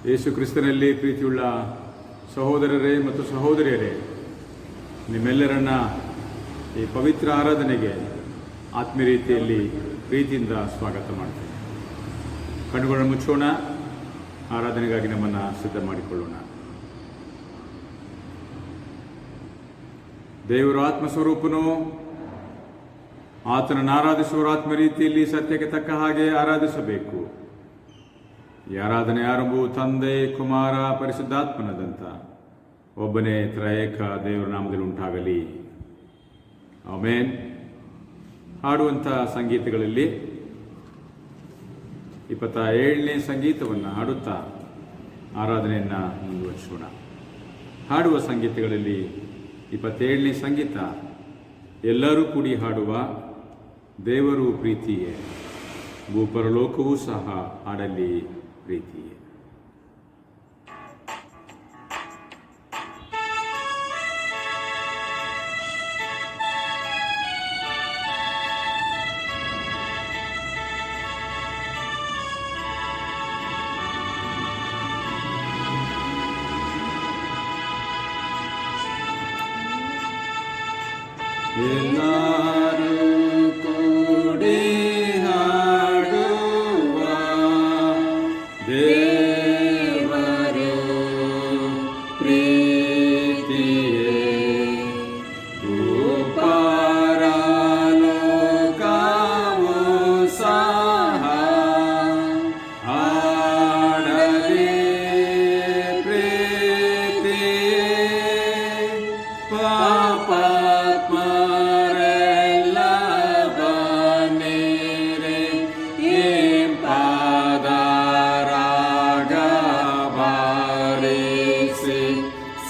ಯೇಸು ಕ್ರಿಸ್ತನಲ್ಲಿ ಪ್ರೀತಿಯುಳ್ಳ ಸಹೋದರರೇ ಮತ್ತು ಸಹೋದರಿಯರೇ, ನಿಮ್ಮೆಲ್ಲರನ್ನ ಈ ಪವಿತ್ರ ಆರಾಧನೆಗೆ ಆತ್ಮೀಯ ರೀತಿಯಲ್ಲಿ ಪ್ರೀತಿಯಿಂದ ಸ್ವಾಗತ ಮಾಡ್ತೇನೆ. ಕಣ್ಣುಗಳನ್ನು ಮುಚ್ಚೋಣ, ಆರಾಧನೆಗಾಗಿ ನಮ್ಮನ್ನು ಸಿದ್ಧ ಮಾಡಿಕೊಳ್ಳೋಣ. ದೇವರು ಆತ್ಮಸ್ವರೂಪನು, ಆತನನ್ನು ಆರಾಧಿಸುವ ಆತ್ಮ ರೀತಿಯಲ್ಲಿ ಸತ್ಯಕ್ಕೆ ತಕ್ಕ ಹಾಗೆ ಆರಾಧಿಸಬೇಕು. ಈ ಆರಾಧನೆ ಆರಂಭವು ತಂದೆ, ಕುಮಾರ, ಪರಿಶುದ್ಧಾತ್ಮನದಂತ ಒಬ್ಬನೇ ತ್ರಯೇಕ ದೇವರ ನಾಮದಲ್ಲಿ ಉಂಟಾಗಲಿ. ಆಮೆನ್. ಹಾಡುವಂಥ ಸಂಗೀತಗಳಲ್ಲಿ 27ನೇ ಸಂಗೀತವನ್ನು ಹಾಡುತ್ತಾ ಆರಾಧನೆಯನ್ನು ಮುಂದುವರಿಸೋಣ. ಹಾಡುವ ಸಂಗೀತಗಳಲ್ಲಿ 27ನೇ ಸಂಗೀತ, ಎಲ್ಲರೂ ಕೂಡಿ ಹಾಡುವ ದೇವರು ಪ್ರೀತಿಯೇ, ಭೂಪರಲೋಕವೂ ಸಹ ಹಾಡಲಿ ಪ್ರೀತಿಯೇ. ಎಲ್ಲರೂ ಕೂಡಿ ಹಾಡುವ ದೇವರು ಪ್ರೀತಿಯೇ, ಭೂಪರಲೋಕವೂ ಸಹ ಹಾಡಲಿ ಪ್ರೀತಿಯೇ. ಪಾಪಾತ್ಮರೆಲ್ಲ ಬನ್ನಿರಿ, ಇಂಪಾದ ರಾಗ ಬಾರಿಸಿ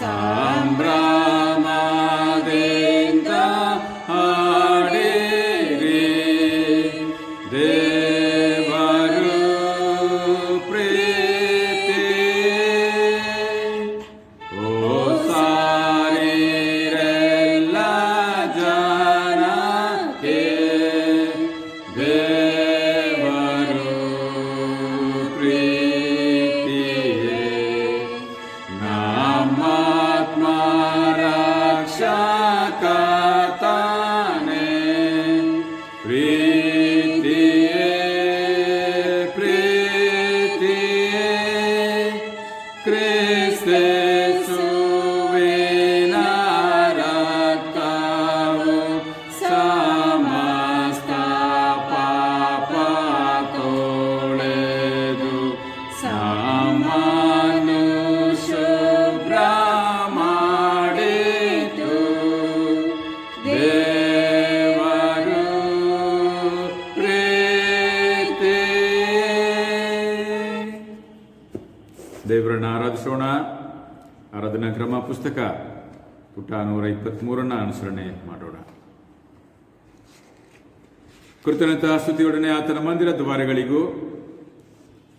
ಸಂಭ್ರಮದಿಂದ ಹಾಡಿರಿ. ದೇವರು ಪ್ರೀತಿಯೇ, ಓ ಸಾರಿರೆಲ್ಲ ಜನಕ್ಕೆ ದೇವರು ಪ್ರೀತಿಯೇ. ನಮ್ಮಾತ್ಮ ರಕ್ಷಕ ತಾನೇ ಪ್ರೀತಿಯೇ, ಪ್ರೀತಿಯೇ. ಕ್ರಿಸ್ತೇಸುವಿನ ರಕ್ತವು ಸಮಸ್ತ ಪಾಪ ತೊಳೆದು ನಮ್ಮನ್ನು ಶುಭ್ರ ಮಾಡಿತು. ದೇವರು ಪ್ರೀತಿಯೇ. ದೇವರನ್ನು ಆರಾಧಿಸೋಣ. ಆರಾಧನಾ ಕ್ರಮ ಪುಸ್ತಕ ಪುಟ 123 ಅನುಸರಣೆ ಮಾಡೋಣ. ಕೃತಜ್ಞತಾ ಸ್ತುತಿಯೊಡನೆ ಆತನ ಮಂದಿರ ದ್ವಾರಗಳಿಗೂ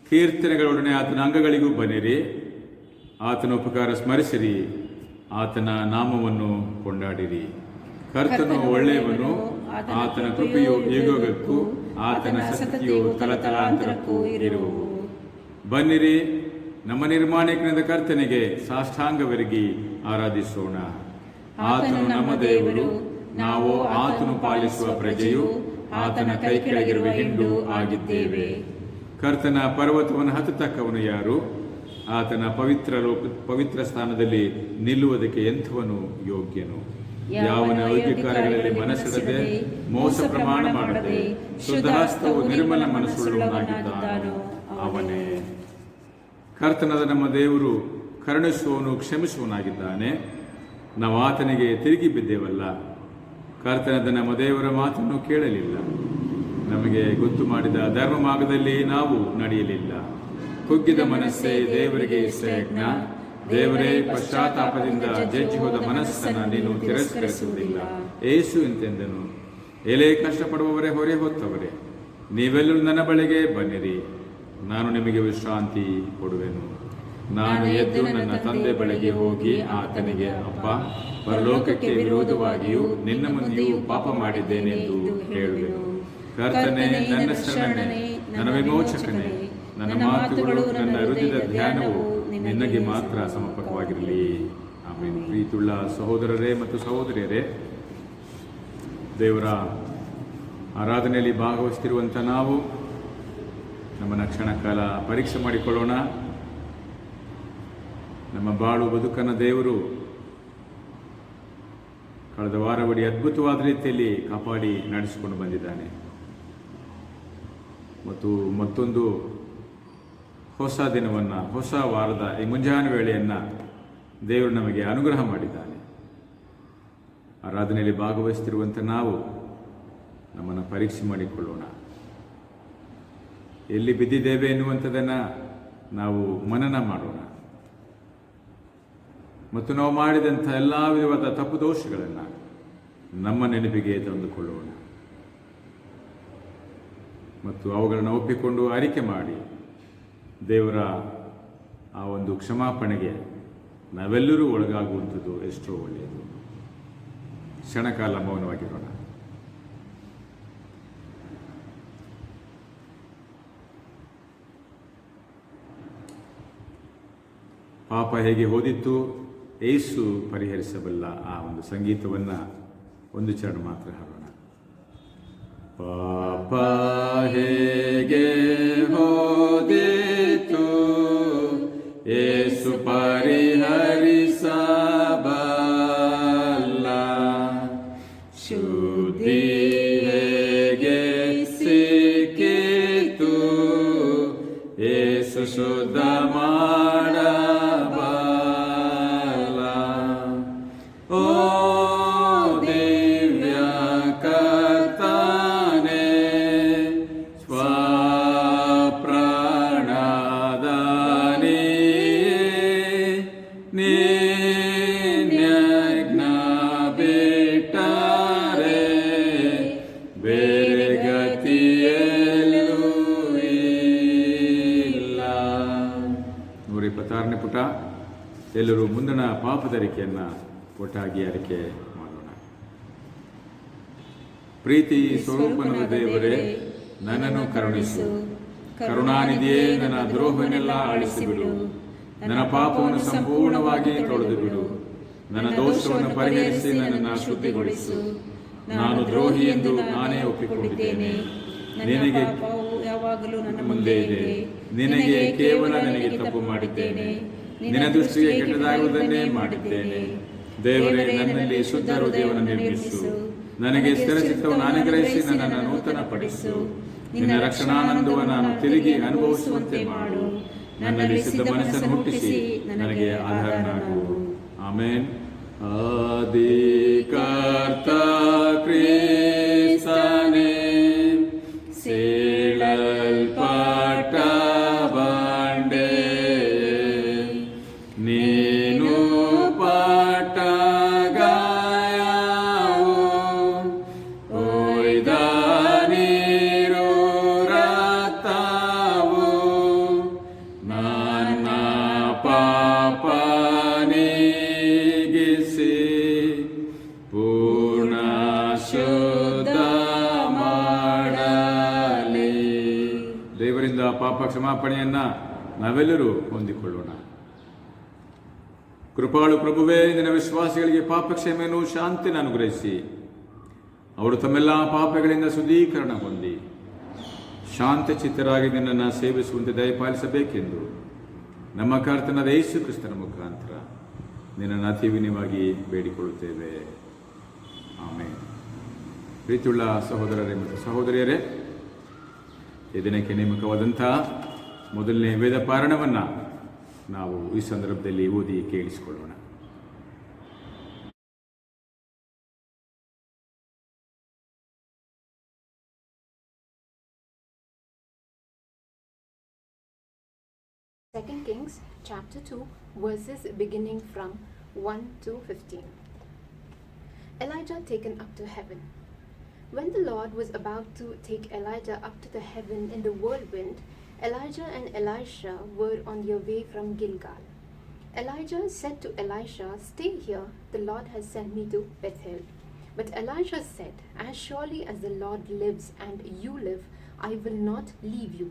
ಕೀರ್ತನೆಗಳೊಡನೆ ಆತನ ಅಂಗಗಳಿಗೂ ಬನ್ನಿರಿ. ಆತನ ಉಪಕಾರ ಸ್ಮರಿಸಿರಿ, ಆತನ ನಾಮವನ್ನು ಕೊಂಡಾಡಿರಿ. ಕರ್ತನು ಒಳ್ಳೆಯವನು, ಆತನ ಕೃಪೆಯು ಯುಗಕ್ಕೂ ಆತನ ಸತ್ಯವು ತಲತಲಾಂತರಕ್ಕೂ ಇರುವವು. ಬನ್ನಿರಿ, ನಮ್ಮ ನಿರ್ಮಾಣಿಕನಾದ ಕರ್ತನಿಗೆ ಸಾಷ್ಟಾಂಗವೆರಗಿ ಆರಾಧಿಸೋಣ. ಆತನು ನಮ್ಮ ದೇವರು, ನಾವು ಆತನು ಪಾಲಿಸುವ ಪ್ರಜೆಯು, ಆತನ ಕೈ ಕೆಳಗಿರುವ ಹಿಂಡು ಆಗಿದ್ದೇವೆ. ಕರ್ತನ ಪರ್ವತವನ್ನು ಹತ್ತತಕ್ಕವನು ಯಾರು? ಆತನ ಪವಿತ್ರ ಸ್ಥಾನದಲ್ಲಿ ನಿಲ್ಲುವುದಕ್ಕೆ ಎಂಥವನು ಯೋಗ್ಯನು? ಯಾವನ ಯೋಗ್ಯ ಕಾರ್ಯಗಳಲ್ಲಿ ಮನಸ್ಸಿಡದೆ, ಮೋಸ ಪ್ರಮಾಣ ಮಾಡದೆ, ಶುದ್ಧಹಸ್ತವು ನಿರ್ಮಲ ಮನಸ್ಸುಳ್ಳವನಾಗಿದ್ದಾನೋ ಅವನೇ. ಕರ್ತನಾದ ನಮ್ಮ ದೇವರು ಕರುಣಿಸುವವನು, ಕ್ಷಮಿಸುವನಾಗಿದ್ದಾನೆ. ನಾವು ಆತನಿಗೆ ತಿರುಗಿ ಬಿದ್ದೇವಲ್ಲ. ಕರ್ತನಾದ ನಮ್ಮ ದೇವರ ಮಾತನ್ನು ಕೇಳಲಿಲ್ಲ. ನಮಗೆ ಗೊತ್ತು ಮಾಡಿದ ಧರ್ಮ ಮಾರ್ಗದಲ್ಲಿ ನಾವು ನಡೆಯಲಿಲ್ಲ. ಕುಗ್ಗಿದ ಮನಸ್ಸೇ ದೇವರಿಗೆ ಇಷ್ಟಯಜ್ಞ. ದೇವರೇ, ಪಶ್ಚಾತ್ತಾಪದಿಂದ ಜಜ್ಜಿ ಹೋದ ಮನಸ್ಸನ್ನು ನೀನು ತಿರಸ್ಕರಿಸುವುದಿಲ್ಲ. ಏಸು ಇಂತೆಂದನು, ಎಲೆ ಕಷ್ಟಪಡುವವರೇ, ಹೊರೆ ಹೊತ್ತವರೇ, ನೀವೆಲ್ಲರೂ ನನ್ನ ಬಳಿಗೆ ಬನ್ನಿರಿ, ನಾನು ನಿಮಗೆ ವಿಶ್ರಾಂತಿ ಕೊಡುವೆನು. ನಾನು ಎದ್ದು ನನ್ನ ತಂದೆ ಬಳಿಗೆ ಹೋಗಿ ಆತನಿಗೆ, ಅಪ್ಪ, ಪರಲೋಕಕ್ಕೆ ವಿರೋಧವಾಗಿಯೂ ನಿನ್ನ ಮುಂದೆಯೂ ಪಾಪ ಮಾಡಿದ್ದೇನೆಂದು ಹೇಳುವೆನು. ಕರ್ತನೇ, ನನ್ನ ಶರಣನೇ, ನನ್ನ ವಿಮೋಚಕನೇ, ನನ್ನ ಮಾತುಗಳು, ನನ್ನ ಹೃದಯದ ಧ್ಯಾನವು ನಿನಗೆ ಮಾತ್ರ ಸಮರ್ಪಕವಾಗಿರಲಿ. ಆಮೇಲೆ ಪ್ರೀತಿಯುಳ್ಳ ಸಹೋದರರೇ ಮತ್ತು ಸಹೋದರಿಯರೇ, ದೇವರ ಆರಾಧನೆಯಲ್ಲಿ ಭಾಗವಹಿಸ್ತಿರುವಂಥ ನಾವು ನಮ್ಮನ್ನು ಕ್ಷಣ ಕಾಲ ಪರೀಕ್ಷೆ ಮಾಡಿಕೊಳ್ಳೋಣ. ನಮ್ಮ ಬಾಳು ಬದುಕನ್ನು ದೇವರು ಕಳೆದ ವಾರವಡಿ ಅದ್ಭುತವಾದ ರೀತಿಯಲ್ಲಿ ಕಾಪಾಡಿ ನಡೆಸಿಕೊಂಡು ಬಂದಿದ್ದಾನೆ ಮತ್ತು ಮತ್ತೊಂದು ಹೊಸ ದಿನವನ್ನು, ಹೊಸ ವಾರದ ಈ ಮುಂಜಾನೆ ವೇಳೆಯನ್ನು ದೇವರು ನಮಗೆ ಅನುಗ್ರಹ ಮಾಡಿದ್ದಾನೆ. ಆರಾಧನೆಯಲ್ಲಿ ಭಾಗವಹಿಸ್ತಿರುವಂಥ ನಾವು ನಮ್ಮನ್ನು ಪರೀಕ್ಷೆ ಮಾಡಿಕೊಳ್ಳೋಣ. ಎಲ್ಲಿ ಬಿದ್ದಿದ್ದೇವೆ ಎನ್ನುವಂಥದ್ದನ್ನು ನಾವು ಮನನ ಮಾಡೋಣ ಮತ್ತು ನಾವು ಮಾಡಿದಂಥ ಎಲ್ಲ ವಿಧವಾದ ತಪ್ಪು ದೋಷಗಳನ್ನು ನಮ್ಮ ನೆನಪಿಗೆ ತಂದುಕೊಳ್ಳೋಣ ಮತ್ತು ಅವುಗಳನ್ನು ಒಪ್ಪಿಕೊಂಡು ಅರಿಕೆ ಮಾಡಿ ದೇವರ ಆ ಒಂದು ಕ್ಷಮಾಪಣೆಗೆ ನಾವೆಲ್ಲರೂ ಒಳಗಾಗುವಂಥದ್ದು ಎಷ್ಟೋ ಒಳ್ಳೆಯದು. ಕ್ಷಣಕಾಲ ಮೌನವಾಗಿರೋಣ. ಪಾಪ ಹೇಗೆ ಹೋದಿತ್ತು, ಏಸು ಪರಿಹರಿಸಬಲ್ಲ ಆ ಒಂದು ಸಂಗೀತವನ್ನು ಒಂದು ಚರಣ ಮಾತ್ರ ಹಾಡೋಣ. ಪಾಪ ಹೇಗೆ ಹೋದಿತ್ತು, ಏಸು ಪರಿಹರಿಸಬಲ್ಲ. ಶುದ್ಧಿ ಹೇಗೆ ಸಿಕ್ಕಿತು, ಏಸು ಶುದ್ಧ ಪುಟ. ಎಲ್ಲರೂ ಮುಂದಿನ ಪಾಪದರಿಕೆಯನ್ನು ಒಟ್ಟಾಗಿ ಅರಿಕೆ ಮಾಡೋಣ. ಪ್ರೀತಿ ಸ್ವರೂಪನಾದ ದೇವರೇ, ನನ್ನನ್ನು ಕರುಣಿಸು. ಕರುಣಾನಿಧಿಯೇ, ನನ್ನ ದ್ರೋಹವನ್ನೆಲ್ಲ ಅಳಿಸಿಬಿಡು. ನನ್ನ ಪಾಪವನ್ನು ಸಂಪೂರ್ಣವಾಗಿ ತೊಳೆದು ಬಿಡು. ನನ್ನ ದೋಷವನ್ನು ಪರಿಹರಿಸಿ ನನ್ನನ್ನು ಶುದ್ಧಿಗೊಳಿಸು. ನಾನು ದ್ರೋಹಿ ಎಂದು ನಾನೇ ಒಪ್ಪಿಕೊಂಡಿದ್ದೇನೆ. ನಿನಗೆ ಯಾವಾಗಲೂ ನನ್ನ ಮುಂದೆ ಇದೆ. ನಿನಗೆ ಕೇವಲ ನನಗೆ ತಪ್ಪು ಮಾಡಿದ್ದೇನೆ. ನಿನ್ನ ದೃಷ್ಟಿಗೆ ಕೆಟ್ಟದಾಗುವುದನ್ನೇ ಮಾಡಿದ್ದೇನೆ. ದೇವರೇ, ನನ್ನಲ್ಲಿ ಶುದ್ಧ ಹೃದಯವನ್ನು ನಿರ್ಮಿಸು. ನನಗೆ ಸ್ಥಿರ ಚಿತ್ತವನ್ನು ಅನುಗ್ರಹಿಸಿ ನನ್ನನ್ನು ನೂತನಪಡಿಸು. ನಿನ್ನ ರಕ್ಷಣಾನಂದವನ್ನು ನಾನು ತಿರುಗಿ ಅನುಭವಿಸುವಂತೆ ಮಾಡು. ನನ್ನಲ್ಲಿ ಸಿದ್ಧ ಮನಸ್ಸನ್ನು ಹುಟ್ಟಿಸಿ ನನಗೆ ಆಧಾರನಾಗು. ಆಮೇನ್. ಆದಿಕರ್ತ ಕ್ರಿಸ್ತನೇ, ಸೀಳಲ್ಪಟ್ಟ ಬಂಡೆ, ನೀನು ಪಟ್ಟ ಗಾಯವು, ಒಯ್ದ ನೀರು ರಕ್ತವು, ನನ್ನ ಪಾಪ ನೀಗಿಸಿ ಪೂರ್ಣ ಶುದ್ಧ ಮಾಡಲಿ. ದೇವರಿಂದ ಪಾಪ ಕ್ಷಮಾಪಣೆಯನ್ನ ನಾವೆಲ್ಲರೂ ಹೊಂದಿಕೊಳ್ಳೋಣ. ಕೃಪಾಳು ಪ್ರಭುವೇ, ನಿನ್ನ ವಿಶ್ವಾಸಿಗಳಿಗೆ ಪಾಪ ಕ್ಷಮೆಯನ್ನು ಶಾಂತಿಯನ್ನು ಅನುಗ್ರಹಿಸಿ ಅವರು ತಮ್ಮೆಲ್ಲ ಪಾಪಗಳಿಂದ ಶುದ್ಧೀಕರಣ ಹೊಂದಿ ಶಾಂತ ಚಿತ್ತರಾಗಿ ನಿನ್ನನ್ನು ಸೇವಿಸುವಂತೆ ದಯಪಾಲಿಸಬೇಕೆಂದು ನಮ್ಮ ಕರ್ತನಾದ ಯೇಸು ಕ್ರಿಸ್ತನ ಮುಖಾಂತರ ನಿನ್ನನ್ನು ಅತಿ ವಿನಯವಾಗಿ ಬೇಡಿಕೊಳ್ಳುತ್ತೇವೆ. ಆಮೇಲೆ. ಪ್ರೀತಿಯುಳ್ಳ ಸಹೋದರರೇ ಮತ್ತು ಸಹೋದರಿಯರೇ, ಈ ದಿನಕ್ಕೆ ನೇಮಕವಾದಂತಹ ಮೊದಲನೇ ವೇದ ಪಾರಣವನ್ನು ನಾವು ಈ ಸಂದರ್ಭದಲ್ಲಿ ಓದಿ ಕೇಳಿಸಿಕೊಳ್ಳೋಣ. Second Kings chapter 2 verses beginning from 1 to 15. Elijah taken up to heaven. When the Lord was about to take Elijah up to the heaven in the whirlwind, Elijah and Elisha were on their way from Gilgal. Elijah said to Elisha, "Stay here, the Lord has sent me to Bethel." But Elisha said, "As surely as the Lord lives and you live, I will not leave you."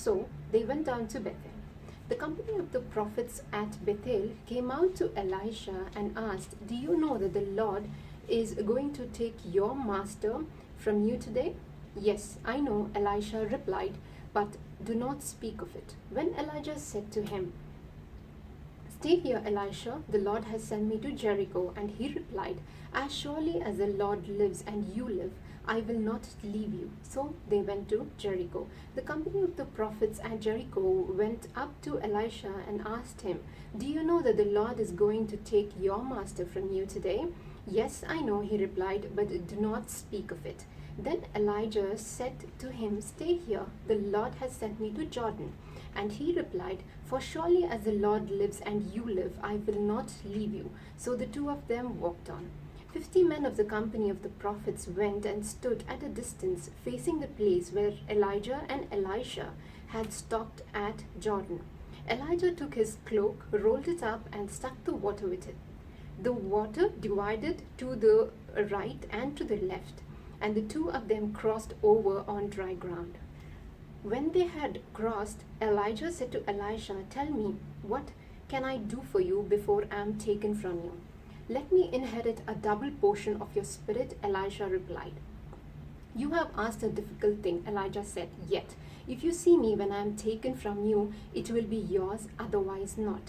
So they went down to Bethel. The company of the prophets at Bethel came out to Elisha and asked, "Do you know that the Lord is going to take your master from you today?" "Yes, I know," Elisha replied, "but do not speak of it." When Elijah said to him, "Stay here, Elisha, the Lord has sent me to Jericho," and he replied, "As surely as the Lord lives and you live, I will not leave you." So they went to Jericho. The company of the prophets at Jericho went up to Elisha and asked him, "Do you know that the Lord is going to take your master from you today?" "Yes, I know," he replied, "but do not speak of it." Then Elijah said to him, "Stay here, the Lord has sent me to Jordan." And he replied, "For surely as the Lord lives and you live, I will not leave you." So the two of them walked on. 50 men of the company of the prophets went and stood at a distance, facing the place where Elijah and Elisha had stopped at Jordan. Elijah took his cloak, rolled it up, and struck the water with it. The water divided to the right and to the left, and the two of them crossed over on dry ground. When they had crossed, Elijah said to Elisha, "Tell me, what can I do for you before I am taken from you?" "Let me inherit a double portion of your spirit," Elisha replied. "You have asked a difficult thing," Elijah said. "Yet, if you see me when I am taken from you, it will be yours, otherwise not."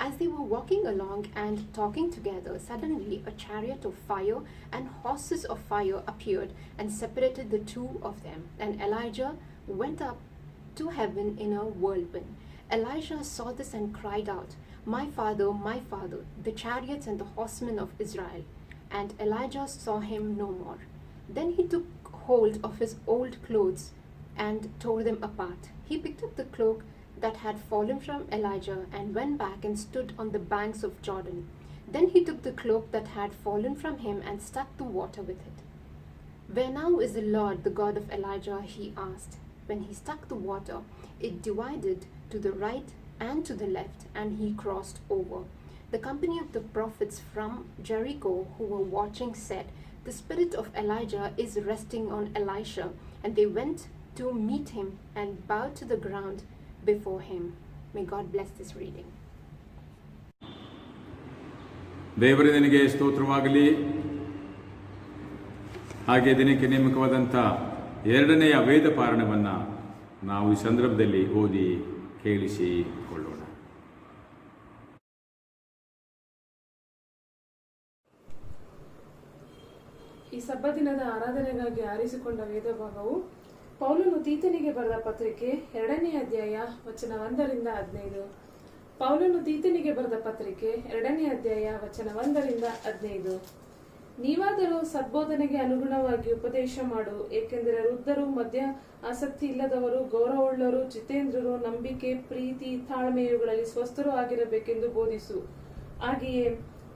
As they were walking along and talking together, suddenly a chariot of fire and horses of fire appeared and separated the two of them, and Elijah went up to heaven in a whirlwind. Elisha saw this and cried out, my father, the chariots and the horsemen of Israel." And Elijah saw him no more. Then he took hold of his old clothes and tore them apart. He picked up the cloak that had fallen from Elijah and went back and stood on the banks of Jordan. Then he took the cloak that had fallen from him and struck the water with it. "Where now is the Lord, the God of Elijah?" he asked. When he struck the water, it divided to the right and to the left, and he crossed over. The company of the prophets from Jericho who were watching said, "The spirit of Elijah is resting on Elisha." And they went to meet him and bowed to the ground before him. May God bless this reading. ದೇವರ ನಿನಗೆ ಸ್ತೋತ್ರವಾಗಲಿ. ಹಾಗೆ ದಿನಕ್ಕೆ ನೇಮಕವಾದಂಥ ಎರಡನೆಯ ವೇದ ಪಾರಣವನ್ನು ನಾವು ಈ ಸಂದರ್ಭದಲ್ಲಿ ಓದಿ ಕೇಳಿಸಿಕೊಳ್ಳೋಣ. ಈ ಸಬ್ಬದಿನದ ಆರಾಧನೆಗಾಗಿ ಆರಿಸಿಕೊಂಡ ವೇದ ಭಾಗವು ಪೌಲನು ತೀತನಿಗೆ ಬರೆದ ಪತ್ರಿಕೆ 2ನೇ ಅಧ್ಯಾಯ ವಚನ 1ರಿಂದ 15. ಪೌಲನು ತೀತನಿಗೆ ಬರೆದ ಪತ್ರಿಕೆ 2ನೇ ಅಧ್ಯಾಯ ವಚನ 1ರಿಂದ 15. ನೀವಾದರೂ ಸದ್ಬೋಧನೆಗೆ ಅನುಗುಣವಾಗಿ ಉಪದೇಶ ಮಾಡು, ಏಕೆಂದರೆ ವೃದ್ಧರು, ಮದ್ಯ ಆಸಕ್ತಿ ಇಲ್ಲದವರು, ಗೌರವವುಳ್ಳವರು, ಜಿತೇಂದ್ರರು, ನಂಬಿಕೆ, ಪ್ರೀತಿ, ತಾಳ್ಮೆಯುಗಳಲ್ಲಿ ಸ್ವಸ್ಥರು ಆಗಿರಬೇಕೆಂದು ಬೋಧಿಸು. ಹಾಗೆಯೇ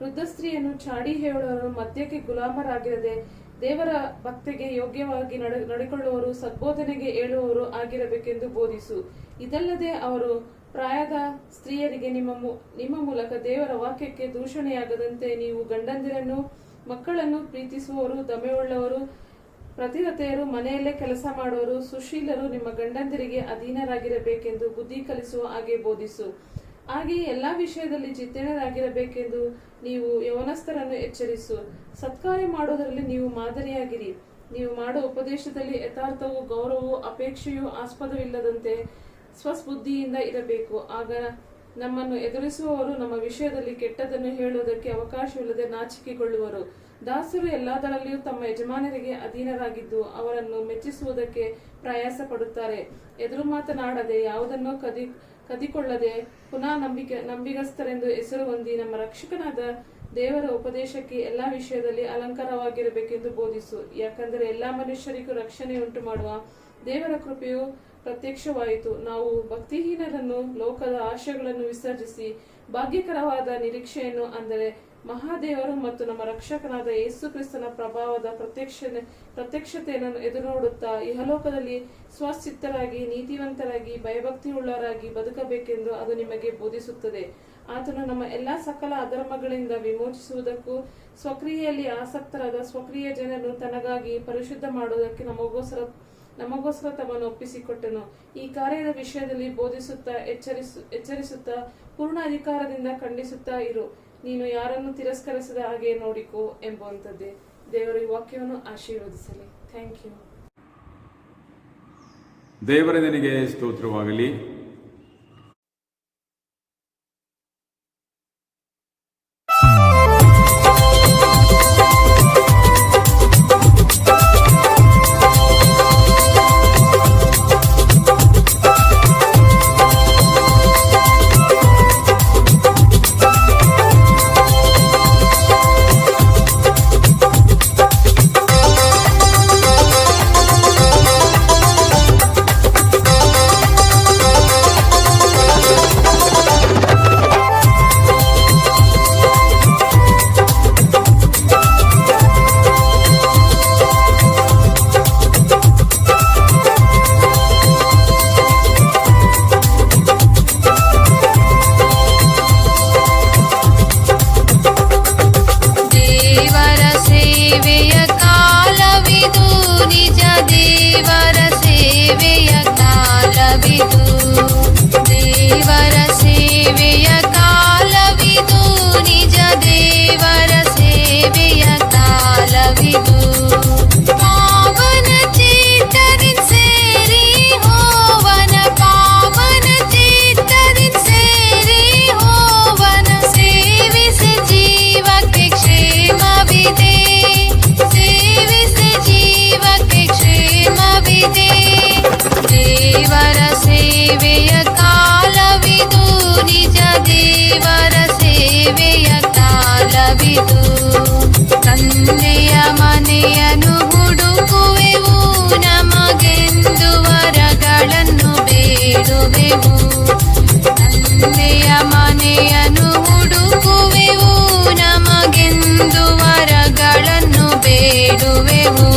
ವೃದ್ಧ ಸ್ತ್ರೀಯನ್ನು ಚಾಡಿ ಹೇಳುವವರು, ಮದ್ಯಕ್ಕೆ ಗುಲಾಮರಾಗಿರದೆ ದೇವರ ಭಕ್ತಿಗೆ ಯೋಗ್ಯವಾಗಿ ನಡೆಕೊಳ್ಳುವರು, ಸದ್ಬೋಧನೆಗೆ ಏಳುವವರು ಆಗಿರಬೇಕೆಂದು ಬೋಧಿಸು. ಇದಲ್ಲದೆ ಅವರು ಪ್ರಾಯದ ಸ್ತ್ರೀಯರಿಗೆ ನಿಮ್ಮ ಮೂಲಕ ದೇವರ ವಾಕ್ಯಕ್ಕೆ ದೂಷಣೆಯಾಗದಂತೆ ನೀವು ಗಂಡಂದಿರನ್ನು ಮಕ್ಕಳನ್ನು ಪ್ರೀತಿಸುವವರು, ದಮೆಯುಳ್ಳವರು, ಪ್ರತಿರತೆಯರು, ಮನೆಯಲ್ಲೇ ಕೆಲಸ ಮಾಡುವರು, ಸುಶೀಲರು, ನಿಮ್ಮ ಗಂಡಂದಿರಿಗೆ ಅಧೀನರಾಗಿರಬೇಕೆಂದು ಬುದ್ಧಿ ಕಲಿಸುವ ಹಾಗೆ ಬೋಧಿಸು. ಹಾಗೆಯೇ ಎಲ್ಲಾ ವಿಷಯದಲ್ಲಿ ಜಿತೇಣರಾಗಿರಬೇಕೆಂದು ನೀವು ಯೌವನಸ್ಥರನ್ನು ಎಚ್ಚರಿಸು. ಸತ್ಕಾರ್ಯ ಮಾಡುವುದರಲ್ಲಿ ನೀವು ಮಾದರಿಯಾಗಿರಿ. ನೀವು ಮಾಡುವ ಉಪದೇಶದಲ್ಲಿ ಯಥಾರ್ಥವೂ ಗೌರವವೂ ಅಪೇಕ್ಷೆಯೂ ಆಸ್ಪದವಿಲ್ಲದಂತೆ ಸ್ವಸ್ಬುದ್ಧಿಯಿಂದ ಇರಬೇಕು. ಆಗ ನಮ್ಮನ್ನು ಎದುರಿಸುವವರು ನಮ್ಮ ವಿಷಯದಲ್ಲಿ ಕೆಟ್ಟದನ್ನು ಹೇಳುವುದಕ್ಕೆ ಅವಕಾಶವಿಲ್ಲದೆ ನಾಚಿಕೆಗೊಳ್ಳುವರು. ದಾಸರು ಎಲ್ಲದರಲ್ಲಿಯೂ ತಮ್ಮ ಯಜಮಾನರಿಗೆ ಅಧೀನರಾಗಿದ್ದು ಅವರನ್ನು ಮೆಚ್ಚಿಸುವುದಕ್ಕೆ ಪ್ರಯಾಸ ಪಡುತ್ತಾರೆ. ಎದುರು ಮಾತನಾಡದೆ, ಯಾವುದನ್ನೂ ಕದಿಕೊಳ್ಳದೆ, ಪುನಃ ನಂಬಿಗಸ್ತರೆಂದು ಹೆಸರು ಹೊಂದಿ ನಮ್ಮ ರಕ್ಷಕನಾದ ದೇವರ ಉಪದೇಶಕ್ಕೆ ಎಲ್ಲಾ ವಿಷಯದಲ್ಲಿ ಅಲಂಕಾರವಾಗಿರಬೇಕೆಂದು ಬೋಧಿಸು. ಯಾಕಂದರೆ ಎಲ್ಲಾ ಮನುಷ್ಯರಿಗೂ ರಕ್ಷಣೆ ಉಂಟು ಮಾಡುವ ದೇವರ ಕೃಪೆಯು ಪ್ರತ್ಯಕ್ಷವಾಯಿತು. ನಾವು ಭಕ್ತಿಹೀನರನ್ನು ಲೋಕದ ಆಶಯಗಳನ್ನು ವಿಸರ್ಜಿಸಿ ಭಾಗ್ಯಕರವಾದ ನಿರೀಕ್ಷೆಯನ್ನು, ಅಂದರೆ ಮಹಾದೇವರು ಮತ್ತು ನಮ್ಮ ರಕ್ಷಕನಾದ ಯೇಸು ಕ್ರಿಸ್ತನ ಪ್ರಭಾವದ ಪ್ರತ್ಯಕ್ಷತೆಯನ್ನು ಎದುರು ನೋಡುತ್ತಾ ಇಹಲೋಕದಲ್ಲಿ ಸ್ವಸ್ಥಿತರಾಗಿ, ನೀತಿವಂತರಾಗಿ, ಭಯಭಕ್ತಿಯುಳ್ಳವರಾಗಿ ಬದುಕಬೇಕೆಂದು ಅದು ನಿಮಗೆ ಬೋಧಿಸುತ್ತದೆ. ಆತನು ನಮ್ಮ ಎಲ್ಲಾ ಸಕಲ ಅಧರ್ಮಗಳಿಂದ ವಿಮೋಚಿಸುವುದಕ್ಕೂ ಸ್ವಕ್ರಿಯೆಯಲ್ಲಿ ಆಸಕ್ತರಾದ ಸ್ವಕ್ರಿಯ ಜನರನ್ನು ತನಗಾಗಿ ಪರಿಶುದ್ಧ ಮಾಡುವುದಕ್ಕೆ ನಮಗೋಸ್ಕರ ನಮಗೋಸ್ಕರ ತಮ್ಮನ್ನು ಒಪ್ಪಿಸಿಕೊಟ್ಟನು. ಈ ಕಾರ್ಯದ ವಿಷಯದಲ್ಲಿ ಬೋಧಿಸುತ್ತಾ ಎಚ್ಚರಿಸುತ್ತಾ ಪೂರ್ಣ ಅಧಿಕಾರದಿಂದ ಖಂಡಿಸುತ್ತಾ ಇರು. ನೀನು ಯಾರನ್ನು ತಿರಸ್ಕರಿಸದ ಹಾಗೆ ನೋಡಿಕೋ ಎಂಬುವಂಥದ್ದೇ. ದೇವರ ಈ ವಾಕ್ಯವನ್ನು ಆಶೀರ್ವದಿಸಲಿ. Thank you. ದೇವರ ನಿನಗೆ ಸ್ತೋತ್ರವಾಗಲಿ. ತಂದೆಯ ಮನೆಯನ್ನು ಹುಡುಕುವೆವು, ನಮಗೆಂದು ವರಗಳನ್ನು ಬೇಡುವೆವು. ತಂದೆಯ ಮನೆಯನ್ನು ಹುಡುಕುವೆವು, ನಮಗೆಂದು ವರಗಳನ್ನು ಬೇಡುವೆವು.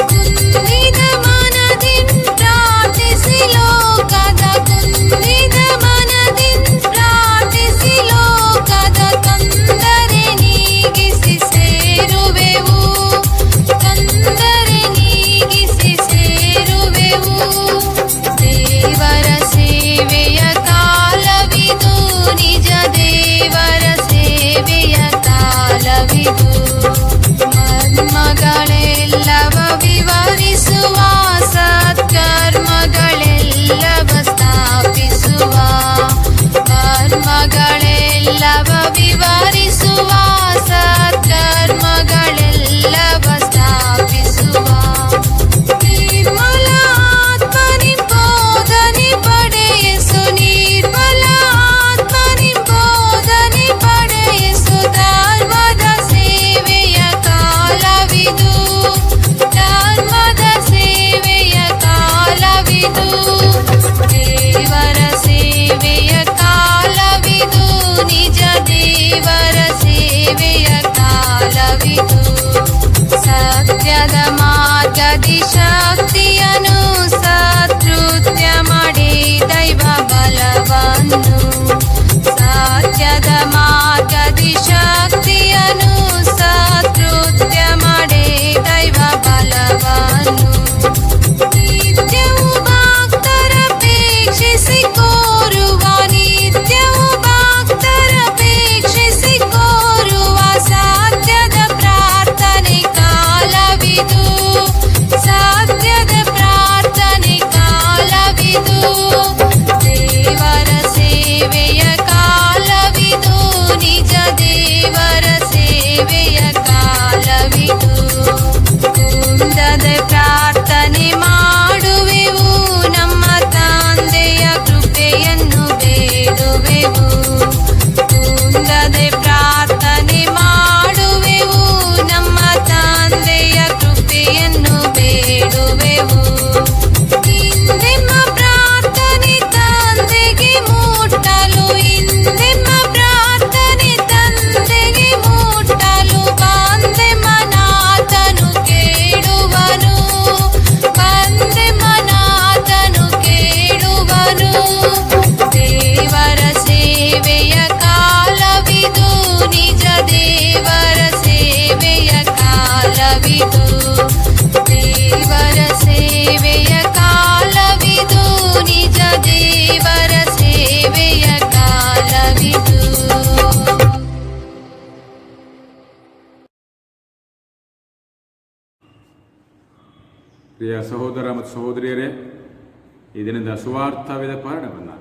ಕುಂದಿದ ಮನದಿಂದ ಪ್ರಾರ್ಥಿಸಿ ಲೋಕದ ಕುಂದಿದ ಮನದಿಂದ ಪ್ರಾರ್ಥಿಸಿ ಲೋಕದ ತೊಂದರೆ ನೀಗಿಸಿ ಸೇರುವೆವು, ತೊಂದರೆ ನೀಗಿಸಿ ಸೇರುವೆವು. ದೇವರ ಸೇವೆಯ ಕಾಲವಿದು, ನಿಜ ದೇವರ ಸೇವೆಯ ಕಾಲವಿದು. ಮಗಳೆಲ್ಲವ ಪ್ರಿಯ ಸಹೋದರ ಮತ್ತು ಸಹೋದರಿಯರೇ, ಈ ದಿನದ ಸುವಾರ್ಥ ವೇದ ಪಾಠವನ್ನು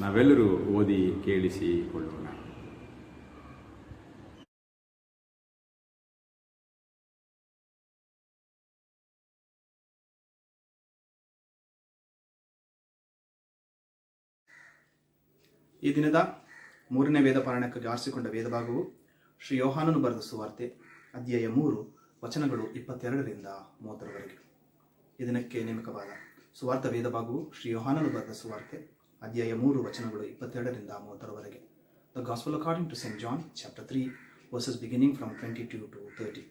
ನಾವೆಲ್ಲರೂ ಓದಿ ಕೇಳಿಸಿಕೊಳ್ಳೋಣ. ಈ ದಿನದ ಮೂರನೇ ವೇದ ಪಾರಾಯಣಕ್ಕಾಗಿ ಆರಿಸಿಕೊಂಡ ವೇದಭಾಗವು ಶ್ರೀ ಯೋಹಾನನು ಬರೆದ ಸುವಾರ್ತೆ ಅಧ್ಯಾಯ 3 ವಚನಗಳು 22ರಿಂದ 30ರವರೆಗೆ. ಈ ದಿನಕ್ಕೆ ನೇಮಕವಾದ ಸುವಾರ್ಥ ವೇದಭಾಗವು ಶ್ರೀ ಯೋಹಾನನು ಬರೆದ ಸುವಾರ್ತೆ ಅಧ್ಯಾಯ 3 ವಚನಗಳು 22ರಿಂದ 30ರವರೆಗೆ. The gospel according to saint John chapter 3 verses beginning from 22 to 30.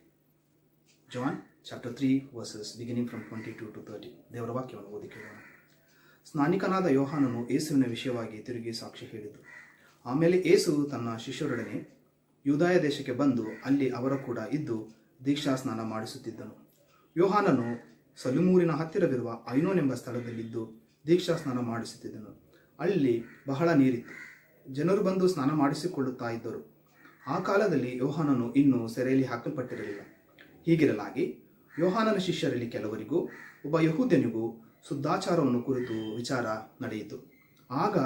John chapter 3 verses beginning from 22 to 30. ದೇವರ ವಾಕ್ಯವನ್ನು ಓದಿ ಕೇಳೋಣ. ಸ್ನಾನಿಕನಾದ ಯೋಹಾನನು ಯೇಸುವಿನ ವಿಷಯವಾಗಿ ತಿರುಗಿ ಸಾಕ್ಷಿ ಹೇಳಿದರು. ಆಮೇಲೆ ಯೇಸು ತನ್ನ ಶಿಷ್ಯರೊಡನೆ ಯೂದಾಯ ದೇಶಕ್ಕೆ ಬಂದು ಅಲ್ಲಿ ಅವರ ಕೂಡ ಇದ್ದು ದೀಕ್ಷಾ ಸ್ನಾನ ಮಾಡಿಸುತ್ತಿದ್ದನು. ಯೋಹಾನನು ಸಲುಮೂರಿನ ಹತ್ತಿರವಿರುವ ಐನೋನ್ ಎಂಬ ಸ್ಥಳದಲ್ಲಿದ್ದು ದೀಕ್ಷಾ ಸ್ನಾನ ಮಾಡಿಸುತ್ತಿದ್ದನು. ಅಲ್ಲಿ ಬಹಳ ನೀರಿತ್ತು. ಜನರು ಬಂದು ಸ್ನಾನ ಮಾಡಿಸಿಕೊಳ್ಳುತ್ತಾ ಇದ್ದರು. ಆ ಕಾಲದಲ್ಲಿ ಯೋಹಾನನು ಇನ್ನೂ ಸೆರೆಯಲ್ಲಿ ಹಾಕಲ್ಪಟ್ಟಿರಲಿಲ್ಲ. ಹೀಗಿರಲಾಗಿ ಯೋಹಾನನ ಶಿಷ್ಯರಲ್ಲಿ ಕೆಲವರಿಗೂ ಒಬ್ಬ ಯಹೂದ್ಯನಿಗೂ ಶುದ್ಧಾಚಾರವನ್ನು ಕುರಿತು ವಿಚಾರ ನಡೆಯಿತು. ಆಗ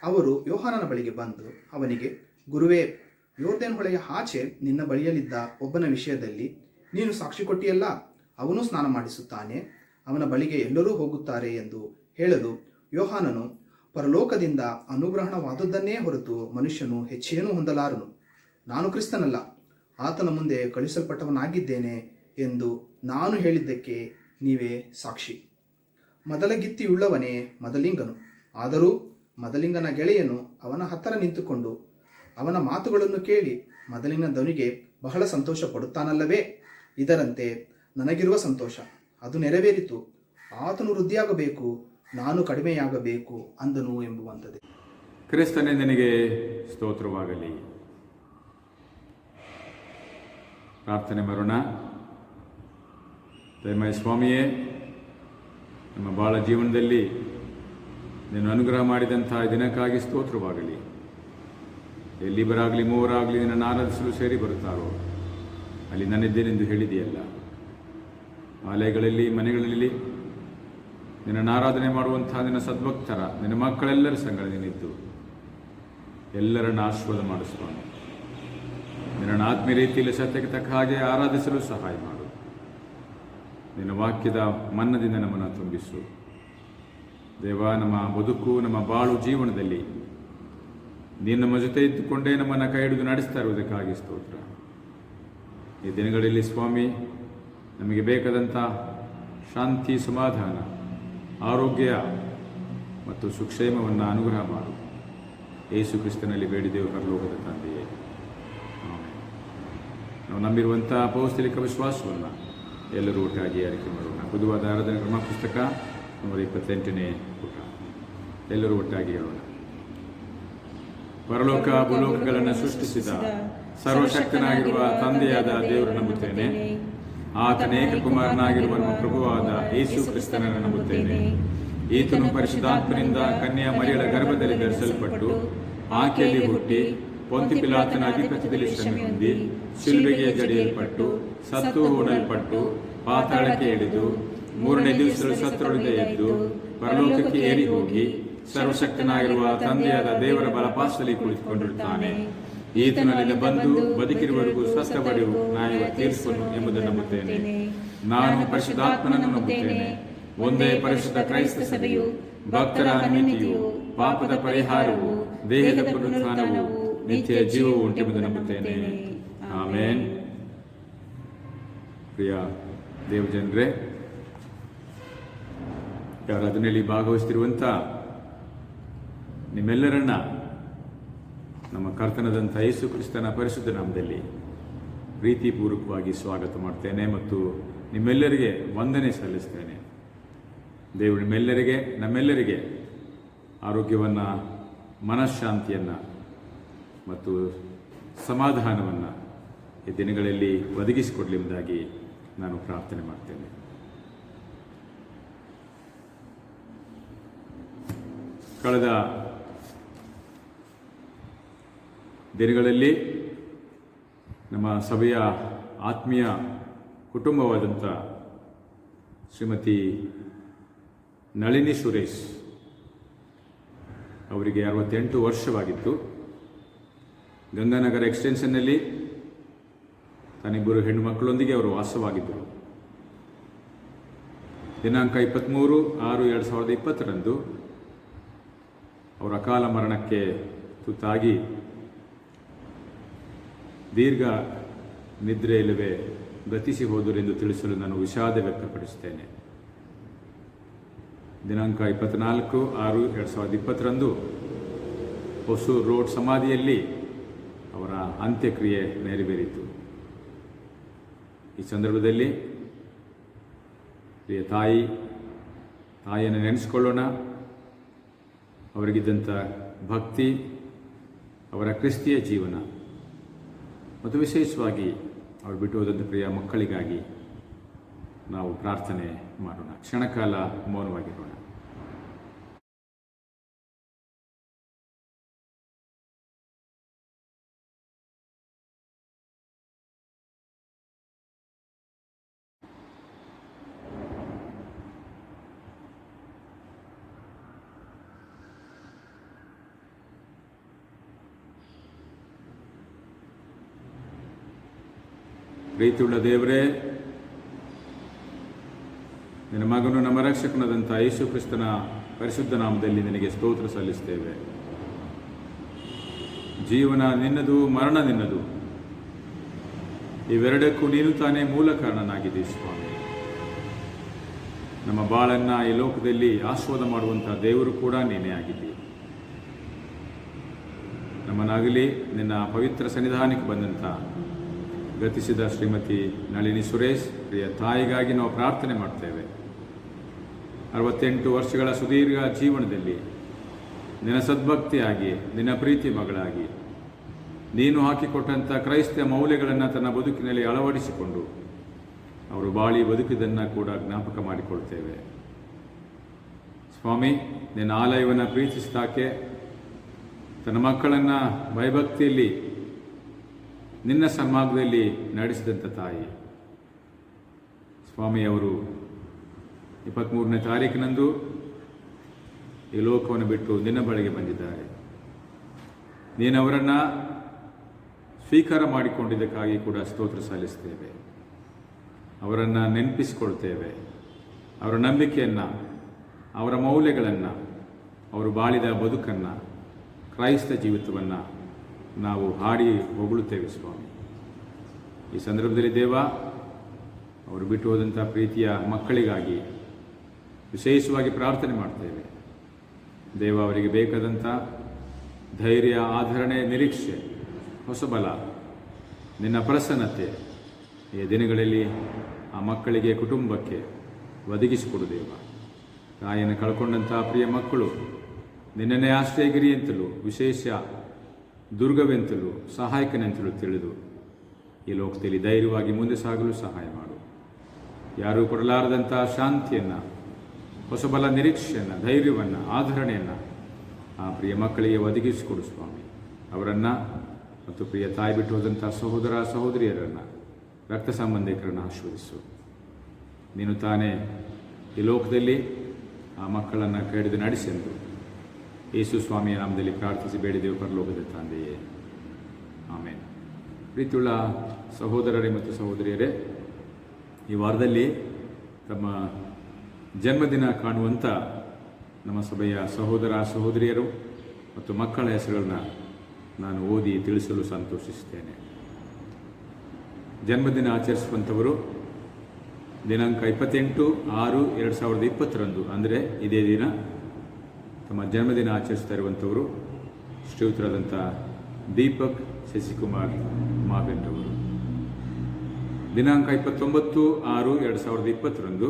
ಅವರು ಯೋಹಾನನ ಬಳಿಗೆ ಬಂದು ಅವನಿಗೆ, ಗುರುವೇ, ಯೋರ್ದನ್ ಹೊಳೆಯ ಆಚೆ ನಿನ್ನ ಬಳಿಯಲ್ಲಿದ್ದ ಒಬ್ಬನ ವಿಷಯದಲ್ಲಿ ನೀನು ಸಾಕ್ಷಿ ಕೊಟ್ಟಿಯಲ್ಲ, ಅವನು ಸ್ನಾನ ಮಾಡಿಸುತ್ತಾನೆ, ಅವನ ಬಳಿಗೆ ಎಲ್ಲರೂ ಹೋಗುತ್ತಾರೆ ಎಂದು ಹೇಳಲು ಯೋಹಾನನು, ಪರಲೋಕದಿಂದ ಅನುಗ್ರಹಣವಾದದ್ದನ್ನೇ ಹೊರತು ಮನುಷ್ಯನು ಹೆಚ್ಚೇನೂ ಹೊಂದಲಾರನು. ನಾನು ಕ್ರಿಸ್ತನಲ್ಲ, ಆತನ ಮುಂದೆ ಕಳುಹಿಸಲ್ಪಟ್ಟವನಾಗಿದ್ದೇನೆ ಎಂದು ನಾನು ಹೇಳಿದ್ದಕ್ಕೆ ನೀವೇ ಸಾಕ್ಷಿ. ಮೊದಲಗಿತ್ತಿಯುಳ್ಳವನೇ ಮೊದಲಿಂಗನು. ಆದರೂ ಮೊದಲಿಂಗನ ಗೆಳೆಯನು ಅವನ ಹತ್ತಿರ ನಿಂತುಕೊಂಡು ಅವನ ಮಾತುಗಳನ್ನು ಕೇಳಿ ಮೊದಲಿನ ಧ್ವನಿಗೆ ಬಹಳ ಸಂತೋಷ ಪಡುತ್ತಾನಲ್ಲವೇ? ಇದರಂತೆ ನನಗಿರುವ ಸಂತೋಷ ಅದು ನೆರವೇರಿತು. ಆತನು ವೃದ್ಧಿಯಾಗಬೇಕು, ನಾನು ಕಡಿಮೆಯಾಗಬೇಕು ಅಂದನು ಎಂಬುವಂಥದ್ದೇ. ಕ್ರಿಸ್ತನೇ ನಿನಗೆ ಸ್ತೋತ್ರವಾಗಲಿ. ಪ್ರಾರ್ಥನೆ ಮಾಡೋಣ. ದಯಮಾಡಿ ಸ್ವಾಮಿಯೇ, ನಮ್ಮ ಬಾಳ ಜೀವನದಲ್ಲಿ ನೀನು ಅನುಗ್ರಹ ಮಾಡಿದಂಥ ದಿನಕ್ಕಾಗಿ ಸ್ತೋತ್ರವಾಗಲಿ. ಎಲ್ಲಿಬ್ಬರಾಗಲಿ ಮೂವರಾಗಲಿ ನಿನ್ನನ್ನು ಆರಾಧಿಸಲು ಸೇರಿ ಬರುತ್ತಾರೋ ಅಲ್ಲಿ ನನ್ನಿದ್ದೇನೆಂದು ಹೇಳಿದೆಯಲ್ಲ. ಆಲಯಗಳಲ್ಲಿ, ಮನೆಗಳಲ್ಲಿ ನಿನ್ನನ್ನು ಆರಾಧನೆ ಮಾಡುವಂಥ ನಿನ್ನ ಸದ್ಭಕ್ತರ, ನಿನ್ನ ಮಕ್ಕಳೆಲ್ಲರ ಸಂಗಡ ನೀನಿದ್ದು ಎಲ್ಲರನ್ನು ಆಶೀರ್ವಾದ ಮಾಡಿಸುವನು. ನಿನ್ನನ್ನು ಆತ್ಮೀಯ ರೀತಿಯಲ್ಲಿ ಸತ್ಯಕ್ಕೆ ತಕ್ಕ ಹಾಗೆ ಆರಾಧಿಸಲು ಸಹಾಯ ಮಾಡು. ನಿನ್ನ ವಾಕ್ಯದ ಮನ್ನದಿಂದ ನಮ್ಮನ್ನು ತುಂಬಿಸು ದೇವ. ನಮ್ಮ ಬದುಕು, ನಮ್ಮ ಬಾಳು ಜೀವನದಲ್ಲಿ ನೀನು ನಮ್ಮ ಜೊತೆ ಇದ್ದುಕೊಂಡೇ ನಮ್ಮನ್ನು ಕೈ ಹಿಡಿದು ನಡೆಸ್ತಾ ಇರುವುದಕ್ಕಾಗಿ ಸ್ತೋತ್ರ. ಈ ದಿನಗಳಲ್ಲಿ ಸ್ವಾಮಿ, ನಮಗೆ ಬೇಕಾದಂಥ ಶಾಂತಿ, ಸಮಾಧಾನ, ಆರೋಗ್ಯ ಮತ್ತು ಸುಕ್ಷೇಮವನ್ನು ಅನುಗ್ರಹ ಮಾಡು. ಯೇಸು ಕ್ರಿಸ್ತನಲ್ಲಿ ಬೇಡಿದೆವು ಪರಲೋಕದ ತಂದೆಯೇ, ಆಮೆನ್. ನಾವು ನಂಬಿರುವಂಥ ಪೌಸ್ತಲಿಕ ವಿಶ್ವಾಸವನ್ನು ಎಲ್ಲರೂ ಒಟ್ಟಾಗಿ ಆರಿಕೆ ಮಾಡೋಣ. ಬುಧವಾದ ಆರಾಧನೆ ಕ್ರಮ ಪುಸ್ತಕ 128ನೇ ಪುಟ. ಎಲ್ಲರೂ ಒಟ್ಟಾಗಿ ಹೇಳೋಣ. ಪರಲೋಕ ಭೂಲೋಕಗಳನ್ನು ಸೃಷ್ಟಿಸಿದ ಸರ್ವಶಕ್ತನಾಗಿರುವ ತಂದೆಯಾದ ದೇವರು ನಂಬುತ್ತೇನೆ. ಆತನ ಏಕಕುಮಾರನಾಗಿರುವ ನಮ್ಮ ಪ್ರಭುವಾದ ಯೇಸು ಕ್ರಿಸ್ತನನ್ನು ನಂಬುತ್ತೇನೆ. ಈತನು ಪರಿಶುದ್ಧಾತ್ಮನಿಂದ ಕನ್ಯಾ ಮರಿಯಳ ಗರ್ಭದಲ್ಲಿ ಧರಿಸಲ್ಪಟ್ಟು ಆಕೆಯಲ್ಲಿ ಹುಟ್ಟಿ ಪೊಂತಿ ಪಿಲಾತನ ಅಧಿಪತ್ಯದಲ್ಲಿ ಶ್ರಮೆ ಹೊಂದಿ ಶಿಲುಬೆಗೆ ಜಡಿಯಲ್ಪಟ್ಟು ಸತ್ತು ಹೂಡಲ್ಪಟ್ಟು ಪಾತಾಳಕ್ಕೆ ಇಳಿದು 3ನೇ ದಿವಸದಲ್ಲಿ ಸತ್ತರೊಳಗೆ ಎದ್ದು ಪರಲೋಕಕ್ಕೆ ಏರಿ ಹೋಗಿ ಸರ್ವಶಕ್ತನಾಗಿರುವ ತಂದೆಯಾದ ದೇವರ ಬಲಪಾರ್ಶ್ವದಲ್ಲಿ ಕುಳಿತುಕೊಂಡಿರುತ್ತಾನೆ. ಈತನಲ್ಲಿ ಬಂದು ಬದುಕಿರುವವರೆಗೂ ಸತ್ತವರಿಗೂ ನ್ಯಾಯ ತೀರ್ಪನು ಎಂಬುದನ್ನು ನಂಬುತ್ತೇನೆ. ನಾನು ಪರಿಶುದ್ಧಾತ್ಮನನ್ನು ನಂಬುತ್ತೇನೆ. ಒಂದೇ ಪರಿಶುದ್ಧ ಕ್ರೈಸ್ತ ಸಭೆಯು, ಭಕ್ತರ ಅನ್ಯೋನ್ಯತೆಯು, ಪಾಪದ ಪರಿಹಾರವು, ದೇಹದ ಪುನರುತ್ಥಾನವು, ನಿತ್ಯ ಜೀವವು ಉಂಟೆಂಬುದು ನಂಬುತ್ತೇನೆ. ಆಮೇನ್. ಪ್ರಿಯ ದೇವಜನರೇ, ಆರಾಧನೆಯಲ್ಲಿ ಭಾಗವಹಿಸುತ್ತಿರುವಂಥ ನಿಮ್ಮೆಲ್ಲರನ್ನ ನಮ್ಮ ಕರ್ತನಾದಂಥ ಯೇಸು ಕ್ರಿಸ್ತನ ಪರಿಶುದ್ಧ ನಾಮದಲ್ಲಿ ಪ್ರೀತಿಪೂರ್ವಕವಾಗಿ ಸ್ವಾಗತ ಮಾಡ್ತೇನೆ ಮತ್ತು ನಿಮ್ಮೆಲ್ಲರಿಗೆ ವಂದನೆ ಸಲ್ಲಿಸ್ತೇನೆ. ದೇವರು ನಮ್ಮೆಲ್ಲರಿಗೆ ಆರೋಗ್ಯವನ್ನು, ಮನಃಶಾಂತಿಯನ್ನು ಮತ್ತು ಸಮಾಧಾನವನ್ನು ಈ ದಿನಗಳಲ್ಲಿ ಒದಗಿಸಿಕೊಡಲಿ ಎಂಬುದಾಗಿ ನಾನು ಪ್ರಾರ್ಥನೆ ಮಾಡ್ತೇನೆ. ಕಳೆದ ದಿನಗಳಲ್ಲಿ ನಮ್ಮ ಸಭೆಯ ಆತ್ಮೀಯ ಕುಟುಂಬವಾದಂಥ ಶ್ರೀಮತಿ ನಳಿನಿ ಸುರೇಶ್ ಅವರಿಗೆ 68 ವರ್ಷವಾಗಿತ್ತು. ಗಂಗಾನಗರ ಎಕ್ಸ್ಟೆನ್ಷನ್ನಲ್ಲಿ ತನ್ನಿಬ್ಬರು ಹೆಣ್ಣು ಮಕ್ಕಳೊಂದಿಗೆ ಅವರು ವಾಸವಾಗಿದ್ದರು. ದಿನಾಂಕ 23/6/2020 ಅವರ ಅಕಾಲ ಮರಣಕ್ಕೆ ತುತ್ತಾಗಿ ದೀರ್ಘ ನಿದ್ರೆಯಿಲ್ಲವೇ ಗತಿಸಿ ಹೋದರೆಂದು ತಿಳಿಸಲು ನಾನು ವಿಷಾದ ವ್ಯಕ್ತಪಡಿಸುತ್ತೇನೆ. ದಿನಾಂಕ 24/6/2020 ಹೊಸೂರು ರೋಡ್ ಸಮಾಧಿಯಲ್ಲಿ ಅವರ ಅಂತ್ಯಕ್ರಿಯೆ ನೆರವೇರಿತು. ಈ ಸಂದರ್ಭದಲ್ಲಿ ಪ್ರಿಯ ತಾಯಿಯನ್ನು ನೆನೆಸ್ಕೊಳ್ಳೋಣ. ಅವರಿಗಿದ್ದಂಥ ಭಕ್ತಿ, ಅವರ ಕ್ರಿಸ್ತಿಯ ಜೀವನ ಮತ್ತು ವಿಶೇಷವಾಗಿ ಅವರು ಬಿಟ್ಟು ಹೋದಂಥ ಪ್ರಿಯ ಮಕ್ಕಳಿಗಾಗಿ ನಾವು ಪ್ರಾರ್ಥನೆ ಮಾಡೋಣ. ಕ್ಷಣಕಾಲ ಮೌನವಾಗಿರೋಣ. ಪ್ರೀತಿಯುಳ್ಳ ದೇವರೇ, ನಿನ್ನ ಮಗನು ನಮ್ಮ ರಕ್ಷಕನಾದಂಥ ಯೇಸು ಕ್ರಿಸ್ತನ ಪರಿಶುದ್ಧ ನಾಮದಲ್ಲಿ ನಿನಗೆ ಸ್ತೋತ್ರ ಸಲ್ಲಿಸ್ತೇವೆ. ಜೀವನ ನಿನ್ನದು, ಮರಣ ನಿನ್ನದು. ಇವೆರಡಕ್ಕೂ ನೀನು ತಾನೇ ಮೂಲ ಕಾರಣನಾಗಿದೆ ಸ್ವಾಮಿ. ನಮ್ಮ ಬಾಳನ್ನು ಈ ಲೋಕದಲ್ಲಿ ಆಸ್ವಾದ ಮಾಡುವಂಥ ದೇವರು ಕೂಡ ನೀನೇ ಆಗಿದ್ದಿ. ನಮ್ಮನ್ನಾಗಲಿ ನಿನ್ನ ಪವಿತ್ರ ಸನ್ನಿಧಾನಕ್ಕೆ ಬಂದಂಥ ಗತಿಸಿದ ಶ್ರೀಮತಿ ನಳಿನಿ ಸುರೇಶ್ ಪ್ರಿಯ ತಾಯಿಗಾಗಿ ನಾವು ಪ್ರಾರ್ಥನೆ ಮಾಡ್ತೇವೆ. 68 ವರ್ಷಗಳ ಸುದೀರ್ಘ ಜೀವನದಲ್ಲಿ ನಿನ್ನ ಸದ್ಭಕ್ತಿಯಾಗಿ, ನಿನ್ನ ಪ್ರೀತಿ ಮಗಳಾಗಿ, ನೀನು ಹಾಕಿಕೊಟ್ಟಂಥ ಕ್ರೈಸ್ತ ಮೌಲ್ಯಗಳನ್ನು ತನ್ನ ಬದುಕಿನಲ್ಲಿ ಅಳವಡಿಸಿಕೊಂಡು ಅವರು ಬಾಳಿ ಬದುಕಿದ್ದನ್ನು ಕೂಡ ಜ್ಞಾಪಕ ಮಾಡಿಕೊಳ್ತೇವೆ. ಸ್ವಾಮಿ, ನಿನ್ನ ಆಲಯವನ್ನು ಪ್ರೀತಿಸಿದಾಕೆ ತನ್ನ ಮಕ್ಕಳನ್ನು ಭಯಭಕ್ತಿಯಲ್ಲಿ ನಿನ್ನ ಸನ್ಮಾರ್ಗದಲ್ಲಿ ನಡೆಸಿದಂಥ ತಾಯಿ ಸ್ವಾಮಿ, ಅವರು 23ನೇ ತಾರೀಕಿನಂದು ಈ ಲೋಕವನ್ನು ಬಿಟ್ಟು ನಿನ್ನ ಬಳಿಗೆ ಬಂದಿದ್ದಾರೆ. ನೀನು ಅವರನ್ನು ಸ್ವೀಕಾರ ಮಾಡಿಕೊಂಡಿದ್ದಕ್ಕಾಗಿ ಕೂಡ ಸ್ತೋತ್ರ ಸಲ್ಲಿಸ್ತೇವೆ. ಅವರನ್ನು ನೆನಪಿಸಿಕೊಳ್ತೇವೆ. ಅವರ ನಂಬಿಕೆಯನ್ನು, ಅವರ ಮೌಲ್ಯಗಳನ್ನು, ಅವರು ಬಾಳಿದ ಬದುಕನ್ನು, ಕ್ರೈಸ್ತ ಜೀವಿತವನ್ನು ನಾವು ಹಾಡಿ ಹೊಗಳುತ್ತೇವೆ ಸ್ವಾಮಿ. ಈ ಸಂದರ್ಭದಲ್ಲಿ ದೇವ, ಅವರು ಬಿಟ್ಟು ಹೋದಂಥ ಪ್ರೀತಿಯ ಮಕ್ಕಳಿಗಾಗಿ ವಿಶೇಷವಾಗಿ ಪ್ರಾರ್ಥನೆ ಮಾಡ್ತೇವೆ. ದೇವ, ಅವರಿಗೆ ಬೇಕಾದಂಥ ಧೈರ್ಯ, ಆಧರಣೆ, ನಿರೀಕ್ಷೆ, ಹೊಸಬಲ, ನಿನ್ನ ಪ್ರಸನ್ನತೆ ಈ ದಿನಗಳಲ್ಲಿ ಆ ಮಕ್ಕಳಿಗೆ, ಕುಟುಂಬಕ್ಕೆ ಒದಗಿಸಿಕೊಡು ದೇವ. ತಾಯಿಯನ್ನು ಕಳ್ಕೊಂಡಂಥ ಪ್ರಿಯ ಮಕ್ಕಳು ನಿನ್ನನ್ನೇ ಆಶ್ರಯಗಿರಿ ಅಂತಲೂ, ವಿಶೇಷ ದುರ್ಗವೆಂತಲೂ, ಸಹಾಯಕನೆಂತಲೂ ತಿಳಿದು ಈ ಲೋಕದಲ್ಲಿ ಧೈರ್ಯವಾಗಿ ಮುಂದೆ ಸಾಗಲು ಸಹಾಯ ಮಾಡು. ಯಾರೂ ಕೊಡಲಾರದಂಥ ಶಾಂತಿಯನ್ನು, ಹೊಸಬಲ, ನಿರೀಕ್ಷೆಯನ್ನು, ಧೈರ್ಯವನ್ನು, ಆಧರಣೆಯನ್ನು ಆ ಪ್ರಿಯ ಮಕ್ಕಳಿಗೆ ಒದಗಿಸಿಕೊಡು ಸ್ವಾಮಿ. ಅವರನ್ನು ಮತ್ತು ಪ್ರಿಯ ತಾಯಿ ಬಿಟ್ಟು ಹೋದಂಥ ಸಹೋದರ ಸಹೋದರಿಯರನ್ನು, ರಕ್ತ ಸಂಬಂಧಿಕರನ್ನು ಆಶೀರ್ವದಿಸು. ನೀನು ತಾನೇ ಈ ಲೋಕದಲ್ಲಿ ಆ ಮಕ್ಕಳನ್ನು ಕಡಿದು ನಡೆಸೆಂದು ಯೇಸು ಸ್ವಾಮಿಯ ನಾಮದಲ್ಲಿ ಪ್ರಾರ್ಥಿಸಿ ಬೇಡಿದೆವು ಪರಲೋಕದ ತಂದೆಯೇ, ಆಮೇನ್. ಪ್ರೀತಿಯುಳ್ಳ ಸಹೋದರರೇ ಮತ್ತು ಸಹೋದರಿಯರೇ, ಈ ವಾರದಲ್ಲಿ ತಮ್ಮ ಜನ್ಮದಿನ ಕಾಣುವಂಥ ನಮ್ಮ ಸಭೆಯ ಸಹೋದರ ಸಹೋದರಿಯರು ಮತ್ತು ಮಕ್ಕಳ ಹೆಸರುಗಳನ್ನು ನಾನು ಓದಿ ತಿಳಿಸಲು ಸಂತೋಷಿಸುತ್ತೇನೆ. ಜನ್ಮದಿನ ಆಚರಿಸುವಂಥವರು ದಿನಾಂಕ 28/6/2020 ಅಂದರೆ ಇದೇ ದಿನ ತಮ್ಮ ಜನ್ಮದಿನ ಆಚರಿಸ್ತಾ ಇರುವಂಥವರು ಶ್ರೀಯುತರಾದಂಥ ದೀಪಕ್ ಶಶಿಕುಮಾರ್ ಮಾವೆಂರವರು. ದಿನಾಂಕ 29/6/2020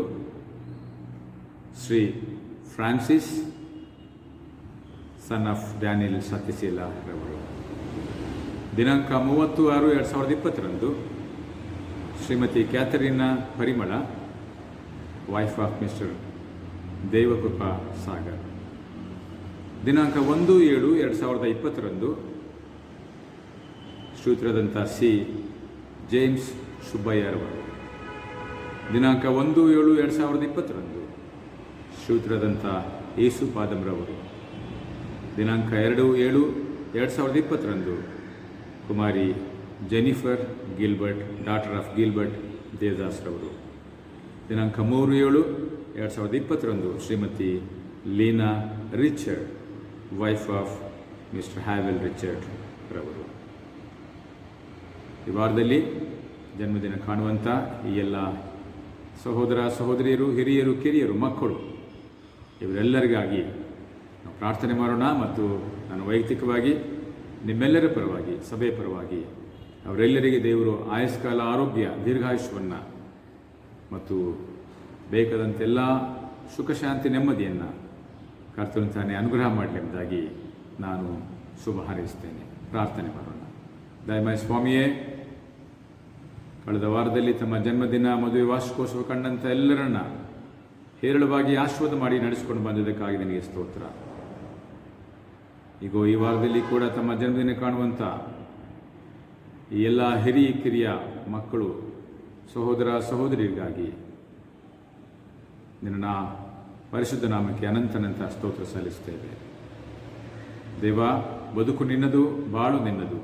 Shri Francis son of Daniel Satyasheela ರವರು. ದಿನಾಂಕ 30/6/2020 Shrimati Catherina Parimala, wife of mister Devakrupa Sagar. ದಿನಾಂಕ 1/7/2020 ಶ್ರೀಯುತರಾದಂಥ ಸಿ ಜೇಮ್ಸ್ ಸುಬ್ಬಯ್ಯರವರು. ದಿನಾಂಕ 1/7/2020 ಶ್ರೀಯುತರಾದಂಥ ಯೇಸು ಪಾದಂರವರು. ದಿನಾಂಕ 2/7/2020 Kumari Jennifer Gilbert, daughter of Gilbert Devadas ರವರು. ದಿನಾಂಕ 3/7/2020 Shrimati Leena Richard, wife of mister Havel Richard ರವರು. ಈ ವಾರದಲ್ಲಿ ಜನ್ಮದಿನ ಕಾಣುವಂಥ ಈ ಎಲ್ಲ ಸಹೋದರ ಸಹೋದರಿಯರು, ಹಿರಿಯರು, ಕಿರಿಯರು, ಮಕ್ಕಳು ಇವರೆಲ್ಲರಿಗಾಗಿ ನಾವು ಪ್ರಾರ್ಥನೆ ಮಾಡೋಣ. ಮತ್ತು ನಾನು ವೈಯಕ್ತಿಕವಾಗಿ ನಿಮ್ಮೆಲ್ಲರ ಪರವಾಗಿ, ಸಭೆ ಪರವಾಗಿ ಅವರೆಲ್ಲರಿಗೆ ದೇವರು ಆಯಸ್ಕಾಲ, ಆರೋಗ್ಯ, ದೀರ್ಘಾಯುಷ್ಯವನ್ನು ಮತ್ತು ಬೇಕಾದಂತೆಲ್ಲ ಸುಖ, ಶಾಂತಿ, ನೆಮ್ಮದಿಯನ್ನು ಕರ್ತನು ತಾನೇ ಅನುಗ್ರಹ ಮಾಡಲೆಂಬುದಾಗಿ ನಾನು ಶುಭ ಹಾರೈಸ್ತೇನೆ. ಪ್ರಾರ್ಥನೆ ಮಾಡೋಣ. ದಯಮಾಡಿ ಸ್ವಾಮಿಯೇ, ಕಳೆದ ವಾರದಲ್ಲಿ ತಮ್ಮ ಜನ್ಮದಿನ, ಮದುವೆ ವಾರ್ಷಿಕೋತ್ಸವ ಕಂಡಂಥ ಎಲ್ಲರನ್ನ ಹೇರಳವಾಗಿ ಆಶೀರ್ವಾದ ಮಾಡಿ ನಡೆಸಿಕೊಂಡು ಬಂದಿದ್ದಕ್ಕಾಗಿ ನಿನಗೆ ಸ್ತೋತ್ರ. ಈಗ ಈ ವಾರದಲ್ಲಿ ಕೂಡ ತಮ್ಮ ಜನ್ಮದಿನ ಕಾಣುವಂಥ ಈ ಎಲ್ಲ ಹಿರಿಯ ಕಿರಿಯ ಮಕ್ಕಳು, ಸಹೋದರ ಸಹೋದರಿಗಾಗಿ ನಿನ್ನ ಪರಿಶುದ್ಧ ನಾಮಕ್ಕೆ ಅನಂತನಂತ ಸ್ತೋತ್ರ ಸಲ್ಲಿಸ್ತೇವೆ. ದೇವ, ಬದುಕು ನಿನ್ನದು, ಬಾಳು ನಿನ್ನದು.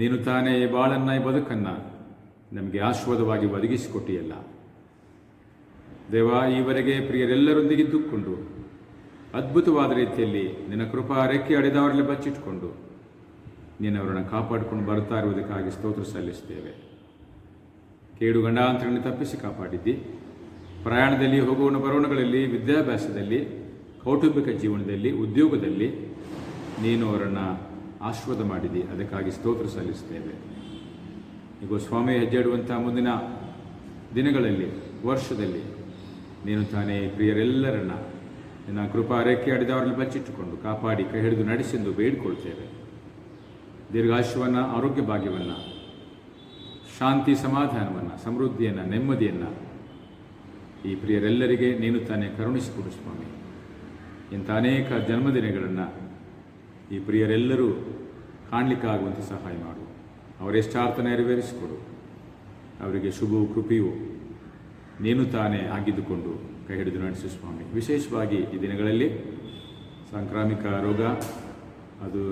ನೀನು ತಾನೇ ಈ ಬಾಳನ್ನು, ಈ ಬದುಕನ್ನು ನಮಗೆ ಆಶೀರ್ವಾದವಾಗಿ ಒದಗಿಸಿಕೊಟ್ಟಿಯಲ್ಲ ದೇವ. ಈವರೆಗೆ ಪ್ರಿಯರೆಲ್ಲರೊಂದಿಗಿದ್ದುಕೊಂಡು ಅದ್ಭುತವಾದ ರೀತಿಯಲ್ಲಿ ನಿನ್ನ ಕೃಪಾ ರೆಕ್ಕೆ ಅಡೆದವರಲ್ಲಿ ಬಚ್ಚಿಟ್ಕೊಂಡು ನೀನು ಅವರನ್ನು ಕಾಪಾಡಿಕೊಂಡು ಬರ್ತಾ ಇರುವುದಕ್ಕಾಗಿ ಸ್ತೋತ್ರ ಸಲ್ಲಿಸ್ತೇವೆ. ಕೇಡು ಗಂಡಾಂತರವನ್ನು ತಪ್ಪಿಸಿ ಕಾಪಾಡಿದ್ದಿ. ಪ್ರಯಾಣದಲ್ಲಿ, ಹೋಗುವ ಬರೋಣಗಳಲ್ಲಿ, ವಿದ್ಯಾಭ್ಯಾಸದಲ್ಲಿ, ಕೌಟುಂಬಿಕ ಜೀವನದಲ್ಲಿ, ಉದ್ಯೋಗದಲ್ಲಿ ನೀನು ಅವರನ್ನು ಆಶೀರ್ವಾದ ಮಾಡಿದ್ದಿ. ಅದಕ್ಕಾಗಿ ಸ್ತೋತ್ರ ಸಲ್ಲಿಸ್ತೇವೆ. ಈಗ ಸ್ವಾಮಿ ಹೆಜ್ಜೆ ಇಡುವಂಥ ಮುಂದಿನ ದಿನಗಳಲ್ಲಿ, ವರ್ಷದಲ್ಲಿ ನೀನು ತಾನೇ ಪ್ರಿಯರೆಲ್ಲರನ್ನ ನಿನ್ನ ಕೃಪಾ ರೇಖೆ ಅಡಿದವರಲ್ಲಿ ಬಚ್ಚಿಟ್ಟುಕೊಂಡು ಕಾಪಾಡಿ ಕೈ ಹಿಡಿದು ನಡೆಸೆಂದು ಬೇಡಿಕೊಳ್ತೇವೆ. ದೀರ್ಘಾಯುಷ್ಯವನ್ನು, ಆರೋಗ್ಯ ಭಾಗ್ಯವನ್ನು, ಶಾಂತಿ ಸಮಾಧಾನವನ್ನು, ಸಮೃದ್ಧಿಯನ್ನು, ನೆಮ್ಮದಿಯನ್ನು ಈ ಪ್ರಿಯರೆಲ್ಲರಿಗೆ ನೀನು ತಾನೇ ಕರುಣಿಸಿಕೊಡು ಸ್ವಾಮಿ. ಇಂಥ ಅನೇಕ ಜನ್ಮದಿನಗಳನ್ನು ಈ ಪ್ರಿಯರೆಲ್ಲರೂ ಕಾಣಲಿಕ್ಕಾಗುವಂತೆ ಸಹಾಯ ಮಾಡು. ಅವರೆಷ್ಟಾರ್ಥ ನೆರವೇರಿಸಿಕೊಡು. ಅವರಿಗೆ ಶುಭವು, ಕೃಪೆಯು ನೀನು ತಾನೇ ಆಗಿದ್ದುಕೊಂಡು ಕೈ ಹಿಡಿದು ನಡೆಸು ಸ್ವಾಮಿ. ವಿಶೇಷವಾಗಿ ಈ ದಿನಗಳಲ್ಲಿ ಸಾಂಕ್ರಾಮಿಕ ರೋಗ ಅದು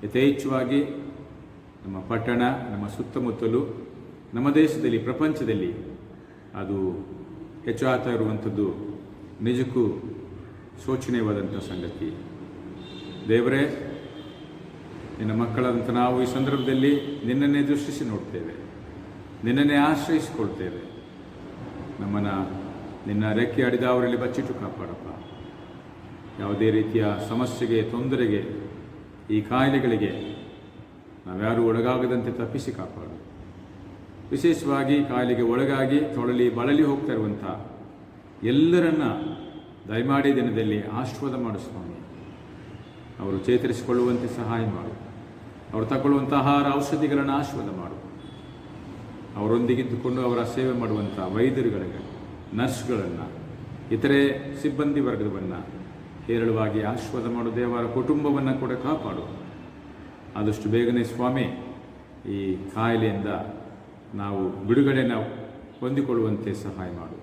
ಯಥೇಚ್ಛವಾಗಿ ನಮ್ಮ ಪಟ್ಟಣ, ನಮ್ಮ ಸುತ್ತಮುತ್ತಲು, ನಮ್ಮ ದೇಶದಲ್ಲಿ, ಪ್ರಪಂಚದಲ್ಲಿ ಅದು ಹೆಚ್ಚಾಗ್ತಾ ಇರುವಂಥದ್ದು ನಿಜಕ್ಕೂ ಶೋಚನೀಯವಾದಂಥ ಸಂಗತಿ. ದೇವರೇ, ನಿನ್ನ ಮಕ್ಕಳಂತ ನಾವು ಈ ಸಂದರ್ಭದಲ್ಲಿ ನಿನ್ನನ್ನೇ ದೃಷ್ಟಿಸಿ ನೋಡ್ತೇವೆ, ನಿನ್ನನ್ನೇ ಆಶ್ರಯಿಸಿಕೊಳ್ತೇವೆ. ನಮ್ಮನ್ನು ನಿನ್ನ ರೆಕ್ಕೆ ಅಡಿದವರಲ್ಲಿ ಬಚ್ಚಿಟ್ಟು ಕಾಪಾಡಪ್ಪ. ಯಾವುದೇ ರೀತಿಯ ಸಮಸ್ಯೆಗೆ, ತೊಂದರೆಗೆ, ಈ ಕಾಯಿಲೆಗಳಿಗೆ ನಾವ್ಯಾರೂ ಒಳಗಾಗದಂತೆ ತಪ್ಪಿಸಿ ಕಾಪಾಡು. ವಿಶೇಷವಾಗಿ ಕಾಯಿಲೆಗೆ ಒಳಗಾಗಿ ಬಳಲಿ ಹೋಗ್ತಾ ಇರುವಂಥ ಎಲ್ಲರನ್ನ ದಯಮಾಡಿ ದಿನದಲ್ಲಿ ಆಶೀರ್ವಾದ ಮಾಡು ಸ್ವಾಮಿ. ಅವರು ಚೇತರಿಸಿಕೊಳ್ಳುವಂತೆ ಸಹಾಯ ಮಾಡು. ಅವರು ತಗೊಳ್ಳುವಂಥ ಆಹಾರ, ಔಷಧಿಗಳನ್ನು ಆಶೀರ್ವಾದ ಮಾಡು. ಅವರೊಂದಿಗಿದ್ದುಕೊಂಡು ಅವರ ಸೇವೆ ಮಾಡುವಂಥ ವೈದ್ಯರುಗಳಿಗೆ, ನರ್ಸ್ಗಳನ್ನು, ಇತರೆ ಸಿಬ್ಬಂದಿ ವರ್ಗವನ್ನು ಹೇರಳವಾಗಿ ಆಶೀರ್ವಾದ ಮಾಡು. ದೇವರ ಕುಟುಂಬವನ್ನು ಕೂಡ ಕಾಪಾಡು. ಆದಷ್ಟು ಬೇಗನೆ ಸ್ವಾಮಿ ಈ ಕಾಯಿಲೆಯಿಂದ ನಾವು ಬಿಡುಗಡೆಯನ್ನು ಹೊಂದಿಕೊಳ್ಳುವಂತೆ ಸಹಾಯ ಮಾಡು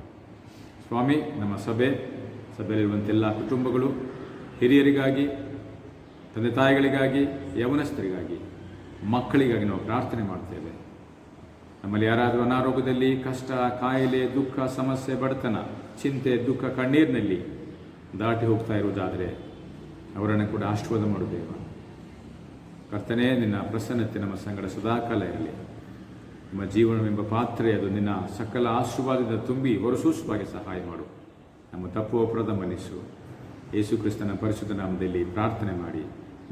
ಸ್ವಾಮಿ. ನಮ್ಮ ಸಭೆಯಲ್ಲಿರುವಂಥ ಎಲ್ಲ ಕುಟುಂಬಗಳು, ಹಿರಿಯರಿಗಾಗಿ, ತಂದೆ ತಾಯಿಗಳಿಗಾಗಿ, ಯೌವನಸ್ಥರಿಗಾಗಿ, ಮಕ್ಕಳಿಗಾಗಿ ನಾವು ಪ್ರಾರ್ಥನೆ ಮಾಡ್ತೇವೆ. ನಮ್ಮಲ್ಲಿ ಯಾರಾದರೂ ಅನಾರೋಗ್ಯದಲ್ಲಿ, ಕಷ್ಟ, ಕಾಯಿಲೆ, ದುಃಖ, ಸಮಸ್ಯೆ, ಬಡತನ, ಚಿಂತೆ, ದುಃಖ, ಕಣ್ಣೀರಿನಲ್ಲಿ ದಾಟಿ ಹೋಗ್ತಾ ಇರುವುದಾದರೆ ಅವರನ್ನು ಕೂಡ ಆಶೀರ್ವಾದ ಮಾಡುತ್ತೇವೆ. ಕರ್ತನೇ, ನಿನ್ನ ಪ್ರಸನ್ನತೆ ನಮ್ಮ ಸಂಗಡ ಸದಾಕಾಲ ಇರಲಿ. ನಮ್ಮ ಜೀವನವೆಂಬ ಪಾತ್ರೆ ಅದು ನಿನ್ನ ಸಕಲ ಆಶೀರ್ವಾದದಿಂದ ತುಂಬಿ ಹೊರಸೂಸುವಾಗಿ ಸಹಾಯ ಮಾಡು. ನಮ್ಮ ತಪ್ಪು ಅಪರಾಧ ಮನ್ನಿಸು. ಯೇಸು ಕ್ರಿಸ್ತನ ಪರಿಶುದ್ಧ ನಾಮದಲ್ಲಿ ಪ್ರಾರ್ಥನೆ ಮಾಡಿ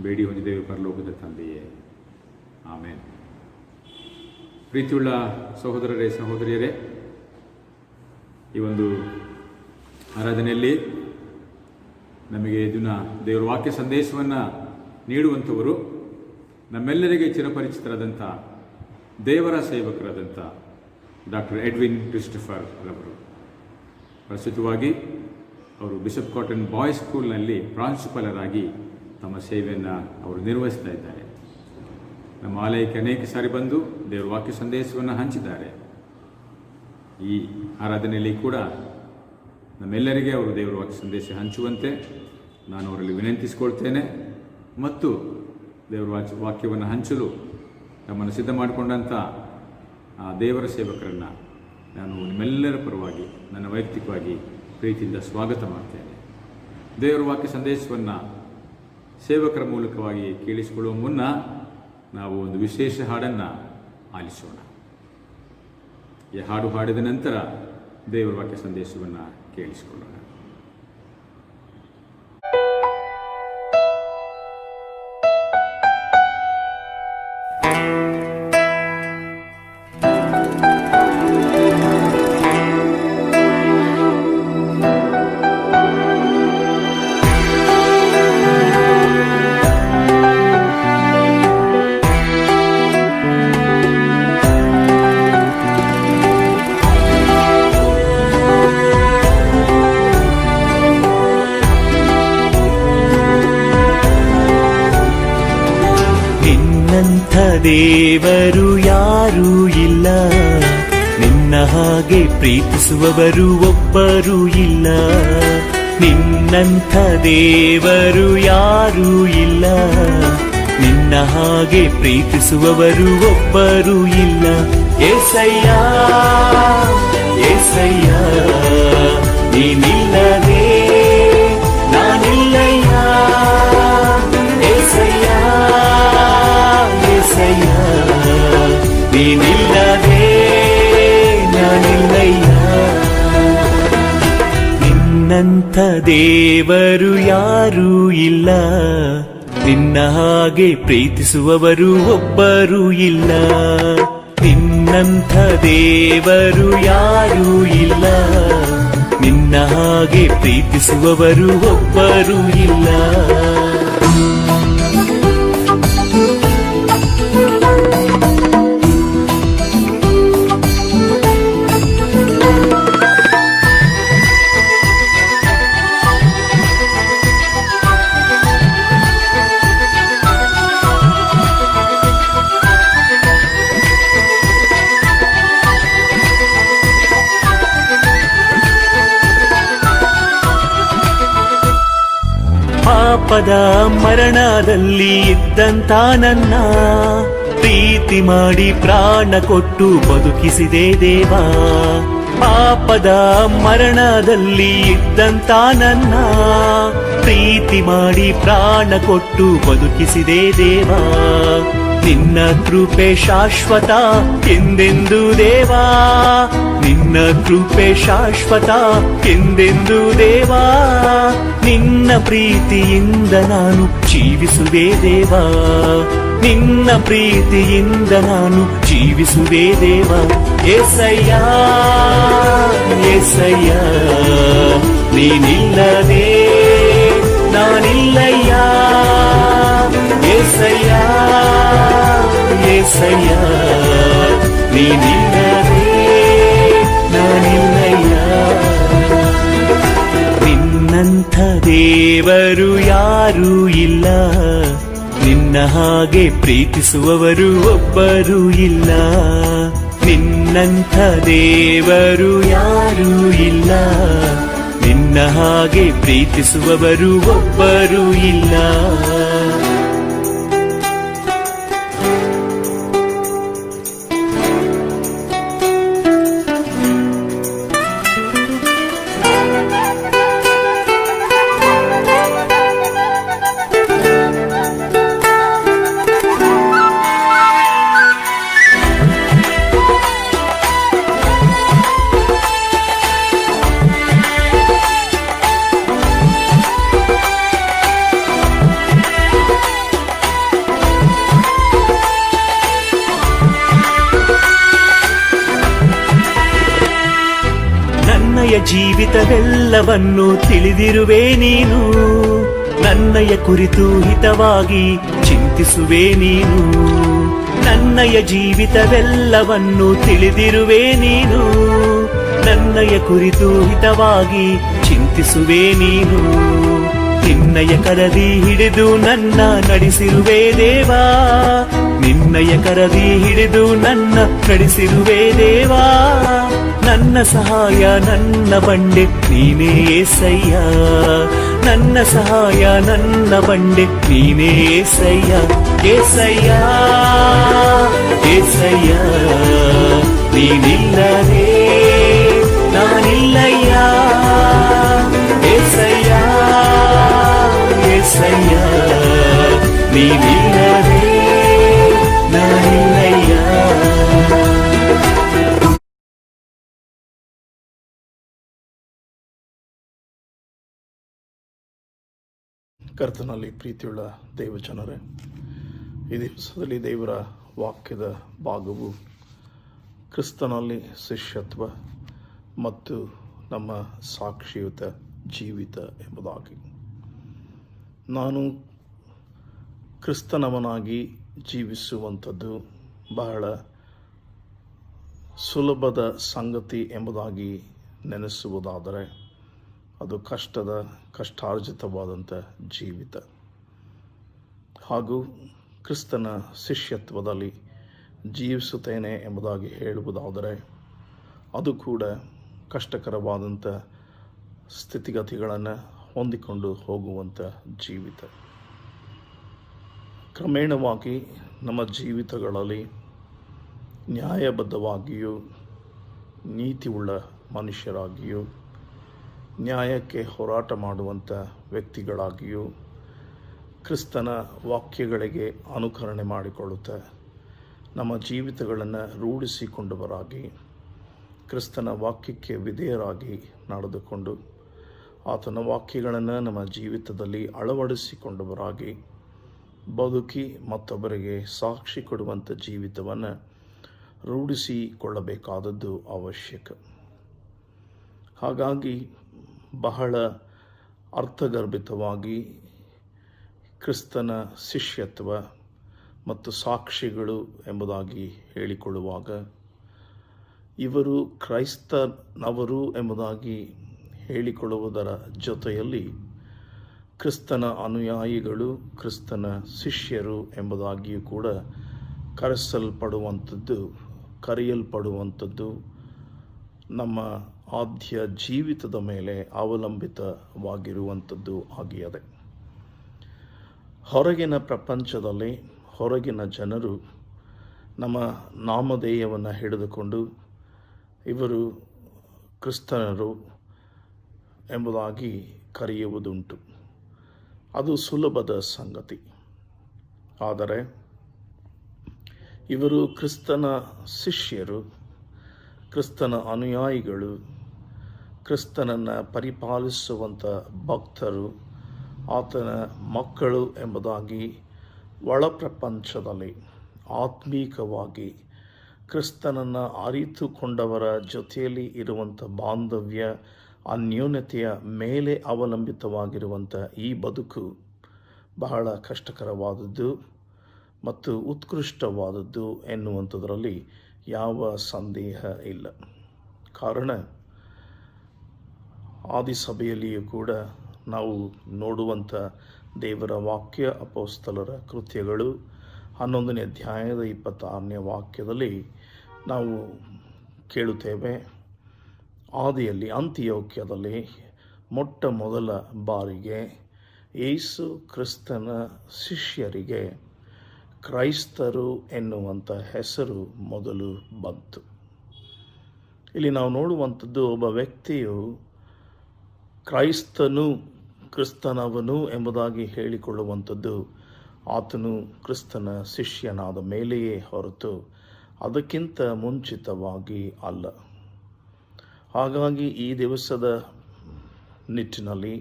ಬೇಡಿ ಹೊಂದಿದ್ದೇವೆ ಪರಲೋಕದ ತಂದೆಯೇ, ಆಮೇನ್. ಪ್ರೀತಿಯುಳ್ಳ ಸಹೋದರರೇ, ಸಹೋದರಿಯರೇ, ಈ ಒಂದು ಆರಾಧನೆಯಲ್ಲಿ ನಮಗೆ ಇದನ್ನ ದೇವರ ವಾಕ್ಯ ಸಂದೇಶವನ್ನು ನೀಡುವಂಥವರು ನಮ್ಮೆಲ್ಲರಿಗೆ ಚಿರಪರಿಚಿತರಾದಂಥ ದೇವರ ಸೇವಕರಾದಂಥ ಡಾಕ್ಟರ್ ಎಡ್ವಿನ್ ಕ್ರಿಸ್ಟಫರ್ ರವರು. ಪ್ರಸ್ತುತವಾಗಿ ಅವರು ಬಿಷಪ್ ಕಾಟನ್ ಬಾಯ್ಸ್ ಸ್ಕೂಲ್ನಲ್ಲಿ ಪ್ರಾಂಶುಪಾಲರಾಗಿ ತಮ್ಮ ಸೇವೆಯನ್ನು ಅವರು ನಿರ್ವಹಿಸ್ತಾ ಇದ್ದಾರೆ. ನಮ್ಮ ಆಲಯಕ್ಕೆ ಅನೇಕ ಸಾರಿ ಬಂದು ದೇವರ ವಾಕ್ಯ ಸಂದೇಶವನ್ನು ಹಂಚಿದ್ದಾರೆ. ಈ ಆರಾಧನೆಯಲ್ಲಿ ಕೂಡ ನಮ್ಮೆಲ್ಲರಿಗೆ ಅವರು ದೇವರ ವಾಕ್ಯ ಸಂದೇಶ ಹಂಚುವಂತೆ ನಾನು ಅವರಲ್ಲಿ ವಿನಂತಿಸಿಕೊಳ್ತೇನೆ. ಮತ್ತು ದೇವರ ವಾಕ್ಯವನ್ನು ಹಂಚಲು ನಮ್ಮನ್ನು ಸಿದ್ಧ ಮಾಡಿಕೊಂಡಂಥ ಆ ದೇವರ ಸೇವಕರನ್ನು ನಾನು ನಿಮ್ಮೆಲ್ಲರ ಪರವಾಗಿ ನನ್ನ ವೈಯಕ್ತಿಕವಾಗಿ ಪ್ರೀತಿಯಿಂದ ಸ್ವಾಗತ ಮಾಡ್ತೇನೆ. ದೇವರ ವಾಕ್ಯ ಸಂದೇಶವನ್ನು ಸೇವಕರ ಮೂಲಕವಾಗಿ ಕೇಳಿಸಿಕೊಳ್ಳುವ ಮುನ್ನ ನಾವು ಒಂದು ವಿಶೇಷ ಹಾಡನ್ನು ಆಲಿಸೋಣ. ಈ ಹಾಡು ಹಾಡಿದ ನಂತರ ದೇವರ ವಾಕ್ಯ ಸಂದೇಶವನ್ನು ಕೇಳಿಸಿಕೊಳ್ಳೋಣ. ದೇವರು ಯಾರೂ ಇಲ್ಲ, ನಿನ್ನ ಹಾಗೆ ಪ್ರೀತಿಸುವವರು ಒಬ್ಬರೂ ಇಲ್ಲ. ನಿನ್ನಂಥ ದೇವರು ಯಾರೂ ಇಲ್ಲ, ನಿನ್ನ ಹಾಗೆ ಪ್ರೀತಿಸುವವರು ಒಬ್ಬರೂ ಇಲ್ಲ. ಏಸಯ್ಯ ಏಸಯ್ಯ ನೀನಿಲ್ಲದೆ ನಾನಿಲ್ಲಯ್ಯ. ಏಸಯ್ಯ ಏಸಯ್ಯ ನೀನಿಲ್ಲದೆ ನಾನಿಲ್ಲಯ್ಯ. ನಿನ್ನಂಥ ದೇವರು ಯಾರೂ ಇಲ್ಲ, ನಿನ್ನ ಹಾಗೆ ಪ್ರೀತಿಸುವವರು ಒಬ್ಬರೂ ಇಲ್ಲ. ನಿನ್ನಂಥ ದೇವರು ಯಾರೂ ಇಲ್ಲ, ನಿನ್ನ ಹಾಗೆ ಪ್ರೀತಿಸುವವರು ಒಬ್ಬರೂ ಇಲ್ಲ. ಪಾಪದ ಮರಣದಲ್ಲಿ ಇದ್ದಂತ ನನ್ನ ಪ್ರೀತಿ ಮಾಡಿ ಪ್ರಾಣ ಕೊಟ್ಟು ಬದುಕಿಸಿದೆ ದೇವಾ. ಪಾಪದ ಮರಣದಲ್ಲಿ ಇದ್ದಂತ ನನ್ನ ಪ್ರೀತಿ ಮಾಡಿ ಪ್ರಾಣ ಕೊಟ್ಟು ಬದುಕಿಸಿದೆ ದೇವಾ. ನಿನ್ನ ಕೃಪೆ ಶಾಶ್ವತ ಎಂದೆಂದು ದೇವಾ, ನಿನ್ನ ಕೃಪೆ ಶಾಶ್ವತ ಎಂದೆಂದು ದೇವಾ. ನಿನ್ನ ಪ್ರೀತಿಯಿಂದ ನಾನು ಜೀವಿಸುವೆ ದೇವಾ, ನಿನ್ನ ಪ್ರೀತಿಯಿಂದ ನಾನು ಜೀವಿಸುವೆ ದೇವಾ. ಏಸಯ್ಯ ಏಸಯ್ಯ ನೀನಿಲ್ಲದೆ ನಾನಿಲ್ಲಯ್ಯ. ಏಸಯ್ಯ ಏಸಯ್ಯ ನೀನಿಲ್ಲದೆ ನಾನಿಲ್ಲಯ್ಯ. ನಿನ್ನಂಥ ದೇವರು ಯಾರೂ ಇಲ್ಲ, ನಿನ್ನ ಹಾಗೆ ಪ್ರೀತಿಸುವವರು ಒಬ್ಬರೂ ಇಲ್ಲ. ನಿನ್ನಂಥ ದೇವರು ಯಾರೂ ಇಲ್ಲ, ನಿನ್ನ ಹಾಗೆ ಪ್ರೀತಿಸುವವರು ಒಬ್ಬರೂ ಇಲ್ಲ. ನನ್ನಯ ಜೀವಿತವೆಲ್ಲವನ್ನು ತಿಳಿದಿರುವೆ ನೀನು, ನನ್ನಯ ಕುರಿತು ಹಿತವಾಗಿ ಚಿಂತಿಸುವೆ ನೀನು. ನನ್ನಯ ಜೀವಿತವೆಲ್ಲವನ್ನು ತಿಳಿದಿರುವೆ ನೀನು, ನನ್ನಯ ಕುರಿತು ಹಿತವಾಗಿ ಚಿಂತಿಸುವೆ ನೀನು. ನಿನ್ನಯ ಕರದಿ ಹಿಡಿದು ನನ್ನ ನಡೆಸಿರುವೆ ದೇವಾ, ನಿನ್ನಯ ಕರದಿ ಹಿಡಿದು ನನ್ನ ನಡೆಸಿರುವೆ ದೇವಾ. ನನ್ನ ಸಹಾಯ ನನ್ನ ಬಂಡೆ ನೀನೇ ಏಸಯ್ಯ, ನನ್ನ ಸಹಾಯ ನನ್ನ ಬಂಡೆ ನೀನೇ ಏಸಯ್ಯ. ಏಸಯ್ಯ ಏಸಯ್ಯ ನೀನಿಲ್ಲದೆ ನಾನಿಲ್ಲಯ್ಯ. ಏಸಯ್ಯ ಏಸಯ್ಯ ನೀನಿಲ್ಲದೆ ನಾನಿಲ್ಲಯ್ಯ. ಕರ್ತನಲ್ಲಿ ಪ್ರೀತಿಯುಳ್ಳ ದೇವಜನರೇ, ಈ ದಿವಸದಲ್ಲಿ ದೇವರ ವಾಕ್ಯದ ಭಾಗವು ಕ್ರಿಸ್ತನಲ್ಲಿ ಶಿಷ್ಯತ್ವ ಮತ್ತು ನಮ್ಮ ಸಾಕ್ಷಿಯುತ ಜೀವಿತ ಎಂಬುದಾಗಿ. ನಾನು ಕ್ರಿಸ್ತನವನಾಗಿ ಜೀವಿಸುವಂಥದ್ದು ಬಹಳ ಸುಲಭದ ಸಂಗತಿ ಎಂಬುದಾಗಿ ನೆನೆಸುವುದಾದರೆ ಅದು ಕಷ್ಟಾರ್ಜಿತವಾದಂಥ ಜೀವಿತ. ಹಾಗೂ ಕ್ರಿಸ್ತನ ಶಿಷ್ಯತ್ವದಲ್ಲಿ ಜೀವಿಸುತ್ತೇನೆ ಎಂಬುದಾಗಿ ಹೇಳುವುದಾದರೆ ಅದು ಕೂಡ ಕಷ್ಟಕರವಾದಂಥ ಸ್ಥಿತಿಗತಿಗಳನ್ನು ಹೊಂದಿಕೊಂಡು ಹೋಗುವಂಥ ಜೀವಿತ. ಕ್ರಮೇಣವಾಗಿ ನಮ್ಮ ಜೀವಿತಗಳಲ್ಲಿ ನ್ಯಾಯಬದ್ಧವಾಗಿಯೂ ನೀತಿಯುಳ್ಳ ಮನುಷ್ಯರಾಗಿಯೂ ನ್ಯಾಯಕ್ಕೆ ಹೋರಾಟ ಮಾಡುವಂಥ ವ್ಯಕ್ತಿಗಳಾಗಿಯೂ ಕ್ರಿಸ್ತನ ವಾಕ್ಯಗಳಿಗೆ ಅನುಕರಣೆ ಮಾಡಿಕೊಳ್ಳುತ್ತಾ ನಮ್ಮ ಜೀವಿತಗಳನ್ನು ರೂಢಿಸಿಕೊಂಡವರಾಗಿ ಕ್ರಿಸ್ತನ ವಾಕ್ಯಕ್ಕೆ ವಿಧೇಯರಾಗಿ ನಡೆದುಕೊಂಡು ಆತನ ವಾಕ್ಯಗಳನ್ನು ನಮ್ಮ ಜೀವಿತದಲ್ಲಿ ಅಳವಡಿಸಿಕೊಂಡವರಾಗಿ ಬದುಕಿ ಮತ್ತೊಬ್ಬರಿಗೆ ಸಾಕ್ಷಿ ಕೊಡುವಂಥ ಜೀವಿತವನ್ನು ರೂಢಿಸಿಕೊಳ್ಳಬೇಕಾದದ್ದು ಅವಶ್ಯಕ. ಹಾಗಾಗಿ ಬಹಳ ಅರ್ಥಗರ್ಭಿತವಾಗಿ ಕ್ರಿಸ್ತನ ಶಿಷ್ಯತ್ವ ಮತ್ತು ಸಾಕ್ಷಿಗಳು ಎಂಬುದಾಗಿ ಹೇಳಿಕೊಳ್ಳುವಾಗ ಇವರು ಕ್ರೈಸ್ತನವರು ಎಂಬುದಾಗಿ ಹೇಳಿಕೊಳ್ಳುವುದರ ಜೊತೆಯಲ್ಲಿ ಕ್ರಿಸ್ತನ ಅನುಯಾಯಿಗಳು, ಕ್ರಿಸ್ತನ ಶಿಷ್ಯರು ಎಂಬುದಾಗಿಯೂ ಕೂಡ ಕರೆಯಲ್ಪಡುವಂಥದ್ದು ನಮ್ಮ ಆದ್ಯ ಜೀವಿತದ ಮೇಲೆ ಅವಲಂಬಿತವಾಗಿರುವಂಥದ್ದು ಆಗಿದೆ. ಹೊರಗಿನ ಪ್ರಪಂಚದಲ್ಲಿ ಹೊರಗಿನ ಜನರು ನಮ್ಮ ನಾಮಧೇಯವನ್ನು ಹಿಡಿದುಕೊಂಡು ಇವರು ಕ್ರಿಸ್ತನರು ಎಂಬುದಾಗಿ ಕರೆಯುವುದುಂಟು. ಅದು ಸುಲಭದ ಸಂಗತಿ. ಆದರೆ ಇವರು ಕ್ರಿಸ್ತನ ಶಿಷ್ಯರು, ಕ್ರಿಸ್ತನ ಅನುಯಾಯಿಗಳು, ಕ್ರಿಸ್ತನನ್ನು ಪರಿಪಾಲಿಸುವಂಥ ಭಕ್ತರು, ಆತನ ಮಕ್ಕಳು ಎಂಬುದಾಗಿ ಒಳ ಪ್ರಪಂಚದಲ್ಲಿ ಆತ್ಮೀಕವಾಗಿ ಕ್ರಿಸ್ತನನ್ನು ಅರಿತುಕೊಂಡವರ ಜೊತೆಯಲ್ಲಿ ಇರುವಂಥ ಬಾಂಧವ್ಯ, ಅನ್ಯೋನ್ಯತೆಯ ಮೇಲೆ ಅವಲಂಬಿತವಾಗಿರುವಂಥ ಈ ಬದುಕು ಬಹಳ ಕಷ್ಟಕರವಾದದ್ದು ಮತ್ತು ಉತ್ಕೃಷ್ಟವಾದದ್ದು ಎನ್ನುವಂಥದ್ರಲ್ಲಿ ಯಾವ ಸಂದೇಹ ಇಲ್ಲ. ಕಾರಣ ಆದಿಸಭೆಯಲ್ಲಿಯೂ ಕೂಡ ನಾವು ನೋಡುವಂಥ ದೇವರ ವಾಕ್ಯ ಅಪೊಸ್ತಲರ ಕೃತ್ಯಗಳು 11ನೇ ಅಧ್ಯಾಯದ 26ನೇ ವಾಕ್ಯದಲ್ಲಿ ನಾವು ಕೇಳುತ್ತೇವೆ. ಆದಿಯಲ್ಲಿ ಅಂತಿಯೋಕ್ಯದಲ್ಲಿ ಮೊಟ್ಟ ಮೊದಲ ಬಾರಿಗೆ ಯೇಸು ಕ್ರಿಸ್ತನ ಶಿಷ್ಯರಿಗೆ ಕ್ರೈಸ್ತರು ಎನ್ನುವಂಥ ಹೆಸರು ಮೊದಲು ಬಂತು. ಇಲ್ಲಿ ನಾವು ನೋಡುವಂಥದ್ದು ಒಬ್ಬ ವ್ಯಕ್ತಿಯು ಕ್ರೈಸ್ತನು, ಕ್ರಿಸ್ತನವನು ಎಂಬುದಾಗಿ ಹೇಳಿಕೊಳ್ಳುವಂಥದ್ದು ಆತನು ಕ್ರಿಸ್ತನ ಶಿಷ್ಯನಾದ ಮೇಲೆಯೇ ಹೊರತು ಅದಕ್ಕಿಂತ ಮುಂಚಿತವಾಗಿ ಅಲ್ಲ. ಹಾಗಾಗಿ ಈ ದಿವಸದ ನಿಟ್ಟಿನಲ್ಲಿ,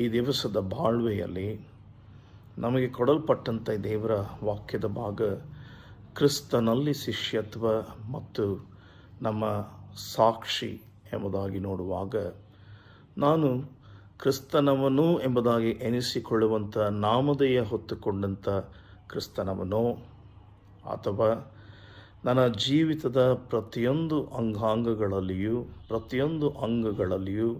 ಈ ದಿವಸದ ಬಾಳ್ವೆಯಲ್ಲಿ ನಮಗೆ ಕೊಡಲ್ಪಟ್ಟಂಥ ದೇವರ ವಾಕ್ಯದ ಭಾಗ ಕ್ರಿಸ್ತನಲ್ಲಿ ಶಿಷ್ಯತ್ವ ಮತ್ತು ನಮ್ಮ ಸಾಕ್ಷಿ ಎಂಬುದಾಗಿ ನೋಡುವಾಗ, ನಾನು ಕ್ರಿಸ್ತನವನು ಎಂಬುದಾಗಿ ಎನಿಸಿಕೊಳ್ಳುವಂಥ ನಾಮಧೇಯ ಹೊತ್ತುಕೊಂಡಂಥ ಕ್ರಿಸ್ತನವನೋ ಅಥವಾ ನನ್ನ ಜೀವಿತದ ಪ್ರತಿಯೊಂದು ಅಂಗಾಂಗಗಳಲ್ಲಿಯೂ, ಪ್ರತಿಯೊಂದು ಅಂಗಗಳಲ್ಲಿಯೂ,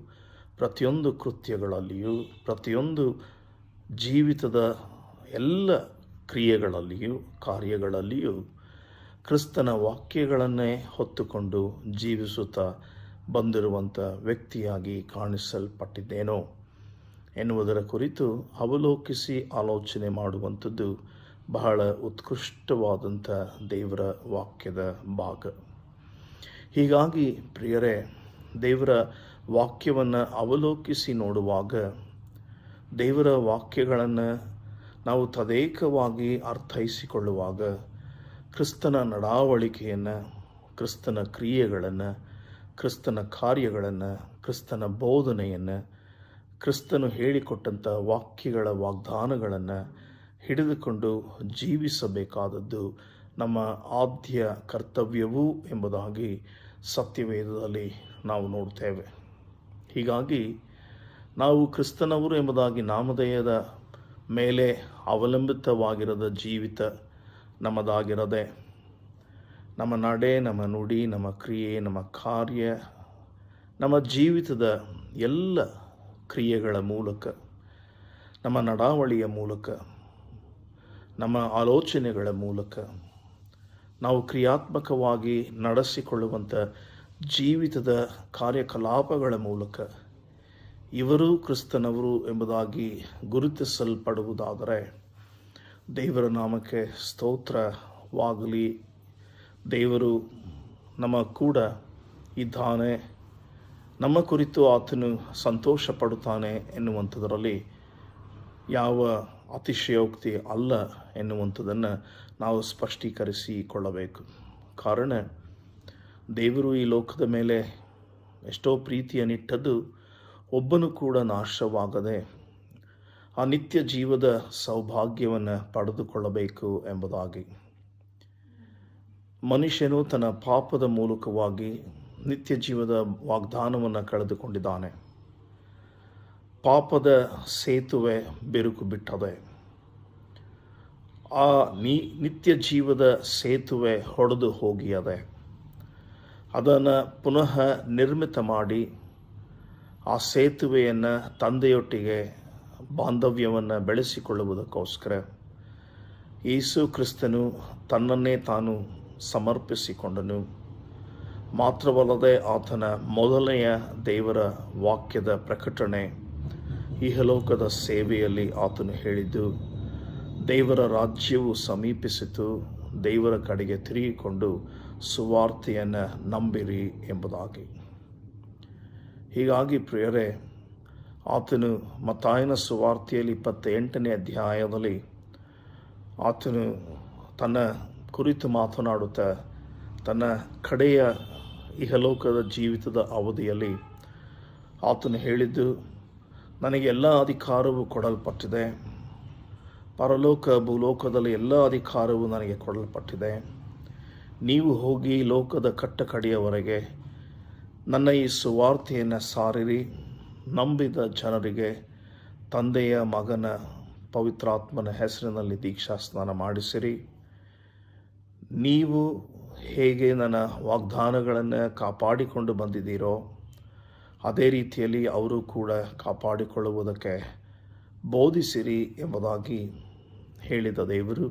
ಪ್ರತಿಯೊಂದು ಕೃತ್ಯಗಳಲ್ಲಿಯೂ, ಪ್ರತಿಯೊಂದು ಜೀವಿತದ ಎಲ್ಲ ಕ್ರಿಯೆಗಳಲ್ಲಿಯೂ, ಕಾರ್ಯಗಳಲ್ಲಿಯೂ ಕ್ರಿಸ್ತನ ವಾಕ್ಯಗಳನ್ನೇ ಹೊತ್ತುಕೊಂಡು ಜೀವಿಸುತ್ತಾ ಬಂದಿರುವಂಥ ವ್ಯಕ್ತಿಯಾಗಿ ಕಾಣಿಸಲ್ಪಟ್ಟಿದ್ದೇನೋ ಎನ್ನುವುದರ ಕುರಿತು ಅವಲೋಕಿಸಿ ಆಲೋಚನೆ ಮಾಡುವಂಥದ್ದು ಬಹಳ ಉತ್ಕೃಷ್ಟವಾದಂಥ ದೇವರ ವಾಕ್ಯದ ಭಾಗ. ಹೀಗಾಗಿ ಪ್ರಿಯರೇ, ದೇವರ ವಾಕ್ಯವನ್ನು ಅವಲೋಕಿಸಿ ನೋಡುವಾಗ ದೇವರ ವಾಕ್ಯಗಳನ್ನು ನಾವು ತದೇಕವಾಗಿ ಅರ್ಥೈಸಿಕೊಳ್ಳುವಾಗ ಕ್ರಿಸ್ತನ ನಡಾವಳಿಕೆಯನ್ನು, ಕ್ರಿಸ್ತನ ಕ್ರಿಯೆಗಳನ್ನು, ಕ್ರಿಸ್ತನ ಕಾರ್ಯಗಳನ್ನು, ಕ್ರಿಸ್ತನ ಬೋಧನೆಯನ್ನು, ಕ್ರಿಸ್ತನು ಹೇಳಿಕೊಟ್ಟಂಥ ವಾಕ್ಯಗಳ ವಾಗ್ದಾನಗಳನ್ನು ಹಿಡಿದುಕೊಂಡು ಜೀವಿಸಬೇಕಾದದ್ದು ನಮ್ಮ ಆದ್ಯ ಕರ್ತವ್ಯವೂ ಎಂಬುದಾಗಿ ಸತ್ಯವೇದದಲ್ಲಿ ನಾವು ನೋಡ್ತೇವೆ. ಹೀಗಾಗಿ ನಾವು ಕ್ರಿಸ್ತನವರು ಎಂಬುದಾಗಿ ನಾಮಧೇಯದ ಮೇಲೆ ಅವಲಂಬಿತವಾಗಿರದ ಜೀವಿತ ನಮ್ಮದಾಗಿರದೆ ನಮ್ಮ ನಡೆ, ನಮ್ಮ ನುಡಿ, ನಮ್ಮ ಕ್ರಿಯೆ, ನಮ್ಮ ಕಾರ್ಯ, ನಮ್ಮ ಜೀವಿತದ ಎಲ್ಲ ಕ್ರಿಯೆಗಳ ಮೂಲಕ, ನಮ್ಮ ನಡಾವಳಿಯ ಮೂಲಕ, ನಮ್ಮ ಆಲೋಚನೆಗಳ ಮೂಲಕ ನಾವು ಕ್ರಿಯಾತ್ಮಕವಾಗಿ ನಡೆಸಿಕೊಳ್ಳುವಂಥ ಜೀವಿತದ ಕಾರ್ಯಕಲಾಪಗಳ ಮೂಲಕ ಇವರು ಕ್ರಿಸ್ತನವರು ಎಂಬುದಾಗಿ ಗುರುತಿಸಲ್ಪಡುವುದಾದರೆ ದೇವರ ನಾಮಕ್ಕೆ ಸ್ತೋತ್ರವಾಗಲಿ. ದೇವರು ನಮ್ಮ ಕೂಡ ಇದ್ದಾನೆ, ನಮ್ಮ ಕುರಿತು ಆತನು ಸಂತೋಷ ಪಡುತ್ತಾನೆ ಎನ್ನುವಂಥದ್ರಲ್ಲಿ ಯಾವ ಅತಿಶಯೋಕ್ತಿ ಅಲ್ಲ ಎನ್ನುವಂಥದ್ದನ್ನು ನಾವು ಸ್ಪಷ್ಟೀಕರಿಸಿಕೊಳ್ಳಬೇಕು. ಕಾರಣ ದೇವರು ಈ ಲೋಕದ ಮೇಲೆ ಎಷ್ಟೋ ಪ್ರೀತಿಯನ್ನಿಟ್ಟದ್ದು ಒಬ್ಬನು ಕೂಡ ನಾಶವಾಗದೆ ಆ ನಿತ್ಯ ಜೀವದ ಸೌಭಾಗ್ಯವನ್ನು ಪಡೆದುಕೊಳ್ಳಬೇಕು ಎಂಬುದಾಗಿ. ಮನುಷ್ಯನು ತನ್ನ ಪಾಪದ ಮೂಲಕವಾಗಿ ನಿತ್ಯ ಜೀವದ ವಾಗ್ದಾನವನ್ನು ಕಳೆದುಕೊಂಡಿದ್ದಾನೆ. ಪಾಪದ ಸೇತುವೆ ಬಿರುಕು ಬಿಟ್ಟದೆ. ಆ ನಿತ್ಯ ಜೀವದ ಸೇತುವೆ ಹೊಡೆದು ಹೋಗಿಯದೆ. ಅದನ್ನು ಪುನಃ ನಿರ್ಮಿತ ಮಾಡಿ ಆ ಸೇತುವೆಯನ್ನು ತಂದೆಯೊಟ್ಟಿಗೆ ಬಾಂಧವ್ಯವನ್ನು ಬೆಳೆಸಿಕೊಳ್ಳುವುದಕ್ಕೋಸ್ಕರ ಯೇಸು ಕ್ರಿಸ್ತನು ತನ್ನನ್ನೇ ತಾನು ಸಮರ್ಪಿಸಿಕೊಂಡನು. ಮಾತ್ರವಲ್ಲದೆ ಆತನ ಮೊದಲನೆಯ ದೇವರ ವಾಕ್ಯದ ಪ್ರಕಟಣೆ, ಇಹಲೋಕದ ಸೇವೆಯಲ್ಲಿ ಆತನು ಹೇಳಿದ್ದು, ದೇವರ ರಾಜ್ಯವು ಸಮೀಪಿಸಿತು, ದೇವರ ಕಡೆಗೆ ತಿರುಗಿಕೊಂಡು ಸುವಾರ್ತೆಯನ್ನು ನಂಬಿರಿ ಎಂಬುದಾಗಿ. ಹೀಗಾಗಿ ಪ್ರಿಯರೇ, ಆತನು ಮತ್ತಾಯನ ಸುವಾರ್ತೆಯಲ್ಲಿ 28ನೇ ಅಧ್ಯಾಯದಲ್ಲಿ ಆತನು ತನ್ನ ಕುರಿತು ಮಾತನಾಡುತ್ತಾ ತನ್ನ ಕಡೆಯ ಇಹಲೋಕದ ಜೀವಿತದ ಅವಧಿಯಲ್ಲಿ ಆತನು ಹೇಳಿದ್ದು, ನನಗೆ ಎಲ್ಲ ಅಧಿಕಾರವೂ ಕೊಡಲ್ಪಟ್ಟಿದೆ, ಪರಲೋಕ ಭೂಲೋಕದಲ್ಲಿ ಎಲ್ಲ ಅಧಿಕಾರವೂ ನನಗೆ ಕೊಡಲ್ಪಟ್ಟಿದೆ. ನೀವು ಹೋಗಿ ಲೋಕದ ಕಟ್ಟಕಡೆಯವರೆಗೆ ನನ್ನ ಈ ಸುವಾರ್ತೆಯನ್ನು ಸಾರಿರಿ, ನಂಬಿದ ಜನರಿಗೆ ತಂದೆಯ, ಮಗನ, ಪವಿತ್ರಾತ್ಮನ ಹೆಸರಿನಲ್ಲಿ ದೀಕ್ಷಾ ಸ್ನಾನ ಮಾಡಿಸಿರಿ. ನೀವು ಹೇಗೆ ನನ್ನ ವಾಗ್ದಾನಗಳನ್ನು ಕಾಪಾಡಿಕೊಂಡು ಬಂದಿದ್ದೀರೋ ಅದೇ ರೀತಿಯಲ್ಲಿ ಅವರು ಕೂಡ ಕಾಪಾಡಿಕೊಳ್ಳುವುದಕ್ಕೆ ಬೋಧಿಸಿರಿ ಎಂಬುದಾಗಿ ಹೇಳಿದ ದೇವರು,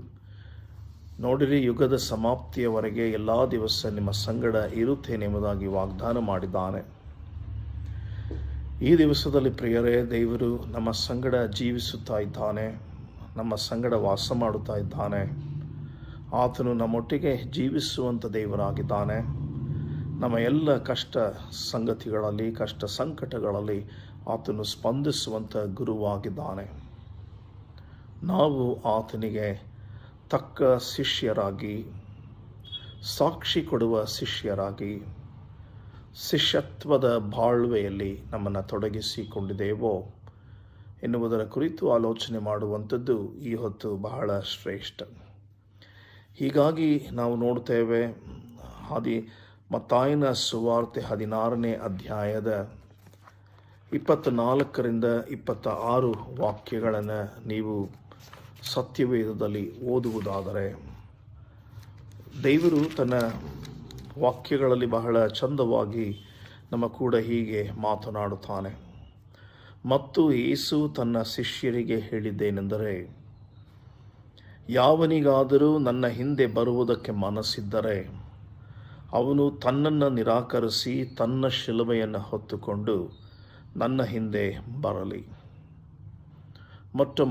ನೋಡಿರಿ, ಯುಗದ ಸಮಾಪ್ತಿಯವರೆಗೆ ಎಲ್ಲ ದಿವಸ ನಿಮ್ಮ ಸಂಗಡ ಇರುತ್ತೇನೆ ಎಂಬುದಾಗಿ ವಾಗ್ದಾನ ಮಾಡಿದ್ದಾನೆ. ಈ ದಿವಸದಲ್ಲಿ ಪ್ರಿಯರೇ, ದೇವರು ನಮ್ಮ ಸಂಗಡ ಜೀವಿಸುತ್ತಾ ಇದ್ದಾನೆ, ನಮ್ಮ ಸಂಗಡ ವಾಸ ಮಾಡುತ್ತಾ ಇದ್ದಾನೆ. ಆತನು ನಮ್ಮೊಟ್ಟಿಗೆ ಜೀವಿಸುವಂಥ ದೇವರಾಗಿದ್ದಾನೆ. ನಮ್ಮ ಎಲ್ಲ ಕಷ್ಟ ಸಂಗತಿಗಳಲ್ಲಿ, ಕಷ್ಟ ಸಂಕಟಗಳಲ್ಲಿ ಆತನು ಸ್ಪಂದಿಸುವಂಥ ಗುರುವಾಗಿದ್ದಾನೆ. ನಾವು ಆತನಿಗೆ ತಕ್ಕ ಶಿಷ್ಯರಾಗಿ, ಸಾಕ್ಷಿ ಕೊಡುವ ಶಿಷ್ಯರಾಗಿ, ಶಿಷ್ಯತ್ವದ ಬಾಳ್ವೆಯಲ್ಲಿ ನಮ್ಮನ್ನು ತೊಡಗಿಸಿಕೊಂಡಿದ್ದೇವೋ ಎನ್ನುವುದರ ಕುರಿತು ಆಲೋಚನೆ ಮಾಡುವಂಥದ್ದು ಈ ಹೊತ್ತು ಬಹಳ ಶ್ರೇಷ್ಠ. ಹೀಗಾಗಿ ನಾವು ನೋಡ್ತೇವೆ, ಮತ್ತಾಯನ ಸುವಾರ್ತೆ 16ನೇ ಅಧ್ಯಾಯದ 24ರಿಂದ 26 ವಾಕ್ಯಗಳನ್ನು ನೀವು ಸತ್ಯವೇದದಲ್ಲಿ ಓದುವುದಾದರೆ, ದೇವರು ತನ್ನ ವಾಕ್ಯಗಳಲ್ಲಿ ಬಹಳ ಚಂದವಾಗಿ ನಮ್ಮ ಕೂಡ ಹೀಗೆ ಮಾತನಾಡುತ್ತಾನೆ. ಮತ್ತು ಯೇಸು ತನ್ನ ಶಿಷ್ಯರಿಗೆ ಹೇಳಿದ್ದೇನೆಂದರೆ, ಯಾವನಿಗಾದರೂ ನನ್ನ ಹಿಂದೆ ಬರುವುದಕ್ಕೆ ಮನಸ್ಸಿದ್ದರೆ ಅವನು ತನ್ನನ್ನು ನಿರಾಕರಿಸಿ ತನ್ನ ಶಿಲುಬೆಯನ್ನು ಹೊತ್ತುಕೊಂಡು ನನ್ನ ಹಿಂದೆ ಬರಲಿ.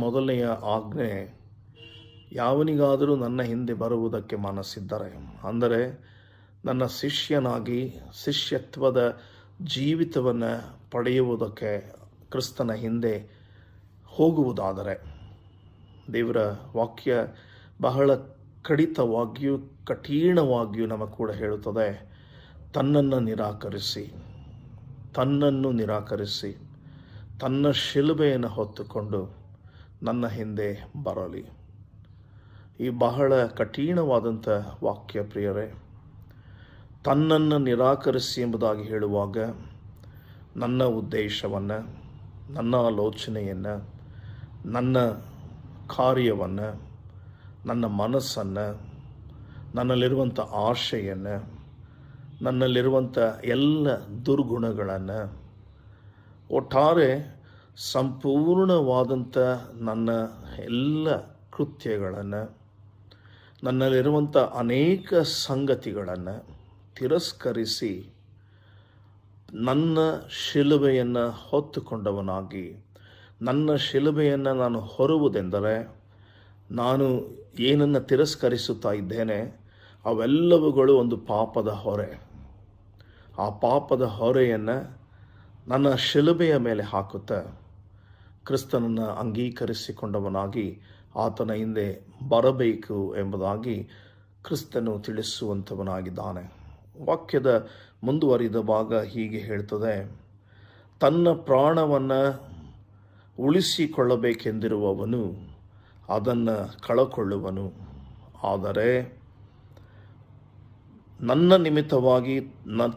ಮೊದಲನೆಯ ಆಜ್ಞೆ, ಯಾವನಿಗಾದರೂ ನನ್ನ ಹಿಂದೆ ಬರುವುದಕ್ಕೆ ಮನಸ್ಸಿದ್ದರೆ, ಅಂದರೆ ನನ್ನ ಶಿಷ್ಯನಾಗಿ ಶಿಷ್ಯತ್ವದ ಜೀವಿತವನ್ನು ಪಡೆಯುವುದಕ್ಕೆ ಕ್ರಿಸ್ತನ ಹಿಂದೆ ಹೋಗುವುದಾದರೆ, ದೇವರ ವಾಕ್ಯ ಬಹಳ ಕಡಿತವಾಗಿಯೂ ಕಠಿಣವಾಗಿಯೂ ನಮಗೆ ಕೂಡ ಹೇಳುತ್ತದೆ, ತನ್ನನ್ನು ನಿರಾಕರಿಸಿ ತನ್ನ ಶಿಲುಬೆಯನ್ನು ಹೊತ್ತುಕೊಂಡು ನನ್ನ ಹಿಂದೆ ಬರಲಿ. ಈ ಬಹಳ ಕಠಿಣವಾದಂಥ ವಾಕ್ಯ ಪ್ರಿಯರೇ. ತನ್ನನ್ನು ನಿರಾಕರಿಸಿ ಎಂಬುದಾಗಿ ಹೇಳುವಾಗ ನನ್ನ ಉದ್ದೇಶವನ್ನು, ನನ್ನ ಆಲೋಚನೆಯನ್ನು, ನನ್ನ ಕಾರ್ಯವನ್ನು, ನನ್ನ ಮನಸ್ಸನ್ನು, ನನ್ನಲ್ಲಿರುವಂಥ ಆಶೆಯನ್ನು, ನನ್ನಲ್ಲಿರುವಂಥ ಎಲ್ಲ ದುರ್ಗುಣಗಳನ್ನು, ಒಟ್ಟಾರೆ ಸಂಪೂರ್ಣವಾದಂಥ ನನ್ನ ಎಲ್ಲ ಕೃತ್ಯಗಳನ್ನು, ನನ್ನಲ್ಲಿರುವಂಥ ಅನೇಕ ಸಂಗತಿಗಳನ್ನು ತಿರಸ್ಕರಿಸಿ ನನ್ನ ಶಿಲುಬೆಯನ್ನು ಹೊತ್ತುಕೊಂಡವನಾಗಿ, ನನ್ನ ಶಿಲುಬೆಯನ್ನು ನಾನು ಹೊರುವುದೆಂದರೆ ನಾನು ಏನನ್ನು ತಿರಸ್ಕರಿಸುತ್ತಾ ಇದ್ದೇನೆ ಅವೆಲ್ಲವುಗಳು ಒಂದು ಪಾಪದ ಹೊರೆ. ಆ ಪಾಪದ ಹೊರೆಯನ್ನು ನನ್ನ ಶಿಲುಬೆಯ ಮೇಲೆ ಹಾಕುತ್ತಾ ಕ್ರಿಸ್ತನನ್ನು ಅಂಗೀಕರಿಸಿಕೊಂಡವನಾಗಿ ಆತನ ಹಿಂದೆ ಬರಬೇಕು ಎಂಬುದಾಗಿ ಕ್ರಿಸ್ತನು ತಿಳಿಸುವಂಥವನಾಗಿದ್ದಾನೆ. ವಾಕ್ಯದ ಮುಂದುವರಿದ ಭಾಗ ಹೀಗೆ ಹೇಳ್ತದೆ, ತನ್ನ ಪ್ರಾಣವನ್ನು ಉಳಿಸಿಕೊಳ್ಳಬೇಕೆಂದಿರುವವನು ಅದನ್ನು ಕಳಕೊಳ್ಳುವನು, ಆದರೆ ನನ್ನ ನಿಮಿತ್ತವಾಗಿ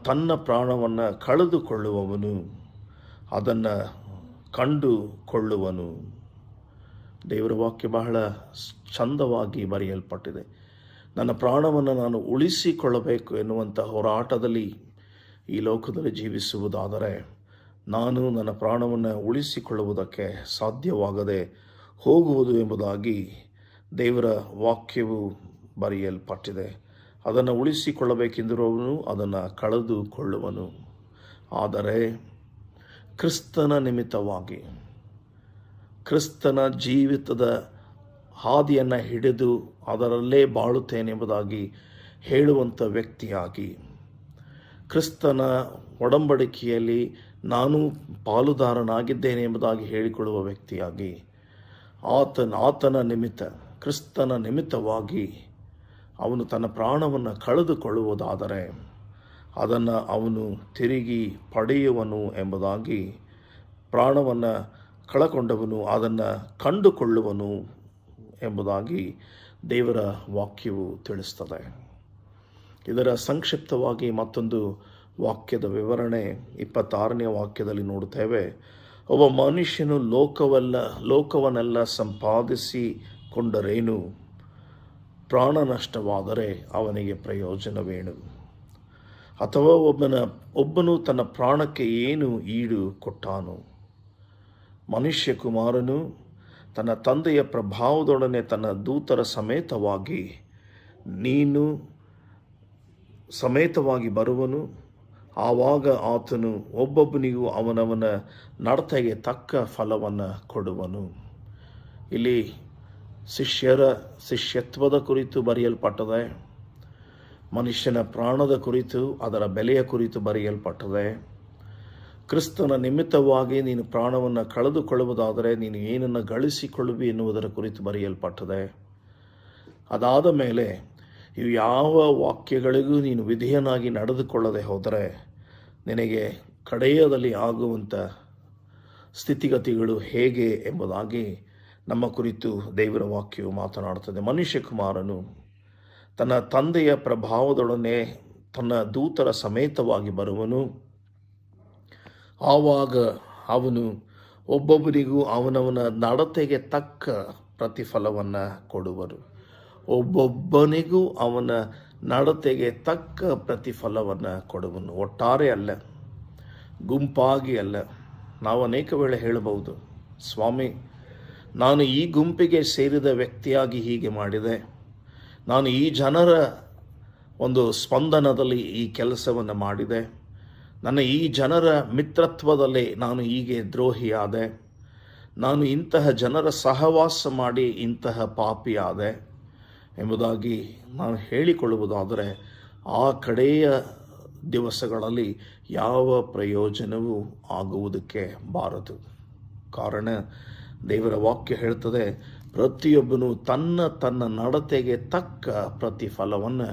ತನ್ನ ಪ್ರಾಣವನ್ನು ಕಳೆದುಕೊಳ್ಳುವವನು ಅದನ್ನು ಕಂಡುಕೊಳ್ಳುವನು. ದೇವರ ವಾಕ್ಯ ಬಹಳ ಚಂದವಾಗಿ ಬರೆಯಲ್ಪಟ್ಟಿದೆ. ನನ್ನ ಪ್ರಾಣವನ್ನು ನಾನು ಉಳಿಸಿಕೊಳ್ಳಬೇಕು ಎನ್ನುವಂಥ ಹೋರಾಟದಲ್ಲಿ ಈ ಲೋಕದಲ್ಲಿ ಜೀವಿಸುವುದಾದರೆ ನಾನು ನನ್ನ ಪ್ರಾಣವನ್ನು ಉಳಿಸಿಕೊಳ್ಳುವುದಕ್ಕೆ ಸಾಧ್ಯವಾಗದೆ ಹೋಗುವುದು ಎಂಬುದಾಗಿ ದೇವರ ವಾಕ್ಯವು ಬರೆಯಲ್ಪಟ್ಟಿದೆ. ಅದನ್ನು ಉಳಿಸಿಕೊಳ್ಳಬೇಕೆಂದಿರುವವನು ಅದನ್ನು ಕಳೆದುಕೊಳ್ಳುವನು. ಆದರೆ ಕ್ರಿಸ್ತನ ನಿಮಿತ್ತವಾಗಿ, ಕ್ರಿಸ್ತನ ಜೀವಿತದ ಹಾದಿಯನ್ನು ಹಿಡಿದು ಅದರಲ್ಲೇ ಬಾಳುತ್ತೇನೆಂಬುದಾಗಿ ಹೇಳುವಂಥ ವ್ಯಕ್ತಿಯಾಗಿ, ಕ್ರಿಸ್ತನ ಒಡಂಬಡಿಕೆಯಲ್ಲಿ ನಾನು ಪಾಲುದಾರನಾಗಿದ್ದೇನೆ ಎಂಬುದಾಗಿ ಹೇಳಿಕೊಳ್ಳುವ ವ್ಯಕ್ತಿಯಾಗಿ, ಆತನ ನಿಮಿತ್ತ, ಕ್ರಿಸ್ತನ ನಿಮಿತ್ತವಾಗಿ ಅವನು ತನ್ನ ಪ್ರಾಣವನ್ನು ಕಳೆದುಕೊಳ್ಳುವುದಾದರೆ ಅದನ್ನು ಅವನು ತಿರುಗಿ ಪಡೆಯುವನು ಎಂಬುದಾಗಿ, ಪ್ರಾಣವನ್ನು ಕಳಕೊಂಡವನು ಅದನ್ನು ಕಂಡುಕೊಳ್ಳುವನು ಎಂಬುದಾಗಿ ದೇವರ ವಾಕ್ಯವು ತಿಳಿಸ್ತದೆ. ಇದರ ಸಂಕ್ಷಿಪ್ತವಾಗಿ ಮತ್ತೊಂದು ವಾಕ್ಯದ ವಿವರಣೆ 26ನೇ ವಾಕ್ಯದಲ್ಲಿ ನೋಡುತ್ತೇವೆ. ಒಬ್ಬ ಮನುಷ್ಯನು ಲೋಕವನ್ನೆಲ್ಲ ಸಂಪಾದಿಸಿಕೊಂಡರೇನು, ಪ್ರಾಣ ನಷ್ಟವಾದರೆ ಅವನಿಗೆ ಪ್ರಯೋಜನವೇನು? ಅಥವಾ ಒಬ್ಬನು ತನ್ನ ಪ್ರಾಣಕ್ಕೆ ಏನು ಈಡು ಕೊಟ್ಟಾನು? ಮನುಷ್ಯ ಕುಮಾರನು ತನ್ನ ತಂದೆಯ ಪ್ರಭಾವದೊಡನೆ ತನ್ನ ದೂತರ ಸಮೇತವಾಗಿ ಬರುವನು. ಆವಾಗ ಆತನು ಒಬ್ಬೊಬ್ಬನಿಗೂ ಅವನವನ ನಡತೆಗೆ ತಕ್ಕ ಫಲವನ್ನು ಕೊಡುವನು. ಇಲ್ಲಿ ಶಿಷ್ಯತ್ವದ ಕುರಿತು ಬರೆಯಲ್ಪಟ್ಟದೆ, ಮನುಷ್ಯನ ಪ್ರಾಣದ ಕುರಿತು, ಅದರ ಬೆಲೆಯ ಕುರಿತು ಬರೆಯಲ್ಪಟ್ಟದೆ. ಕ್ರಿಸ್ತನ ನಿಮಿತ್ತವಾಗಿ ನೀನು ಪ್ರಾಣವನ್ನು ಕಳೆದುಕೊಳ್ಳುವುದಾದರೆ ನೀನು ಏನನ್ನು ಗಳಿಸಿಕೊಳ್ಳುವಿ ಎನ್ನುವುದರ ಕುರಿತು ಬರೆಯಲ್ಪಟ್ಟದೆ. ಅದಾದ ಮೇಲೆ ಇವು ಯಾವ ವಾಕ್ಯಗಳಿಗೂ ನೀನು ವಿಧೇಯನಾಗಿ ನಡೆದುಕೊಳ್ಳದೆ ಹೋದರೆ ನಿನಗೆ ಕಡೆಯದಲ್ಲಿ ಆಗುವಂಥ ಸ್ಥಿತಿಗತಿಗಳು ಹೇಗೆ ಎಂಬುದಾಗಿ ನಮ್ಮ ಕುರಿತು ದೇವರ ವಾಕ್ಯವು ಮಾತನಾಡುತ್ತದೆ. ಮನುಷ್ಯ ಕುಮಾರನು ತನ್ನ ತಂದೆಯ ಪ್ರಭಾವದೊಡನೆ ತನ್ನ ದೂತರ ಸಮೇತವಾಗಿ ಬರುವನು. ಆವಾಗ ಅವನು ಒಬ್ಬೊಬ್ಬರಿಗೂ ಅವನವನ ನಡತೆಗೆ ತಕ್ಕ ಪ್ರತಿಫಲವನ್ನು ಕೊಡುವರು. ಒಬ್ಬೊಬ್ಬನಿಗೂ ಅವನ ನಡತೆಗೆ ತಕ್ಕ ಪ್ರತಿಫಲವನ್ನು ಕೊಡುವನು. ಒಟ್ಟಾರೆ ಅಲ್ಲ, ಗುಂಪಾಗಿ ಅಲ್ಲ. ನಾವು ಅನೇಕ ವೇಳೆ ಹೇಳಬಹುದು, ಸ್ವಾಮಿ, ನಾನು ಈ ಗುಂಪಿಗೆ ಸೇರಿದ ವ್ಯಕ್ತಿಯಾಗಿ ಹೀಗೆ ಮಾಡಿದೆ, ನಾನು ಈ ಜನರ ಒಂದು ಸ್ಪಂದನದಲ್ಲಿ ಈ ಕೆಲಸವನ್ನು ಮಾಡಿದೆ. ನನ್ನ ಈ ಜನರ ಮಿತ್ರತ್ವದಲ್ಲಿ ನಾನು ಹೀಗೆ ದ್ರೋಹಿಯಾದೆ. ನಾನು ಇಂತಹ ಜನರ ಸಹವಾಸ ಮಾಡಿ ಇಂತಹ ಪಾಪಿಯಾದೆ ಎಂಬುದಾಗಿ ನಾನು ಹೇಳಿಕೊಳ್ಳುವುದಾದರೆ ಆ ಕಡೆಯ ದಿವಸಗಳಲ್ಲಿ ಯಾವ ಪ್ರಯೋಜನವೂ ಆಗುವುದಕ್ಕೆ ಬಾರದು. ಕಾರಣ ದೇವರ ವಾಕ್ಯ ಹೇಳ್ತದೆ, ಪ್ರತಿಯೊಬ್ಬನು ತನ್ನ ತನ್ನ ನಡತೆಗೆ ತಕ್ಕ ಪ್ರತಿಫಲವನ್ನು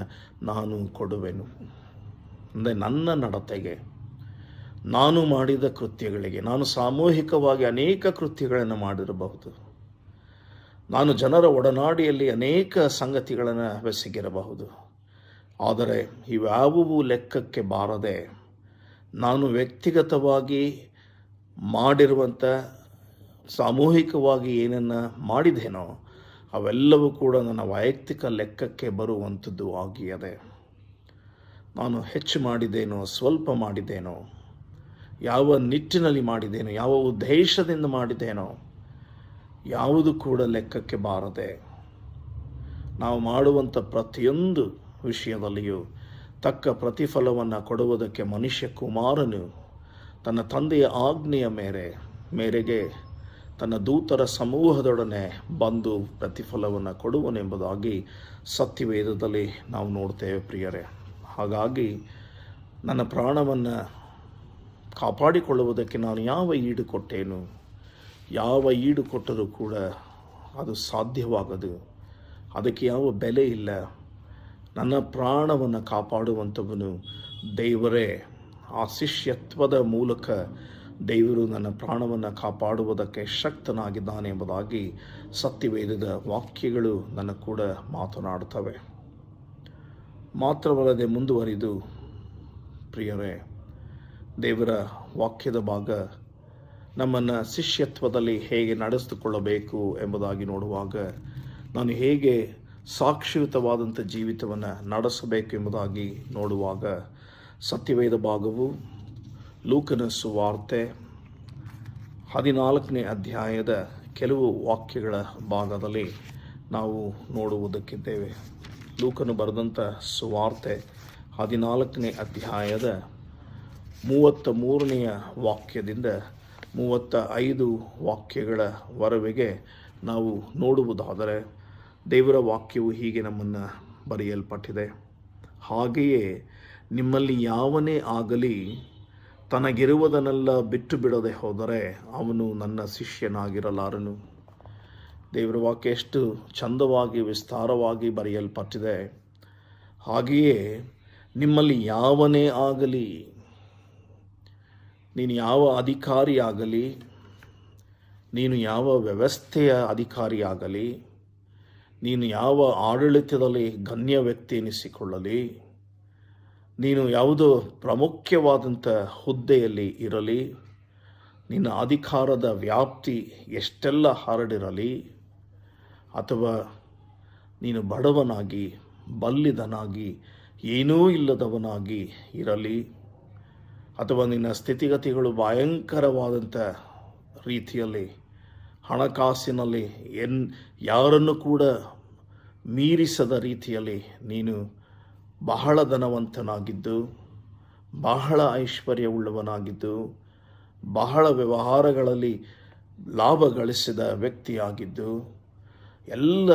ನಾನು ಕೊಡುವೆನು. ಅಂದರೆ ನನ್ನ ನಡತೆಗೆ, ನಾನು ಮಾಡಿದ ಕೃತ್ಯಗಳಿಗೆ, ನಾನು ಸಾಮೂಹಿಕವಾಗಿ ಅನೇಕ ಕೃತ್ಯಗಳನ್ನು ಮಾಡಿರಬಹುದು, ನಾನು ಜನರ ಒಡನಾಡಿಯಲ್ಲಿ ಅನೇಕ ಸಂಗತಿಗಳನ್ನು ಬೆಸಗಿರಬಹುದು. ಆದರೆ ಇವ್ಯಾವುವು ಲೆಕ್ಕಕ್ಕೆ ಬಾರದೆ ನಾನು ವ್ಯಕ್ತಿಗತವಾಗಿ ಮಾಡಿರುವಂಥ, ಸಾಮೂಹಿಕವಾಗಿ ಏನನ್ನು ಮಾಡಿದ್ದೇನೋ ಅವೆಲ್ಲವೂ ಕೂಡ ನನ್ನ ವೈಯಕ್ತಿಕ ಲೆಕ್ಕಕ್ಕೆ ಬರುವಂಥದ್ದು ಆಗಿಯದೆ. ನಾನು ಹೆಚ್ಚು ಮಾಡಿದ್ದೇನೋ, ಸ್ವಲ್ಪ ಮಾಡಿದ್ದೇನೋ, ಯಾವ ನಿಟ್ಟಿನಲ್ಲಿ ಮಾಡಿದ್ದೇನೋ, ಯಾವ ಉದ್ದೇಶದಿಂದ ಮಾಡಿದ್ದೇನೋ ಯಾವುದು ಕೂಡ ಲೆಕ್ಕಕ್ಕೆ ಬಾರದೆ ನಾವು ಮಾಡುವಂಥ ಪ್ರತಿಯೊಂದು ವಿಷಯದಲ್ಲಿಯೂ ತಕ್ಕ ಪ್ರತಿಫಲವನ್ನು ಕೊಡುವುದಕ್ಕೆ ಮನುಷ್ಯ ಕುಮಾರನು ತನ್ನ ತಂದೆಯ ಆಜ್ಞೆಯ ಮೇರೆಗೆ ತನ್ನ ದೂತರ ಸಮೂಹದೊಡನೆ ಬಂದು ಪ್ರತಿಫಲವನ್ನು ಕೊಡುವನೆಂಬುದಾಗಿ ಸತ್ಯವೇದದಲ್ಲಿ ನಾವು ನೋಡ್ತೇವೆ ಪ್ರಿಯರೇ. ಹಾಗಾಗಿ ನನ್ನ ಪ್ರಾಣವನ್ನು ಕಾಪಾಡಿಕೊಳ್ಳುವುದಕ್ಕೆ ನಾನು ಯಾವ ಈಡು ಕೊಟ್ಟೇನು? ಯಾವ ಈಡು ಕೊಟ್ಟರೂ ಕೂಡ ಅದು ಸಾಧ್ಯವಾಗದು, ಅದಕ್ಕೆ ಯಾವ ಬೆಲೆ ಇಲ್ಲ. ನನ್ನ ಪ್ರಾಣವನ್ನು ಕಾಪಾಡುವಂಥವನು ದೇವರೇ. ಆ ಶಿಷ್ಯತ್ವದ ಮೂಲಕ ದೇವರು ನನ್ನ ಪ್ರಾಣವನ್ನು ಕಾಪಾಡುವುದಕ್ಕೆ ಶಕ್ತನಾಗಿದ್ದಾನೆ ಎಂಬುದಾಗಿ ಸತ್ಯವೇದದ ವಾಕ್ಯಗಳು ನನ್ನ ಕೂಡ ಮಾತನಾಡುತ್ತವೆ. ಮಾತ್ರವಲ್ಲದೆ ಮುಂದುವರಿದು ಪ್ರಿಯರೇ, ದೇವರ ವಾಕ್ಯದ ಭಾಗ ನಮ್ಮನ್ನು ಶಿಷ್ಯತ್ವದಲ್ಲಿ ಹೇಗೆ ನಡೆಸಿಕೊಳ್ಳಬೇಕು ಎಂಬುದಾಗಿ ನೋಡುವಾಗ, ನಾನು ಹೇಗೆ ಸಾಕ್ಷಿಯುತವಾದಂಥ ಜೀವಿತವನ್ನು ನಡೆಸಬೇಕು ಎಂಬುದಾಗಿ ನೋಡುವಾಗ, ಸತ್ಯವೇದ ಭಾಗವು ಲೂಕನ ಸುವಾರ್ತೆ 14ನೇ ಅಧ್ಯಾಯದ ಕೆಲವು ವಾಕ್ಯಗಳ ಭಾಗದಲ್ಲಿ ನಾವು ನೋಡುವುದಕ್ಕಿದ್ದೇವೆ. ಲೂಕನು ಬರೆದಂಥ ಸುವಾರ್ತೆ 14ನೇ ಅಧ್ಯಾಯದ 33ನೇ ವಾಕ್ಯದಿಂದ 35 ವಾಕ್ಯಗಳವರೆಗೆ ನಾವು ನೋಡುವುದಾದರೆ, ದೇವರ ವಾಕ್ಯವು ಹೀಗೆ ನಮ್ಮನ್ನು ಬರೆಯಲ್ಪಟ್ಟಿದೆ. ಹಾಗೆಯೇ ನಿಮ್ಮಲ್ಲಿ ಯಾವನೇ ಆಗಲಿ ತನಗಿರುವುದನ್ನೆಲ್ಲ ಬಿಟ್ಟು ಬಿಡದೆ ಹೋದರೆ ಅವನು ನನ್ನ ಶಿಷ್ಯನಾಗಿರಲಾರನು. ದೇವರ ವಾಕ್ಯ ಎಷ್ಟು ಚಂದವಾಗಿ ವಿಸ್ತಾರವಾಗಿ ಬರೆಯಲ್ಪಟ್ಟಿದೆ. ಹಾಗೆಯೇ ನಿಮ್ಮಲ್ಲಿ ಯಾವನೇ ಆಗಲಿ, ನೀನು ಯಾವ ಅಧಿಕಾರಿಯಾಗಲಿ, ನೀನು ಯಾವ ವ್ಯವಸ್ಥೆಯ ಅಧಿಕಾರಿಯಾಗಲಿ, ನೀನು ಯಾವ ಆಡಳಿತದಲ್ಲಿ ಗಣ್ಯ ವ್ಯಕ್ತಿ ಎನಿಸಿಕೊಳ್ಳಲಿ, ನೀನು ಯಾವುದೋ ಪ್ರಾಮುಖ್ಯವಾದಂಥ ಹುದ್ದೆಯಲ್ಲಿ ಇರಲಿ, ನಿನ್ನ ಅಧಿಕಾರದ ವ್ಯಾಪ್ತಿ ಎಷ್ಟೆಲ್ಲ ಹರಡಿರಲಿ, ಅಥವಾ ನೀನು ಬಡವನಾಗಿ, ಬಲ್ಲಿದನಾಗಿ, ಏನೂ ಇಲ್ಲದವನಾಗಿ ಇರಲಿ, ಅಥವಾ ನಿನ್ನ ಸ್ಥಿತಿಗತಿಗಳು ಭಯಂಕರವಾದಂಥ ರೀತಿಯಲ್ಲಿ ಹಣಕಾಸಿನಲ್ಲಿ ಯಾರನ್ನು ಕೂಡ ಮೀರಿಸದ ರೀತಿಯಲ್ಲಿ ನೀನು ಬಹಳ ಧನವಂತನಾಗಿದ್ದು, ಬಹಳ ಐಶ್ವರ್ಯವುಳ್ಳವನಾಗಿದ್ದು, ಬಹಳ ವ್ಯವಹಾರಗಳಲ್ಲಿ ಲಾಭ ಗಳಿಸಿದ ವ್ಯಕ್ತಿಯಾಗಿದ್ದು, ಎಲ್ಲ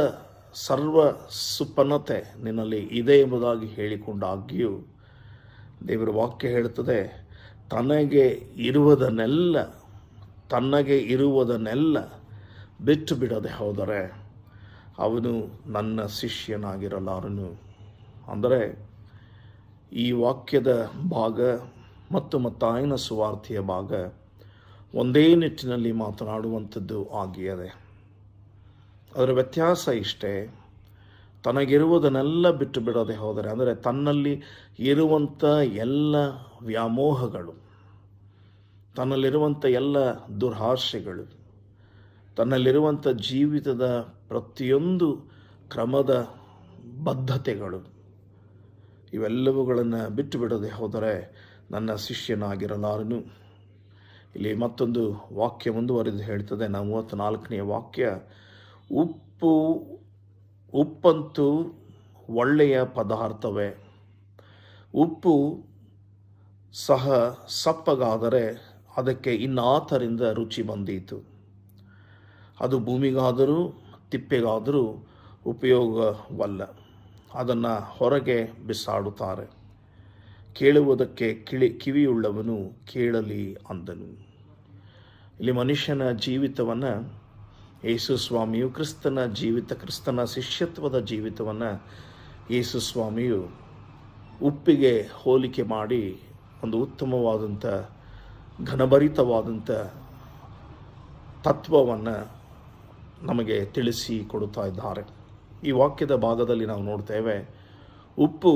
ಸರ್ವ ಸುಪನ್ನತೆ ನಿನ್ನಲ್ಲಿ ಇದೆ ಎಂಬುದಾಗಿ ಹೇಳಿಕೊಂಡಾಗ್ಯೂ ದೇವರ ವಾಕ್ಯ ಹೇಳುತ್ತದೆ, ತನಗೆ ಇರುವುದನ್ನೆಲ್ಲ ಬಿಟ್ಟು ಬಿಡದೆ ಹೋದರೆ ಅವನು ನನ್ನ ಶಿಷ್ಯನಾಗಿರಲಾರನು. ಅಂದರೆ ಈ ವಾಕ್ಯದ ಭಾಗ ಮತ್ತು ಮತ್ತಾಯನ ಸುವಾರ್ತೆಯ ಭಾಗ ಒಂದೇ ನಿಟ್ಟಿನಲ್ಲಿ ಮಾತನಾಡುವಂಥದ್ದು ಆಗಿಯದೆ. ಅದರ ವ್ಯತ್ಯಾಸ ಇಷ್ಟೇ, ತನಗಿರುವುದನ್ನೆಲ್ಲ ಬಿಟ್ಟು ಬಿಡದೆ ಹೋದರೆ, ಅಂದರೆ ತನ್ನಲ್ಲಿ ಇರುವಂಥ ಎಲ್ಲ ವ್ಯಾಮೋಹಗಳು, ತನ್ನಲ್ಲಿರುವಂಥ ಎಲ್ಲ ದುರಾಶೆಗಳು, ತನ್ನಲ್ಲಿರುವಂಥ ಜೀವಿತದ ಪ್ರತಿಯೊಂದು ಕ್ರಮದ ಬದ್ಧತೆಗಳು, ಇವೆಲ್ಲವುಗಳನ್ನು ಬಿಟ್ಟು ಬಿಡದೆ ಹೋದರೆ ನನ್ನ ಶಿಷ್ಯನಾಗಿರಲಾರನು. ಇಲ್ಲಿ ಮತ್ತೊಂದು ವಾಕ್ಯ ಮುಂದುವರೆದು ಹೇಳ್ತದೆ, 34ನೇ ವಾಕ್ಯ, ಉಪ್ಪಂತೂ ಒಳ್ಳೆಯ ಪದಾರ್ಥವೇ, ಉಪ್ಪು ಸಹ ಸಪ್ಪಗಾದರೆ ಅದಕ್ಕೆ ಇನ್ನಾತರಿಂದ ರುಚಿ ಬಂದೀತು. ಅದು ಭೂಮಿಗಾದರೂ ತಿಪ್ಪೆಗಾದರೂ ಉಪಯೋಗವಲ್ಲ. ಅದನ್ನು ಹೊರಗೆ ಬಿಸಾಡುತ್ತಾರೆ. ಕೇಳುವುದಕ್ಕೆ ಕಿವಿಯುಳ್ಳವನು ಕೇಳಲಿ ಅಂದನು. ಇಲ್ಲಿ ಮನುಷ್ಯನ ಜೀವಿತವನ್ನು ಯೇಸು ಸ್ವಾಮಿಯು ಕ್ರಿಸ್ತನ ಶಿಷ್ಯತ್ವದ ಜೀವಿತವನ್ನು ಯೇಸು ಸ್ವಾಮಿಯು ಉಪ್ಪಿಗೆ ಹೋಲಿಕೆ ಮಾಡಿ ಒಂದು ಉತ್ತಮವಾದಂಥ ಘನಭರಿತವಾದಂಥ ತತ್ವವನ್ನು ನಮಗೆ ತಿಳಿಸಿ ಕೊಡುತ್ತಾ ಇದ್ದಾರೆ. ಈ ವಾಕ್ಯದ ಭಾಗದಲ್ಲಿ ನಾವು ನೋಡ್ತೇವೆ, ಉಪ್ಪು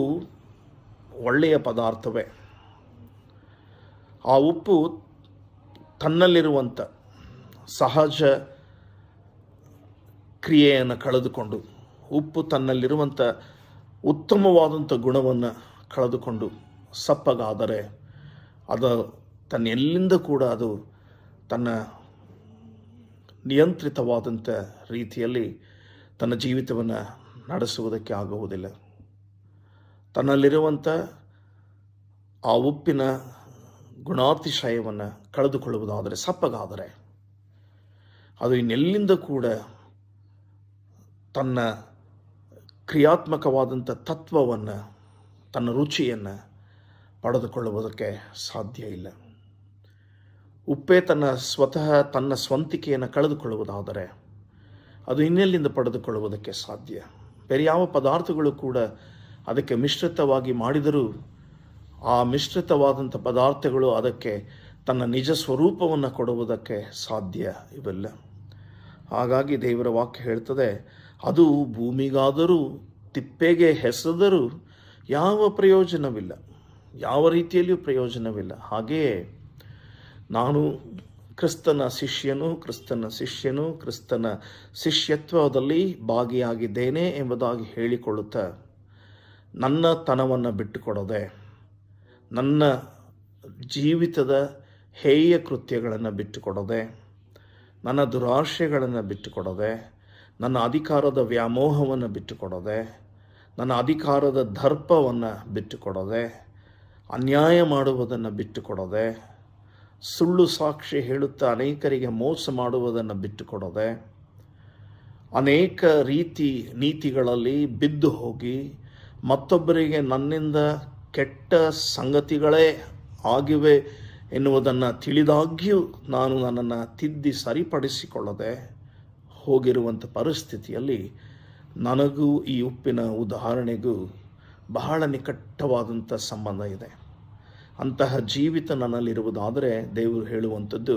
ಒಳ್ಳೆಯ ಪದಾರ್ಥವೇ. ಆ ಉಪ್ಪು ತನ್ನಲ್ಲಿರುವಂಥ ಸಹಜ ಕ್ರಿಯೆಯನ್ನು ಕಳೆದುಕೊಂಡು, ಉಪ್ಪು ತನ್ನಲ್ಲಿರುವಂಥ ಉತ್ತಮವಾದಂಥ ಗುಣವನ್ನು ಕಳೆದುಕೊಂಡು ಸಪ್ಪಗಾದರೆ ಅದು ಎಲ್ಲಿಂದ ಕೂಡ ಅದು ತನ್ನ ನಿಯಂತ್ರಿತವಾದಂಥ ರೀತಿಯಲ್ಲಿ ತನ್ನ ಜೀವಿತವನ್ನು ನಡೆಸುವುದಕ್ಕೆ ಆಗುವುದಿಲ್ಲ. ತನ್ನಲ್ಲಿರುವಂಥ ಆ ಉಪ್ಪಿನ ಗುಣಾತಿಶಯವನ್ನು ಕಳೆದುಕೊಳ್ಳುವುದಾದರೆ, ಸಪ್ಪಗಾದರೆ ಅದು ಇನ್ನೆಲ್ಲಿಂದ ಕೂಡ ತನ್ನ ಕ್ರಿಯಾತ್ಮಕವಾದಂಥ ತತ್ವವನ್ನು, ತನ್ನ ರುಚಿಯನ್ನು ಪಡೆದುಕೊಳ್ಳುವುದಕ್ಕೆ ಸಾಧ್ಯ ಇಲ್ಲ. ಉಪ್ಪೇ ತನ್ನ ಸ್ವಂತಿಕೆಯನ್ನು ಕಳೆದುಕೊಳ್ಳುವುದಾದರೆ ಅದು ಇನ್ನೆಲ್ಲಿಂದ ಪಡೆದುಕೊಳ್ಳುವುದಕ್ಕೆ ಸಾಧ್ಯ? ಬೇರೆ ಯಾವ ಪದಾರ್ಥಗಳು ಕೂಡ ಅದಕ್ಕೆ ಮಿಶ್ರಿತವಾಗಿ ಮಾಡಿದರೂ ಆ ಮಿಶ್ರಿತವಾದಂಥ ಪದಾರ್ಥಗಳು ಅದಕ್ಕೆ ತನ್ನ ನಿಜ ಸ್ವರೂಪವನ್ನು ಕೊಡುವುದಕ್ಕೆ ಸಾಧ್ಯ ಇವೆಲ್ಲ. ಹಾಗಾಗಿ ದೇವರ ವಾಕ್ಯ ಹೇಳ್ತದೆ, ಅದು ಭೂಮಿಗಾದರೂ ತಿಪ್ಪೆಗೆ ಎಸೆದರೂ ಯಾವ ಪ್ರಯೋಜನವಿಲ್ಲ, ಯಾವ ರೀತಿಯಲ್ಲಿಯೂ ಪ್ರಯೋಜನವಿಲ್ಲ. ಹಾಗೆಯೇ ನಾನು ಕ್ರಿಸ್ತನ ಶಿಷ್ಯತ್ವದಲ್ಲಿ ಭಾಗಿಯಾಗಿದ್ದೇನೆ ಎಂಬುದಾಗಿ ಹೇಳಿಕೊಳ್ಳುತ್ತಾ ನನ್ನ ತನವನ್ನು ಬಿಟ್ಟುಕೊಡದೆ, ನನ್ನ ಜೀವಿತದ ಹೇಯ ಕೃತ್ಯಗಳನ್ನು ಬಿಟ್ಟುಕೊಡದೆ, ನನ್ನ ದುರಾಶೆಗಳನ್ನು ಬಿಟ್ಟುಕೊಡದೆ, ನನ್ನ ಅಧಿಕಾರದ ವ್ಯಾಮೋಹವನ್ನು ಬಿಟ್ಟುಕೊಡದೆ, ನನ್ನ ಅಧಿಕಾರದ ದರ್ಪವನ್ನು ಬಿಟ್ಟುಕೊಡದೆ, ಅನ್ಯಾಯ ಮಾಡುವುದನ್ನು ಬಿಟ್ಟುಕೊಡದೆ, ಸುಳ್ಳು ಸಾಕ್ಷಿ ಹೇಳುತ್ತಾ ಅನೇಕರಿಗೆ ಮೋಸ ಮಾಡುವುದನ್ನು ಬಿಟ್ಟುಕೊಡದೆ, ಅನೇಕ ನೀತಿಗಳಲ್ಲಿ ಬಿದ್ದು ಹೋಗಿ ಮತ್ತೊಬ್ಬರಿಗೆ ನನ್ನಿಂದ ಕೆಟ್ಟ ಸಂಗತಿಗಳೇ ಆಗಿವೆ ಎನ್ನುವುದನ್ನು ತಿಳಿದಾಗ್ಯೂ ನಾನು ನನ್ನನ್ನು ತಿದ್ದಿ ಸರಿಪಡಿಸಿಕೊಳ್ಳದೆ ಹೋಗಿರುವಂಥ ಪರಿಸ್ಥಿತಿಯಲ್ಲಿ ನನಗೂ ಈ ಉಪ್ಪಿನ ಉದಾಹರಣೆಗೂ ಬಹಳ ನಿಕಟವಾದಂಥ ಸಂಬಂಧ ಇದೆ. ಅಂತಹ ಜೀವಿತ ನನ್ನಲ್ಲಿರುವುದಾದರೆ ದೇವರು ಹೇಳುವಂಥದ್ದು,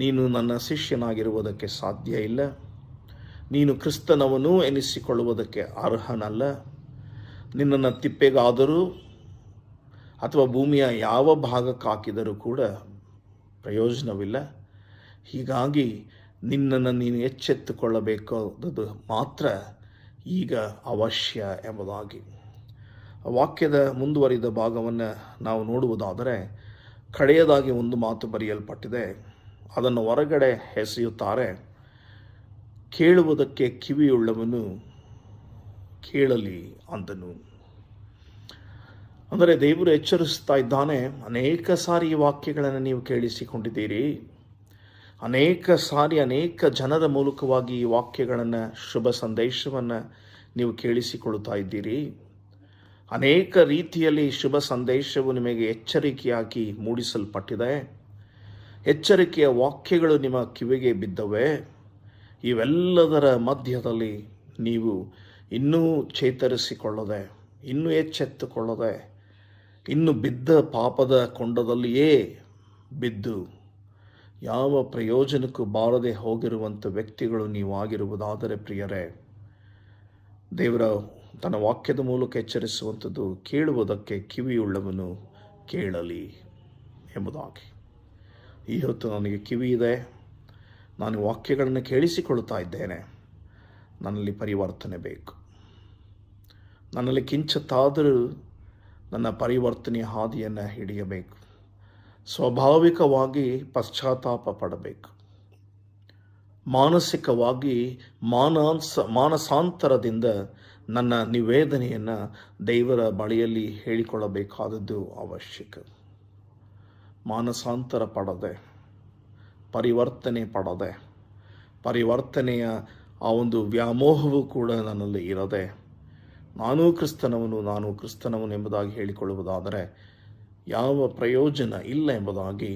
ನೀನು ನನ್ನ ಶಿಷ್ಯನಾಗಿರುವುದಕ್ಕೆ ಸಾಧ್ಯ ಇಲ್ಲ, ನೀನು ಕ್ರಿಸ್ತನವನು ಎನಿಸಿಕೊಳ್ಳುವುದಕ್ಕೆ ಅರ್ಹನಲ್ಲ, ನಿನ್ನನ್ನು ತಿಪ್ಪೆಗಾದರೂ ಅಥವಾ ಭೂಮಿಯ ಯಾವ ಭಾಗಕ್ಕೆ ಹಾಕಿದರೂ ಕೂಡ ಪ್ರಯೋಜನವಿಲ್ಲ. ಹೀಗಾಗಿ ನಿನ್ನನ್ನು ನೀನು ಎಚ್ಚೆತ್ತುಕೊಳ್ಳಬೇಕಾದದ್ದು ಮಾತ್ರ ಈಗ ಅವಶ್ಯ ಎಂಬುದಾಗಿ. ವಾಕ್ಯದ ಮುಂದುವರಿದ ಭಾಗವನ್ನು ನಾವು ನೋಡುವುದಾದರೆ, ಕಡೆಯದಾಗಿ ಒಂದು ಮಾತು ಬರೆಯಲ್ಪಟ್ಟಿದೆ, ಅದನ್ನು ಹೊರಗಡೆ ಎಸೆಯುತ್ತಾರೆ, ಕೇಳುವುದಕ್ಕೆ ಕಿವಿಯುಳ್ಳವನು ಕೇಳಲಿ ಅಂದನು. ಅಂದರೆ ದೇವರು ಎಚ್ಚರಿಸ್ತಾ ಇದ್ದಾನೆ. ಅನೇಕ ಸಾರಿ ಈ ವಾಕ್ಯಗಳನ್ನು ನೀವು ಕೇಳಿಸಿಕೊಂಡಿದ್ದೀರಿ, ಅನೇಕ ಸಾರಿ ಅನೇಕ ಜನರ ಮೂಲಕವಾಗಿ ಈ ವಾಕ್ಯಗಳನ್ನು, ಶುಭ ಸಂದೇಶವನ್ನು ನೀವು ಕೇಳಿಸಿಕೊಳ್ಳುತ್ತಾ ಇದ್ದೀರಿ. ಅನೇಕ ರೀತಿಯಲ್ಲಿ ಶುಭ ಸಂದೇಶವು ನಿಮಗೆ ಎಚ್ಚರಿಕೆಯಾಗಿ ಮೂಡಿಸಲ್ಪಟ್ಟಿದೆ. ಎಚ್ಚರಿಕೆಯ ವಾಕ್ಯಗಳು ನಿಮ್ಮ ಕಿವಿಗೆ ಬಿದ್ದವೆ. ಇವೆಲ್ಲದರ ಮಧ್ಯದಲ್ಲಿ ನೀವು ಇನ್ನೂ ಚೇತರಿಸಿಕೊಳ್ಳದೆ, ಇನ್ನೂ ಎಚ್ಚೆತ್ತುಕೊಳ್ಳದೆ, ಇನ್ನು ಬಿದ್ದ ಪಾಪದ ಕೊಂಡದಲ್ಲಿಯೇ ಬಿದ್ದು ಯಾವ ಪ್ರಯೋಜನಕ್ಕೂ ಬಾರದೆ ಹೋಗಿರುವಂಥ ವ್ಯಕ್ತಿಗಳು ನೀವು ಆಗಿರುವುದಾದರೆ, ಪ್ರಿಯರೇ, ದೇವರ ತನ್ನ ವಾಕ್ಯದ ಮೂಲಕ ಎಚ್ಚರಿಸುವಂಥದ್ದು, ಕೇಳುವುದಕ್ಕೆ ಕಿವಿಯುಳ್ಳವನು ಕೇಳಲಿ ಎಂಬುದಾಗಿ. ಈ ಹೊತ್ತು ನನಗೆ ಕಿವಿ ಇದೆ, ನಾನು ವಾಕ್ಯಗಳನ್ನು ಕೇಳಿಸಿಕೊಳ್ಳುತ್ತಾ ಇದ್ದೇನೆ. ನನ್ನಲ್ಲಿ ಪರಿವರ್ತನೆ ಬೇಕು. ನನ್ನಲ್ಲಿ ಕಿಂಚಿತ್ತಾದರೂ ನನ್ನ ಪರಿವರ್ತನೆಯ ಹಾದಿಯನ್ನು ಹಿಡಿಯಬೇಕು. ಸ್ವಾಭಾವಿಕವಾಗಿ ಪಶ್ಚಾತ್ತಾಪ ಪಡಬೇಕು. ಮಾನಸಿಕವಾಗಿ ಮಾನಸಾಂತರದಿಂದ ನನ್ನ ನಿವೇದನೆಯನ್ನು ದೇವರ ಬಳಿಯಲ್ಲಿ ಹೇಳಿಕೊಳ್ಳಬೇಕಾದದ್ದು ಅವಶ್ಯಕ. ಮಾನಸಾಂತರ ಪಡದೆ, ಪರಿವರ್ತನೆ ಪಡದೆ, ಪರಿವರ್ತನೆಯ ಆ ಒಂದು ವ್ಯಾಮೋಹವೂ ಕೂಡ ನನ್ನಲ್ಲಿ ಇರದೆ, ನಾನೂ ಕ್ರಿಸ್ತನವನು ಎಂಬುದಾಗಿ ಹೇಳಿಕೊಳ್ಳುವುದಾದರೆ ಯಾವ ಪ್ರಯೋಜನ ಇಲ್ಲ ಎಂಬುದಾಗಿ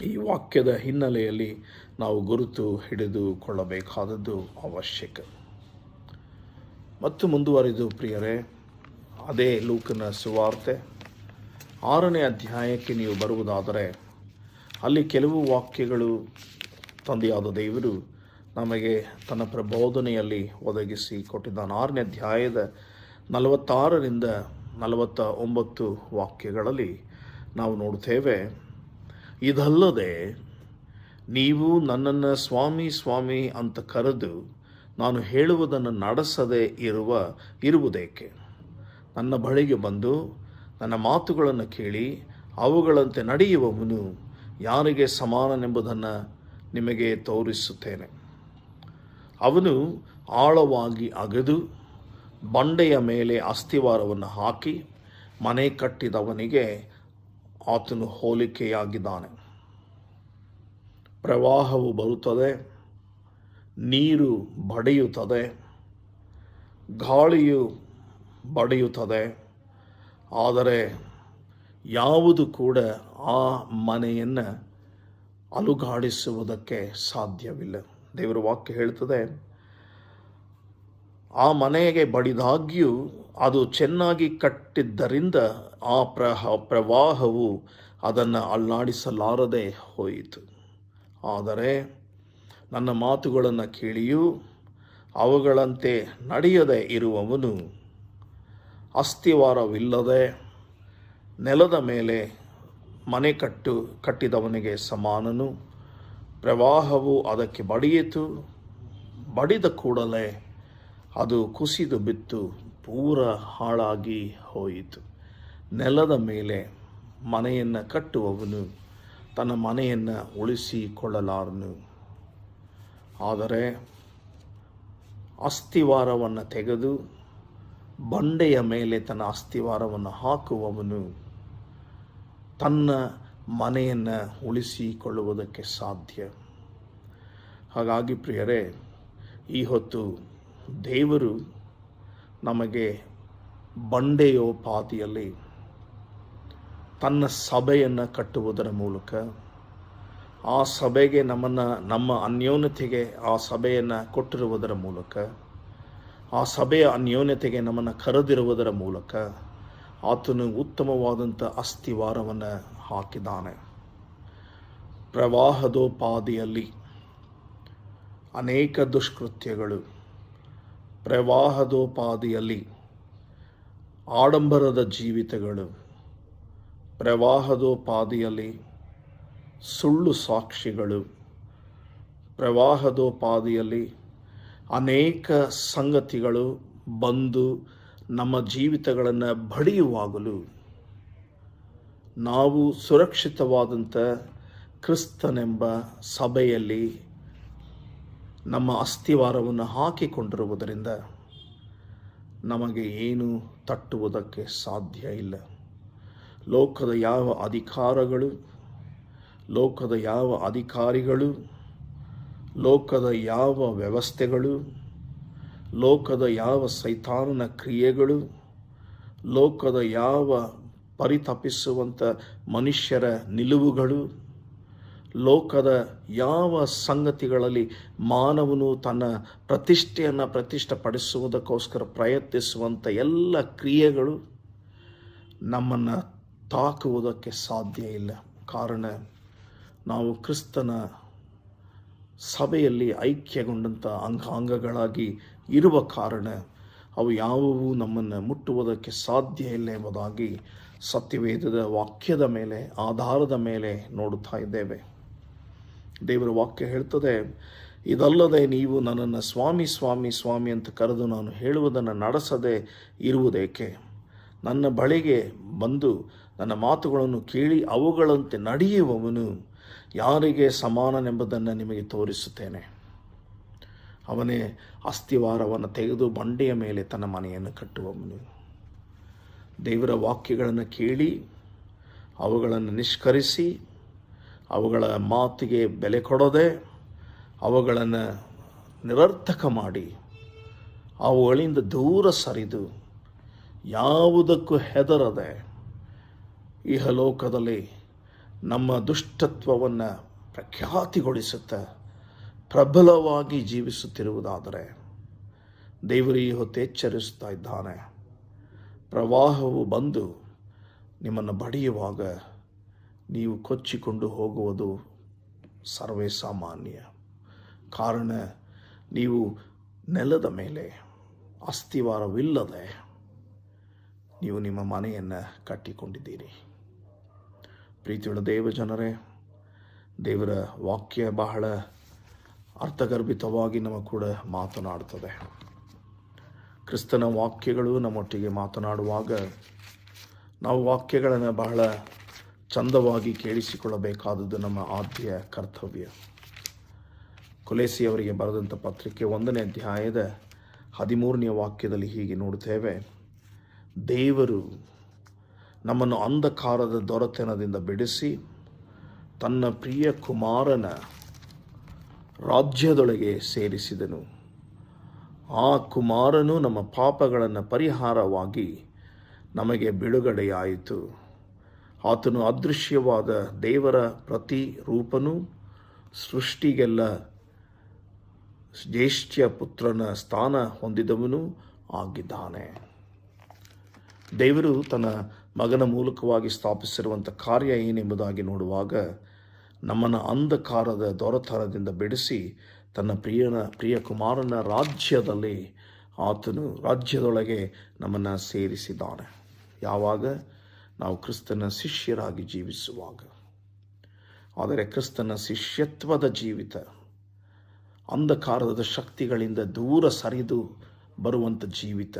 ಈ ವಾಕ್ಯದ ಹಿನ್ನೆಲೆಯಲ್ಲಿ ನಾವು ಗುರುತು ಹಿಡಿದುಕೊಳ್ಳಬೇಕಾದದ್ದು ಅವಶ್ಯಕ. ಮತ್ತು ಮುಂದುವರಿದು ಪ್ರಿಯರೇ, ಅದೇ ಲೂಕನ ಸುವಾರ್ತೆ 6ನೇ ಅಧ್ಯಾಯಕ್ಕೆ ನೀವು ಬರುವುದಾದರೆ ಅಲ್ಲಿ ಕೆಲವು ವಾಕ್ಯಗಳು ತಂದೆಯಾದ ದೇವರು ನಮಗೆ ತನ್ನ ಪ್ರಬೋಧನೆಯಲ್ಲಿ ಒದಗಿಸಿ ಕೊಟ್ಟಿದ್ದಾನೆ. 6ನೇ ಅಧ್ಯಾಯದ 46ರಿಂದ 49 ವಾಕ್ಯಗಳಲ್ಲಿ ನಾವು ನೋಡ್ತೇವೆ, ಇದಲ್ಲದೆ ನೀವು ನನ್ನನ್ನು ಸ್ವಾಮಿ ಸ್ವಾಮಿ ಅಂತ ಕರೆದು ನಾನು ಹೇಳುವುದನ್ನು ನಡೆಸದೆ ಇರುವುದೇಕೆ? ನನ್ನ ಬಳಿಗೆ ಬಂದು ನನ್ನ ಮಾತುಗಳನ್ನು ಕೇಳಿ ಅವುಗಳಂತೆ ನಡೆಯುವವನು ಯಾರಿಗೆ ಸಮಾನನೆಂಬುದನ್ನು ನಿಮಗೆ ತೋರಿಸುತ್ತೇನೆ. ಅವನು ಆಳವಾಗಿ ಅಗೆದು ಬಂಡೆಯ ಮೇಲೆ ಅಸ್ತಿವಾರವನ್ನು ಹಾಕಿ ಮನೆ ಕಟ್ಟಿದವನಿಗೆ ಆತನು ಹೋಲಿಕೆಯಾಗಿದ್ದಾನೆ. ಪ್ರವಾಹವು ಬರುತ್ತದೆ, ನೀರು ಬಡಿಯುತ್ತದೆ, ಗಾಳಿಯು ಬಡಿಯುತ್ತದೆ, ಆದರೆ ಯಾವುದು ಕೂಡ ಆ ಮನೆಯನ್ನು ಅಲುಗಾಡಿಸುವುದಕ್ಕೆ ಸಾಧ್ಯವಿಲ್ಲ. ದೇವರ ವಾಕ್ಯ ಹೇಳ್ತದೆ, ಆ ಮನೆಗೆ ಬಡಿದಾಗ್ಯೂ ಅದು ಚೆನ್ನಾಗಿ ಕಟ್ಟಿದ್ದರಿಂದ ಆ ಪ್ರವಾಹವು ಅದನ್ನು ಅಲ್ಲಾಡಿಸಲಾರದೆ ಹೋಯಿತು. ಆದರೆ ನನ್ನ ಮಾತುಗಳನ್ನು ಕೇಳಿಯೂ ಅವುಗಳಂತೆ ನಡೆಯದೆ ಇರುವವನು ಅಸ್ತಿವಾರವಿಲ್ಲದೆ ನೆಲದ ಮೇಲೆ ಮನೆ ಕಟ್ಟಿದವನಿಗೆ ಸಮಾನನು. ಪ್ರವಾಹವು ಅದಕ್ಕೆ ಬಡಿಯಿತು, ಬಡಿದ ಕೂಡಲೇ ಅದು ಕುಸಿದು ಬಿತ್ತು, ಪೂರ ಹಾಳಾಗಿ ಹೋಯಿತು. ನೆಲದ ಮೇಲೆ ಮನೆಯನ್ನು ಕಟ್ಟುವವನು ತನ್ನ ಮನೆಯನ್ನು ಉಳಿಸಿಕೊಳ್ಳಲಾರನು. ಆದರೆ ಅಸ್ತಿವಾರವನ್ನು ತೆಗೆದು ಬಂಡೆಯ ಮೇಲೆ ತನ್ನ ಅಸ್ತಿವಾರವನ್ನು ಹಾಕುವವನು ತನ್ನ ಮನೆಯನ್ನು ಉಳಿಸಿಕೊಳ್ಳುವುದಕ್ಕೆ ಸಾಧ್ಯ. ಹಾಗಾಗಿ ಪ್ರಿಯರೇ, ಈ ಹೊತ್ತು ದೇವರು ನಮಗೆ ಬಂಡೆಯೋಪಾದಿಯಲ್ಲಿ ತನ್ನ ಸಭೆಯನ್ನು ಕಟ್ಟುವುದರ ಮೂಲಕ, ಆ ಸಭೆಗೆ ನಮ್ಮ ಅನ್ಯೋನ್ಯತೆಗೆ ಆ ಸಭೆಯನ್ನು ಕೊಟ್ಟಿರುವುದರ ಮೂಲಕ, ಆ ಸಭೆಯ ಅನ್ಯೋನ್ಯತೆಗೆ ನಮ್ಮನ್ನು ಕರೆದಿರುವುದರ ಮೂಲಕ ಆತನು ಉತ್ತಮವಾದಂಥ ಅಸ್ತಿವಾರವನ್ನು ಹಾಕಿದ್ದಾನೆ. ಪ್ರವಾಹದೋಪಾದಿಯಲ್ಲಿ ಅನೇಕ ದುಷ್ಕೃತ್ಯಗಳು, ಪ್ರವಾಹದೋಪಾದಿಯಲ್ಲಿ ಆಡಂಬರದ ಜೀವಿತಗಳು, ಪ್ರವಾಹದೋಪಾದಿಯಲ್ಲಿ ಸುಳ್ಳು ಸಾಕ್ಷಿಗಳು, ಪ್ರವಾಹದೋಪಾದಿಯಲ್ಲಿ ಅನೇಕ ಸಂಗತಿಗಳು ಬಂದು ನಮ್ಮ ಜೀವಿತಗಳನ್ನು ಬಡಿಯುವಾಗಲೂ ನಾವು ಸುರಕ್ಷಿತವಾದಂಥ ಕ್ರಿಸ್ತನೆಂಬ ಸಭೆಯಲ್ಲಿ ನಮ್ಮ ಅಸ್ತಿವಾರವನ್ನು ಹಾಕಿಕೊಂಡಿರುವುದರಿಂದ ನಮಗೆ ಏನು ತಟ್ಟುವುದಕ್ಕೆ ಸಾಧ್ಯ ಇಲ್ಲ. ಲೋಕದ ಯಾವ ಅಧಿಕಾರಗಳು, ಲೋಕದ ಯಾವ ಅಧಿಕಾರಿಗಳು, ಲೋಕದ ಯಾವ ವ್ಯವಸ್ಥೆಗಳು, ಲೋಕದ ಯಾವ ಸೈತಾನನ ಕ್ರಿಯೆಗಳು, ಲೋಕದ ಯಾವ ಪರಿತಪಿಸುವಂಥ ಮನುಷ್ಯರ ನಿಲುವುಗಳು, ಲೋಕದ ಯಾವ ಸಂಗತಿಗಳಲ್ಲಿ ಮಾನವನು ತನ್ನ ಪ್ರತಿಷ್ಠೆಯನ್ನು ಪ್ರತಿಷ್ಠೆಪಡಿಸುವುದಕ್ಕೋಸ್ಕರ ಪ್ರಯತ್ನಿಸುವಂಥ ಎಲ್ಲ ಕ್ರಿಯೆಗಳು ನಮ್ಮನ್ನು ತಾಕುವುದಕ್ಕೆ ಸಾಧ್ಯ ಇಲ್ಲ. ಕಾರಣ ನಾವು ಕ್ರಿಸ್ತನ ಸಭೆಯಲ್ಲಿ ಐಕ್ಯಗೊಂಡಂಥ ಅಂಗಾಂಗಗಳಾಗಿ ಇರುವ ಕಾರಣ ಅವು ಯಾವುವೂ ನಮ್ಮನ್ನು ಮುಟ್ಟುವುದಕ್ಕೆ ಸಾಧ್ಯ ಇಲ್ಲ ಎಂಬುದಾಗಿ ಸತ್ಯವೇದದ ವಾಕ್ಯದ ಮೇಲೆ ಆಧಾರದ ಮೇಲೆ ನೋಡುತ್ತಾ ಇದ್ದೇವೆ. ದೇವರ ವಾಕ್ಯ ಹೇಳ್ತದೆ, ಇದಲ್ಲದೆ ನೀವು ನನ್ನನ್ನು ಸ್ವಾಮಿ ಸ್ವಾಮಿ ಸ್ವಾಮಿ ಅಂತ ಕರೆದು ನಾನು ಹೇಳುವುದನ್ನು ನಡೆಸದೆ ಇರುವುದೇಕೆ? ನನ್ನ ಬಳಿಗೆ ಬಂದು ನನ್ನ ಮಾತುಗಳನ್ನು ಕೇಳಿ ಅವುಗಳಂತೆ ನಡೆಯುವವನು ಯಾರಿಗೆ ಸಮಾನನೆಂಬುದನ್ನು ನಿಮಗೆ ತೋರಿಸುತ್ತೇನೆ. ಅವನೇ ಅಸ್ಥಿವಾರವನ್ನು ತೆಗೆದು ಬಂಡೆಯ ಮೇಲೆ ತನ್ನ ಮನೆಯನ್ನು ಕಟ್ಟುವವನು. ದೇವರ ವಾಕ್ಯಗಳನ್ನು ಕೇಳಿ ಅವುಗಳನ್ನು ನಿಷ್ಕರಿಸಿ ಅವುಗಳ ಮಾತಿಗೆ ಬೆಲೆ ಕೊಡದೆ ಅವುಗಳನ್ನು ನಿರರ್ಥಕ ಮಾಡಿ ಅವುಗಳಿಂದ ದೂರ ಸರಿದು ಯಾವುದಕ್ಕೂ ಹೆದರದೆ ಇಹಲೋಕದಲ್ಲಿ ನಮ್ಮ ದುಷ್ಟತ್ವವನ್ನು ಪ್ರಖ್ಯಾತಿಗೊಳಿಸುತ್ತಾ ಪ್ರಬಲವಾಗಿ ಜೀವಿಸುತ್ತಿರುವುದಾದರೆ ದೇವರು ಈ ಹೊತ್ತು ಎಚ್ಚರಿಸ್ತಾ ಇದ್ದಾನೆ. ಪ್ರವಾಹವು ಬಂದು ನಿಮ್ಮನ್ನು ಬಡಿಯುವಾಗ ನೀವು ಕೊಚ್ಚಿಕೊಂಡು ಹೋಗುವುದು ಸರ್ವೇ ಸಾಮಾನ್ಯ. ಕಾರಣ ನೀವು ನೆಲದ ಮೇಲೆ ಅಸ್ಥಿವಾರವಿಲ್ಲದೆ ನೀವು ನಿಮ್ಮ ಮನೆಯನ್ನು ಕಟ್ಟಿಕೊಂಡಿದ್ದೀರಿ. ಪ್ರೀತಿಯುಳ್ಳ ದೇವಜನರೇ, ದೇವರ ವಾಕ್ಯ ಬಹಳ ಅರ್ಥಗರ್ಭಿತವಾಗಿ ನಮ್ಮ ಕೂಡ ಮಾತನಾಡುತ್ತದೆ. ಕ್ರಿಸ್ತನ ವಾಕ್ಯಗಳು ನಮ್ಮೊಟ್ಟಿಗೆ ಮಾತನಾಡುವಾಗ ನಾವು ವಾಕ್ಯಗಳನ್ನು ಬಹಳ ಚಂದವಾಗಿ ಕೇಳಿಸಿಕೊಳ್ಳಬೇಕಾದದ್ದು ನಮ್ಮ ಆದ್ಯ ಕರ್ತವ್ಯ. ಕೊಲೊಸ್ಸೆಯವರಿಗೆ ಬರೆದಂಥ ಪತ್ರಿಕೆ 1ನೇ ಅಧ್ಯಾಯದ 13ನೇ ವಾಕ್ಯದಲ್ಲಿ ಹೀಗೆ ನೋಡುತ್ತೇವೆ: ದೇವರು ನಮ್ಮನ್ನು ಅಂಧಕಾರದ ದೊರೆತನದಿಂದ ಬಿಡಿಸಿ ತನ್ನ ಪ್ರಿಯ ಕುಮಾರನ ರಾಜ್ಯದೊಳಗೆ ಸೇರಿಸಿದನು. ಆ ಕುಮಾರನು ನಮ್ಮ ಪಾಪಗಳನ್ನು ಪರಿಹಾರವಾಗಿ ನಮಗೆ ಬಿಡುಗಡೆಯಾಯಿತು. ಆತನು ಅದೃಶ್ಯವಾದ ದೇವರ ಪ್ರತಿರೂಪನು, ಸೃಷ್ಟಿಗೆಲ್ಲ ಜ್ಯೇಷ್ಠ ಪುತ್ರನ ಸ್ಥಾನ ಹೊಂದಿದವನು ಆಗಿದ್ದಾನೆ. ದೇವರು ತನ್ನ ಮಗನ ಮೂಲಕವಾಗಿ ಸ್ಥಾಪಿಸಿರುವಂಥ ಕಾರ್ಯ ಏನೆಂಬುದಾಗಿ ನೋಡುವಾಗ ನಮ್ಮನ್ನು ಅಂಧಕಾರದ ದೊರೆತನದಿಂದ ಬಿಡಿಸಿ ತನ್ನ ಪ್ರಿಯ ಕುಮಾರನ ರಾಜ್ಯದಲ್ಲಿ ಆತನು ರಾಜ್ಯದೊಳಗೆ ನಮ್ಮನ್ನು ಸೇರಿಸಿದ್ದಾನೆ. ಯಾವಾಗ? ನಾವು ಕ್ರಿಸ್ತನ ಶಿಷ್ಯರಾಗಿ ಜೀವಿಸುವಾಗ. ಆದರೆ ಕ್ರಿಸ್ತನ ಶಿಷ್ಯತ್ವದ ಜೀವಿತ ಅಂಧಕಾರದ ಶಕ್ತಿಗಳಿಂದ ದೂರ ಸರಿದು ಬರುವಂಥ ಜೀವಿತ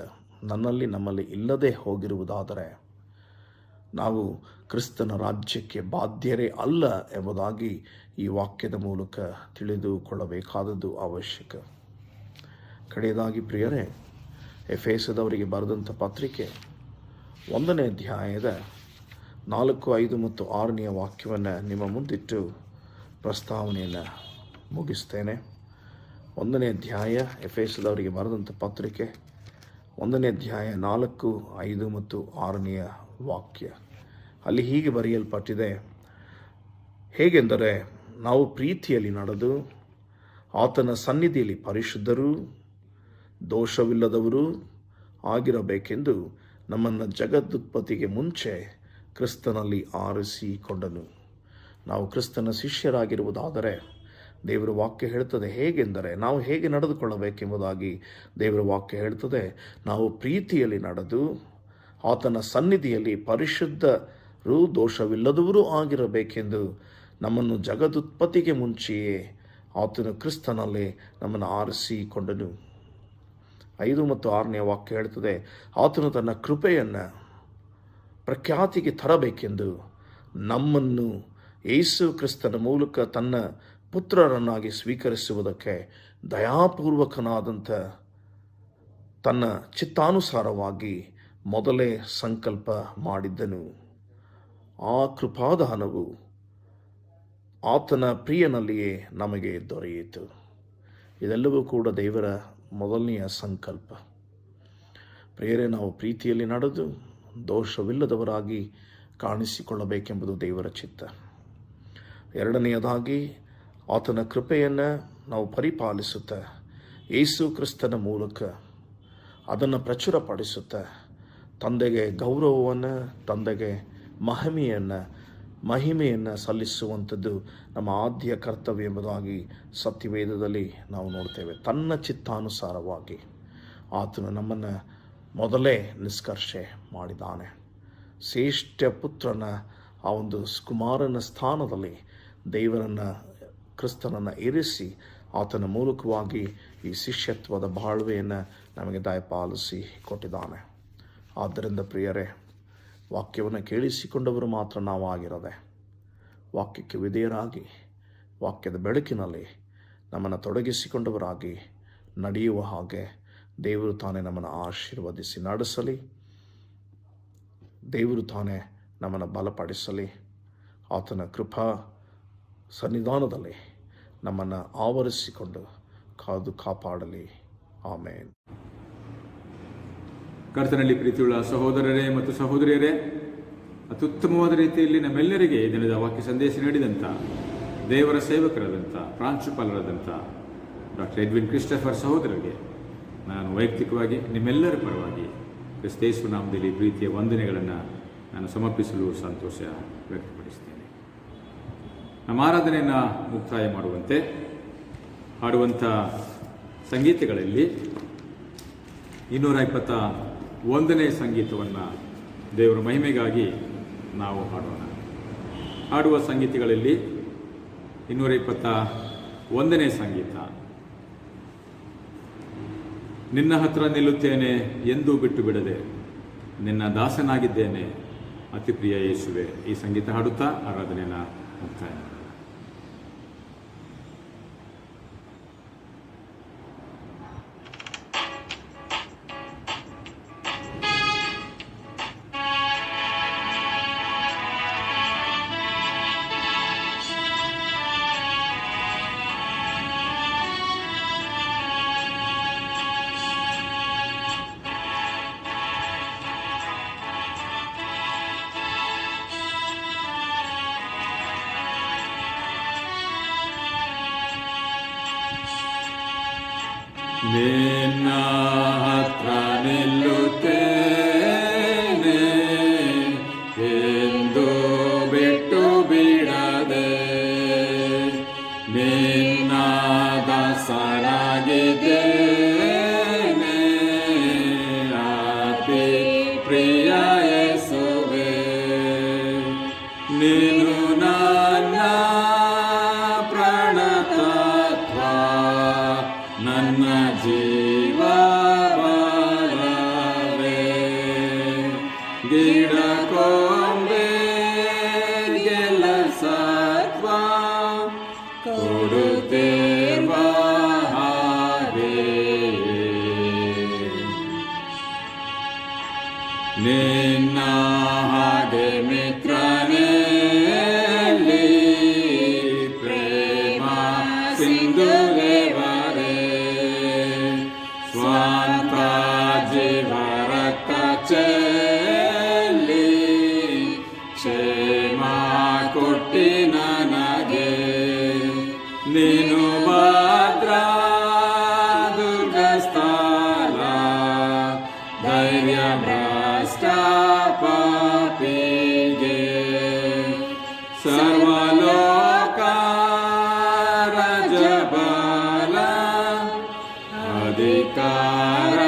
ನಮ್ಮಲ್ಲಿ ಇಲ್ಲದೆ ಹೋಗಿರುವುದಾದರೆ ನಾವು ಕ್ರಿಸ್ತನ ರಾಜ್ಯಕ್ಕೆ ಬಾಧ್ಯರೇ ಅಲ್ಲ ಎಂಬುದಾಗಿ ಈ ವಾಕ್ಯದ ಮೂಲಕ ತಿಳಿದುಕೊಳ್ಳಬೇಕಾದದ್ದು ಅವಶ್ಯಕ. ಕಡೆಯದಾಗಿ ಪ್ರಿಯರೇ, ಎಫೆಸದವರಿಗೆ ಬರೆದಂಥ ಪತ್ರಿಕೆ 1ನೇ ಅಧ್ಯಾಯದ 4, 5 ಮತ್ತು 6ನೇ ವಾಕ್ಯವನ್ನು ನಿಮ್ಮ ಮುಂದಿಟ್ಟು ಪ್ರಸ್ತಾವನೆಯನ್ನು ಮುಗಿಸ್ತೇನೆ. 1ನೇ ಅಧ್ಯಾಯ ಎಫೆಸದವರಿಗೆ ಬರೆದಂಥ ಪತ್ರಿಕೆ 1ನೇ ಅಧ್ಯಾಯ 4, 5 ಮತ್ತು 6ನೇ ವಾಕ್ಯ. ಅಲ್ಲಿ ಹೀಗೆ ಬರೆಯಲ್ಪಟ್ಟಿದೆ: ಹೇಗೆಂದರೆ ನಾವು ಪ್ರೀತಿಯಲ್ಲಿ ನಡೆದು ಆತನ ಸನ್ನಿಧಿಯಲ್ಲಿ ಪರಿಶುದ್ಧರೂ ದೋಷವಿಲ್ಲದವರೂ ಆಗಿರಬೇಕೆಂದು ನಮ್ಮನ್ನು ಜಗದುತ್ಪತ್ತಿಗೆ ಮುಂಚೆ ಕ್ರಿಸ್ತನಲ್ಲಿ ಆರಿಸಿಕೊಂಡನು. ನಾವು ಕ್ರಿಸ್ತನ ಶಿಷ್ಯರಾಗಿರುವುದಾದರೆ ದೇವರ ವಾಕ್ಯ ಹೇಳ್ತದೆ ಹೇಗೆಂದರೆ ನಾವು ಹೇಗೆ ನಡೆದುಕೊಳ್ಳಬೇಕೆಂಬುದಾಗಿ ದೇವರ ವಾಕ್ಯ ಹೇಳ್ತದೆ. ನಾವು ಪ್ರೀತಿಯಲ್ಲಿ ನಡೆದು ಆತನ ಸನ್ನಿಧಿಯಲ್ಲಿ ಪರಿಶುದ್ಧರೂ ದೋಷವಿಲ್ಲದವರೂ ಆಗಿರಬೇಕೆಂದು ನಮ್ಮನ್ನು ಜಗದುತ್ಪತ್ತಿಗೆ ಮುಂಚೆಯೇ ಆತನು ಕ್ರಿಸ್ತನಲ್ಲಿ ನಮ್ಮನ್ನು ಆರಿಸಿಕೊಂಡನು. 5 ಮತ್ತು 6ನೇ ವಾಕ್ಯ ಹೇಳ್ತದೆ: ಆತನು ತನ್ನ ಕೃಪೆಯನ್ನು ಪ್ರಖ್ಯಾತಿಗೆ ತರಬೇಕೆಂದು ನಮ್ಮನ್ನು ಯೇಸು ಕ್ರಿಸ್ತನ ಮೂಲಕ ತನ್ನ ಪುತ್ರರನ್ನಾಗಿ ಸ್ವೀಕರಿಸುವುದಕ್ಕೆ ದಯಾಪೂರ್ವಕನಾದಂಥ ತನ್ನ ಚಿತ್ತಾನುಸಾರವಾಗಿ ಮೊದಲೇ ಸಂಕಲ್ಪ ಮಾಡಿದ್ದನು. ಆ ಕೃಪಾದಾನವು ಆತನ ಪ್ರಿಯನಲ್ಲಿಯೇ ನಮಗೆ ದೊರೆಯಿತು. ಇದೆಲ್ಲವೂ ಕೂಡ ದೇವರ ಮೊದಲನೆಯ ಸಂಕಲ್ಪ. ಪ್ರಿಯರೇ, ನಾವು ಪ್ರೀತಿಯಲ್ಲಿ ನಡೆದು ದೋಷವಿಲ್ಲದವರಾಗಿ ಕಾಣಿಸಿಕೊಳ್ಳಬೇಕೆಂಬುದು ದೇವರ ಚಿತ್ತ. ಎರಡನೆಯದಾಗಿ ಆತನ ಕೃಪೆಯನ್ನು ನಾವು ಪರಿಪಾಲಿಸುತ್ತಾ ಯೇಸು ಕ್ರಿಸ್ತನ ಮೂಲಕ ಅದನ್ನು ಪ್ರಚುರಪಡಿಸುತ್ತಾ ತಂದೆಗೆ ಗೌರವವನ್ನು, ತಂದೆಗೆ ಮಹಿಮೆಯನ್ನು ಸಲ್ಲಿಸುವಂಥದ್ದು ನಮ್ಮ ಆದ್ಯ ಕರ್ತವ್ಯ ಎಂಬುದಾಗಿ ಸತ್ಯವೇದದಲ್ಲಿ ನಾವು ನೋಡ್ತೇವೆ. ತನ್ನ ಚಿತ್ತಾನುಸಾರವಾಗಿ ಆತನು ನಮ್ಮನ್ನು ಮೊದಲೇ ನಿಷ್ಕರ್ಷೆ ಮಾಡಿದ್ದಾನೆ. ಶ್ರೇಷ್ಠ ಪುತ್ರನ ಆ ಒಂದು ಕುಮಾರನ ಸ್ಥಾನದಲ್ಲಿ ದೇವರನ್ನು, ಕ್ರಿಸ್ತನನ್ನು ಇರಿಸಿ ಆತನ ಮೂಲಕವಾಗಿ ಈ ಶಿಷ್ಯತ್ವದ ಬಾಳ್ವೆಯನ್ನು ನಮಗೆ ದಯಪಾಲಿಸಿ ಕೊಟ್ಟಿದ್ದಾನೆ. ಆದ್ದರಿಂದ ಪ್ರಿಯರೇ, ವಾಕ್ಯವನ್ನು ಕೇಳಿಸಿಕೊಂಡವರು ಮಾತ್ರ ನಾವು ಆಗಿರದೆ ವಾಕ್ಯಕ್ಕೆ ವಿಧೇಯರಾಗಿ ವಾಕ್ಯದ ಬೆಳಕಿನಲ್ಲಿ ನಮ್ಮನ್ನು ತೊಡಗಿಸಿಕೊಂಡವರಾಗಿ ನಡೆಯುವ ಹಾಗೆ ದೇವರು ತಾನೇ ನಮ್ಮನ್ನು ಆಶೀರ್ವದಿಸಿ ನಡೆಸಲಿ. ದೇವರು ತಾನೇ ನಮ್ಮನ್ನು ಬಲಪಡಿಸಲಿ. ಆತನ ಕೃಪಾ ಸನ್ನಿಧಾನದಲ್ಲಿ ನಮ್ಮನ್ನು ಆವರಿಸಿಕೊಂಡು ಕಾದು ಕಾಪಾಡಲಿ. ಆಮೇನ್. ಕರ್ತನಲ್ಲಿ ಪ್ರೀತಿಯುಳ್ಳ ಸಹೋದರರೇ ಮತ್ತು ಸಹೋದರಿಯರೇ, ಅತ್ಯುತ್ತಮವಾದ ರೀತಿಯಲ್ಲಿ ನಮ್ಮೆಲ್ಲರಿಗೆ ಈ ದಿನದ ವಾಕ್ಯ ಸಂದೇಶ ನೀಡಿದಂಥ ದೇವರ ಸೇವಕರಾದಂಥ ಪ್ರಾಂಶುಪಾಲರಾದಂಥ ಡಾಕ್ಟರ್ ಎಡ್ವಿನ್ ಕ್ರಿಸ್ಟಫರ್ ಸಹೋದರರಿಗೆ ನಾನು ವೈಯಕ್ತಿಕವಾಗಿ ನಿಮ್ಮೆಲ್ಲರ ಪರವಾಗಿ ಕ್ರಿಸ್ತೇಸು ನಾಮದಲ್ಲಿ ಪ್ರೀತಿಯ ವಂದನೆಗಳನ್ನು ನಾನು ಸಮರ್ಪಿಸಲು ಸಂತೋಷ ವ್ಯಕ್ತಪಡಿಸ್ತೇನೆ. ನಮ್ಮ ಆರಾಧನೆಯನ್ನು ಮುಕ್ತಾಯ ಮಾಡುವಂತೆ ಹಾಡುವಂಥ ಸಂಗೀತಗಳಲ್ಲಿ 221ನೇ ಸಂಗೀತವನ್ನು ದೇವರ ಮಹಿಮೆಗಾಗಿ ನಾವು ಹಾಡೋಣ. ಹಾಡುವ ಸಂಗೀತಗಳಲ್ಲಿ 221ನೇ ಸಂಗೀತ. ನಿನ್ನ ಹತ್ರ ನಿಲ್ಲುತ್ತೇನೆ ಎಂದೂ ಬಿಟ್ಟು ಬಿಡದೆ, ನಿನ್ನ ದಾಸನಾಗಿದ್ದೇನೆ ಅತಿ ಪ್ರಿಯ ಯೇಸುವೆ. ಈ ಸಂಗೀತ ಹಾಡುತ್ತಾ ಆರಾಧನೆಯನ್ನು ಮುಕ್ತಾಯ ಮಾಡೋಣ. ನಿನ್ನ ಹತ್ರ ನಿಲ್ಲುತ್ತೇನೆ ಎಂದು ಬಿಟ್ಟು ಬಿಡದೆ, ನಿನ್ನ ದಾಸನಾಗಿದ್ದೇನೆ ಅತಿ ಪ್ರಿಯ ಯೇಸುವೆ. ನೀನು ನನ್ನ ಪ್ರಾಣತತ್ವ, ನನ್ನ ಜೀವ ಬಲವೇ. ಗಿಡ ಕೊಂಬೆಗೆಲ್ಲ ಸತ್ವ ಕೊಡುತ್ತೇವ ಹಾಗೆ, ನಿನ್ನ ಹಾಗೆ ಮಿತ್ರನೇ ಪ್ರೇಮ ಸಿಂಧು ದೇವರೇ. ಸ್ವಂತ ಜೀವ ರಕ್ತ ಚೆಲ್ಲಿ ಕ್ಷೇಮ ಕೊಟ್ಟಿ ನನಗೆ, ನೀನು ಭದ್ರ ದುರ್ಗಸ್ಥಳ ಧೈರ್ಯ ಭ್ರಷ್ಟ ಪಾಪಿಗೆ. ಸರ್ವಲೋಕ ರಾಜಬಲ ಅಧಿಕಾರ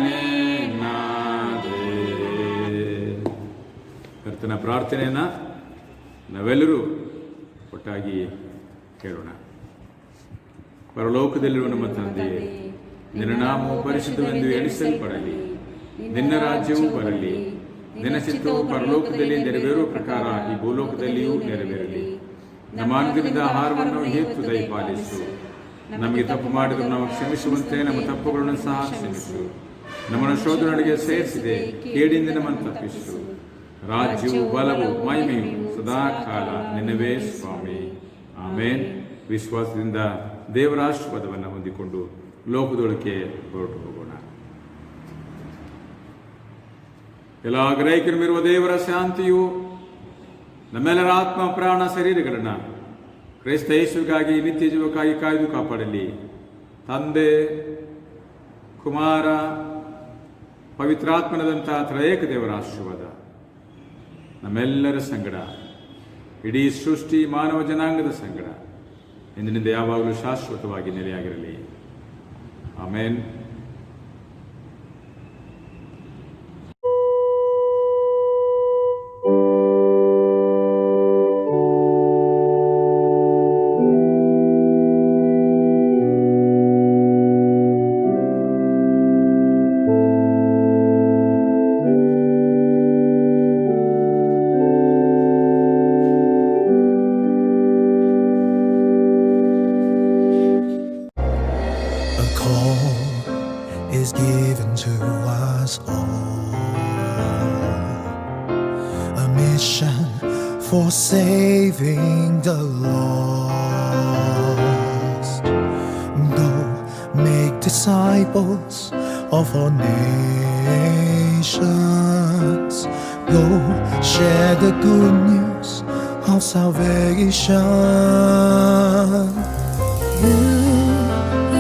ನಿನ್ನದೇ. ಕರ್ತನ ಪ್ರಾರ್ಥನೆಯನ್ನು ನಾವೆಲ್ಲರೂ ಒಟ್ಟಾಗಿ ಕೇಳೋಣ. ಪರಲೋಕದಲ್ಲಿರುವ ನಮ್ಮ ತಂದೆಯೇ, ನಿನ್ನ ನಾಮವು ಪರಿಶುದ್ಧವೆಂದು ಎಣಿಸಲ್ಪಡಲಿ. ನಿನ್ನ ರಾಜ್ಯವು ಬರಲಿ. ನಿನ್ನ ಚಿತ್ತವು ಪರಲೋಕದಲ್ಲಿ ನೆರವೇರುವ ಪ್ರಕಾರ ಈ ಭೂಲೋಕದಲ್ಲಿಯೂ ನೆರವೇರಲಿ. ನಮ್ಮ ಅನುದಿನದ ಆಹಾರವನ್ನು ಹೇತು ದಯಪಾಲಿಸು. ನಮಗೆ ತಪ್ಪು ಮಾಡಿದರೂ ನಾವು ಕ್ಷಮಿಸುವಂತೆ ನಮ್ಮ ತಪ್ಪುಗಳನ್ನು ಸಹ ಕ್ಷಮಿಸು. ನಮ್ಮನ್ನು ಶೋಧನೆಗೆ ಸೇರಿಸಿದೆ, ಕೇಡಿಂದ ನಮ್ಮನ್ನು ತಪ್ಪಿಸು. ರಾಜ್ಯವು ಬಲವು ಮಹಿಮೆಯು ಸದಾ ಕಾಲ ನಿನ್ನವೇ ಸ್ವಾಮಿ. ಆಮೇನ್. ವಿಶ್ವಾಸದಿಂದ ದೇವರ ಆಶೀರ್ವಾದವನ್ನು ಹೊಂದಿಕೊಂಡು ಲೋಕದೊಳಕ್ಕೆ ಹೊರಟು ಹೋಗೋಣ. ಎಲ್ಲ ಗ್ರಹಿಕರಮಿರುವ ದೇವರ ಶಾಂತಿಯು ನಮ್ಮೆಲ್ಲರ ಆತ್ಮ ಪ್ರಾಣ ಶರೀರಗಳನ್ನು ಕ್ರೈಸ್ತ ಯೇಸುವಿಗಾಗಿ ನಿತ್ಯ ಜೀವಕ್ಕಾಗಿ ಕಾಯ್ದು ಕಾಪಾಡಲಿ. ತಂದೆ, ಕುಮಾರ, ಪವಿತ್ರಾತ್ಮನದಂಥ ತ್ರಯೇಕ ದೇವರ ಆಶೀರ್ವಾದ ನಮ್ಮೆಲ್ಲರ ಸಂಗಡ, ಇಡೀ ಸೃಷ್ಟಿ ಮಾನವ ಜನಾಂಗದ ಸಂಗಡ ಇಂದಿನಿಂದ ಯಾವಾಗಲೂ ಶಾಶ್ವತವಾಗಿ ನೆಲೆಯಾಗಿರಲಿ. ಆಮೇನ್. call is given to us all. A mission for saving the lost. Go make disciples of all nations. Go share the good news of salvation. You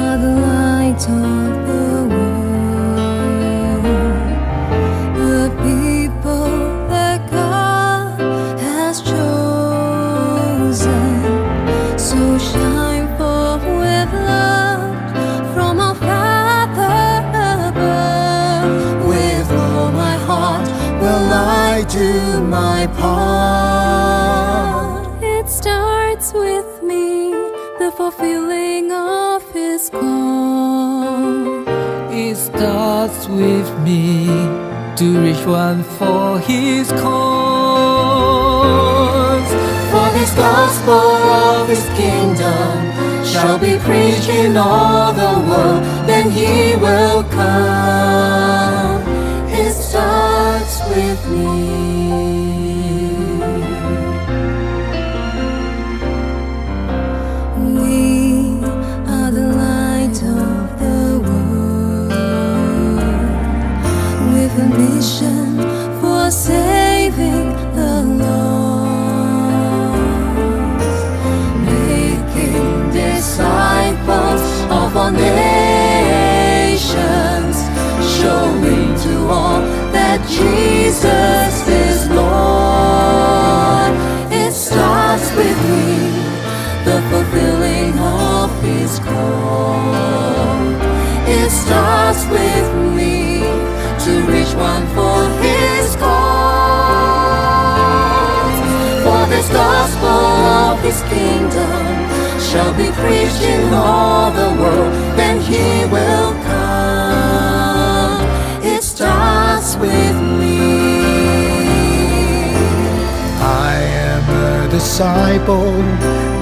are the light of the world, the people that God has chosen. So shine forth with love from our Father above. With all my heart will I do my part. It starts with me, the fulfilling of His call. It starts with me to reach one for His cause. For this gospel of His kingdom shall be preached in all the world, then He will come. It starts with me. We are the light of the world, with a mission for saving the lost, Making disciples of all nations, showing to all that Jesus is Lord. It starts with me, the fulfilling of His call. It starts with me to reach one for His cause. For this gospel of His kingdom shall be preached in all the world, then He will come. It starts with me. I am a disciple,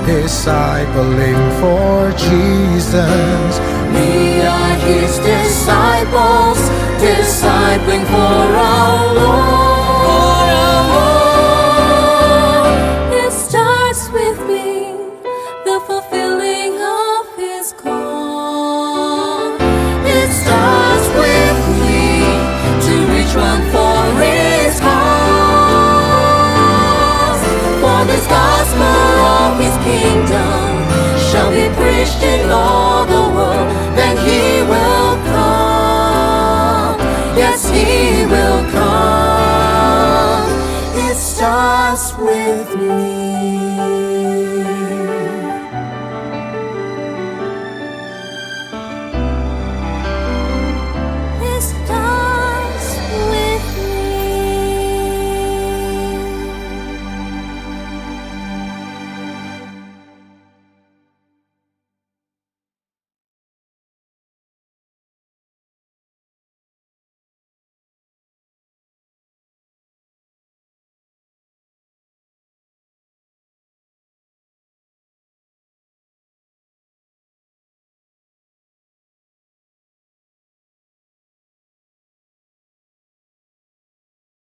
discipling for Jesus. We are His disciples, discipling for our Lord. It starts with me, the fulfilling of His call. It starts with me to reach one for His cause. For this gospel of His kingdom shall be preached in all the world, then He will come. Yes, He will come. It starts with me.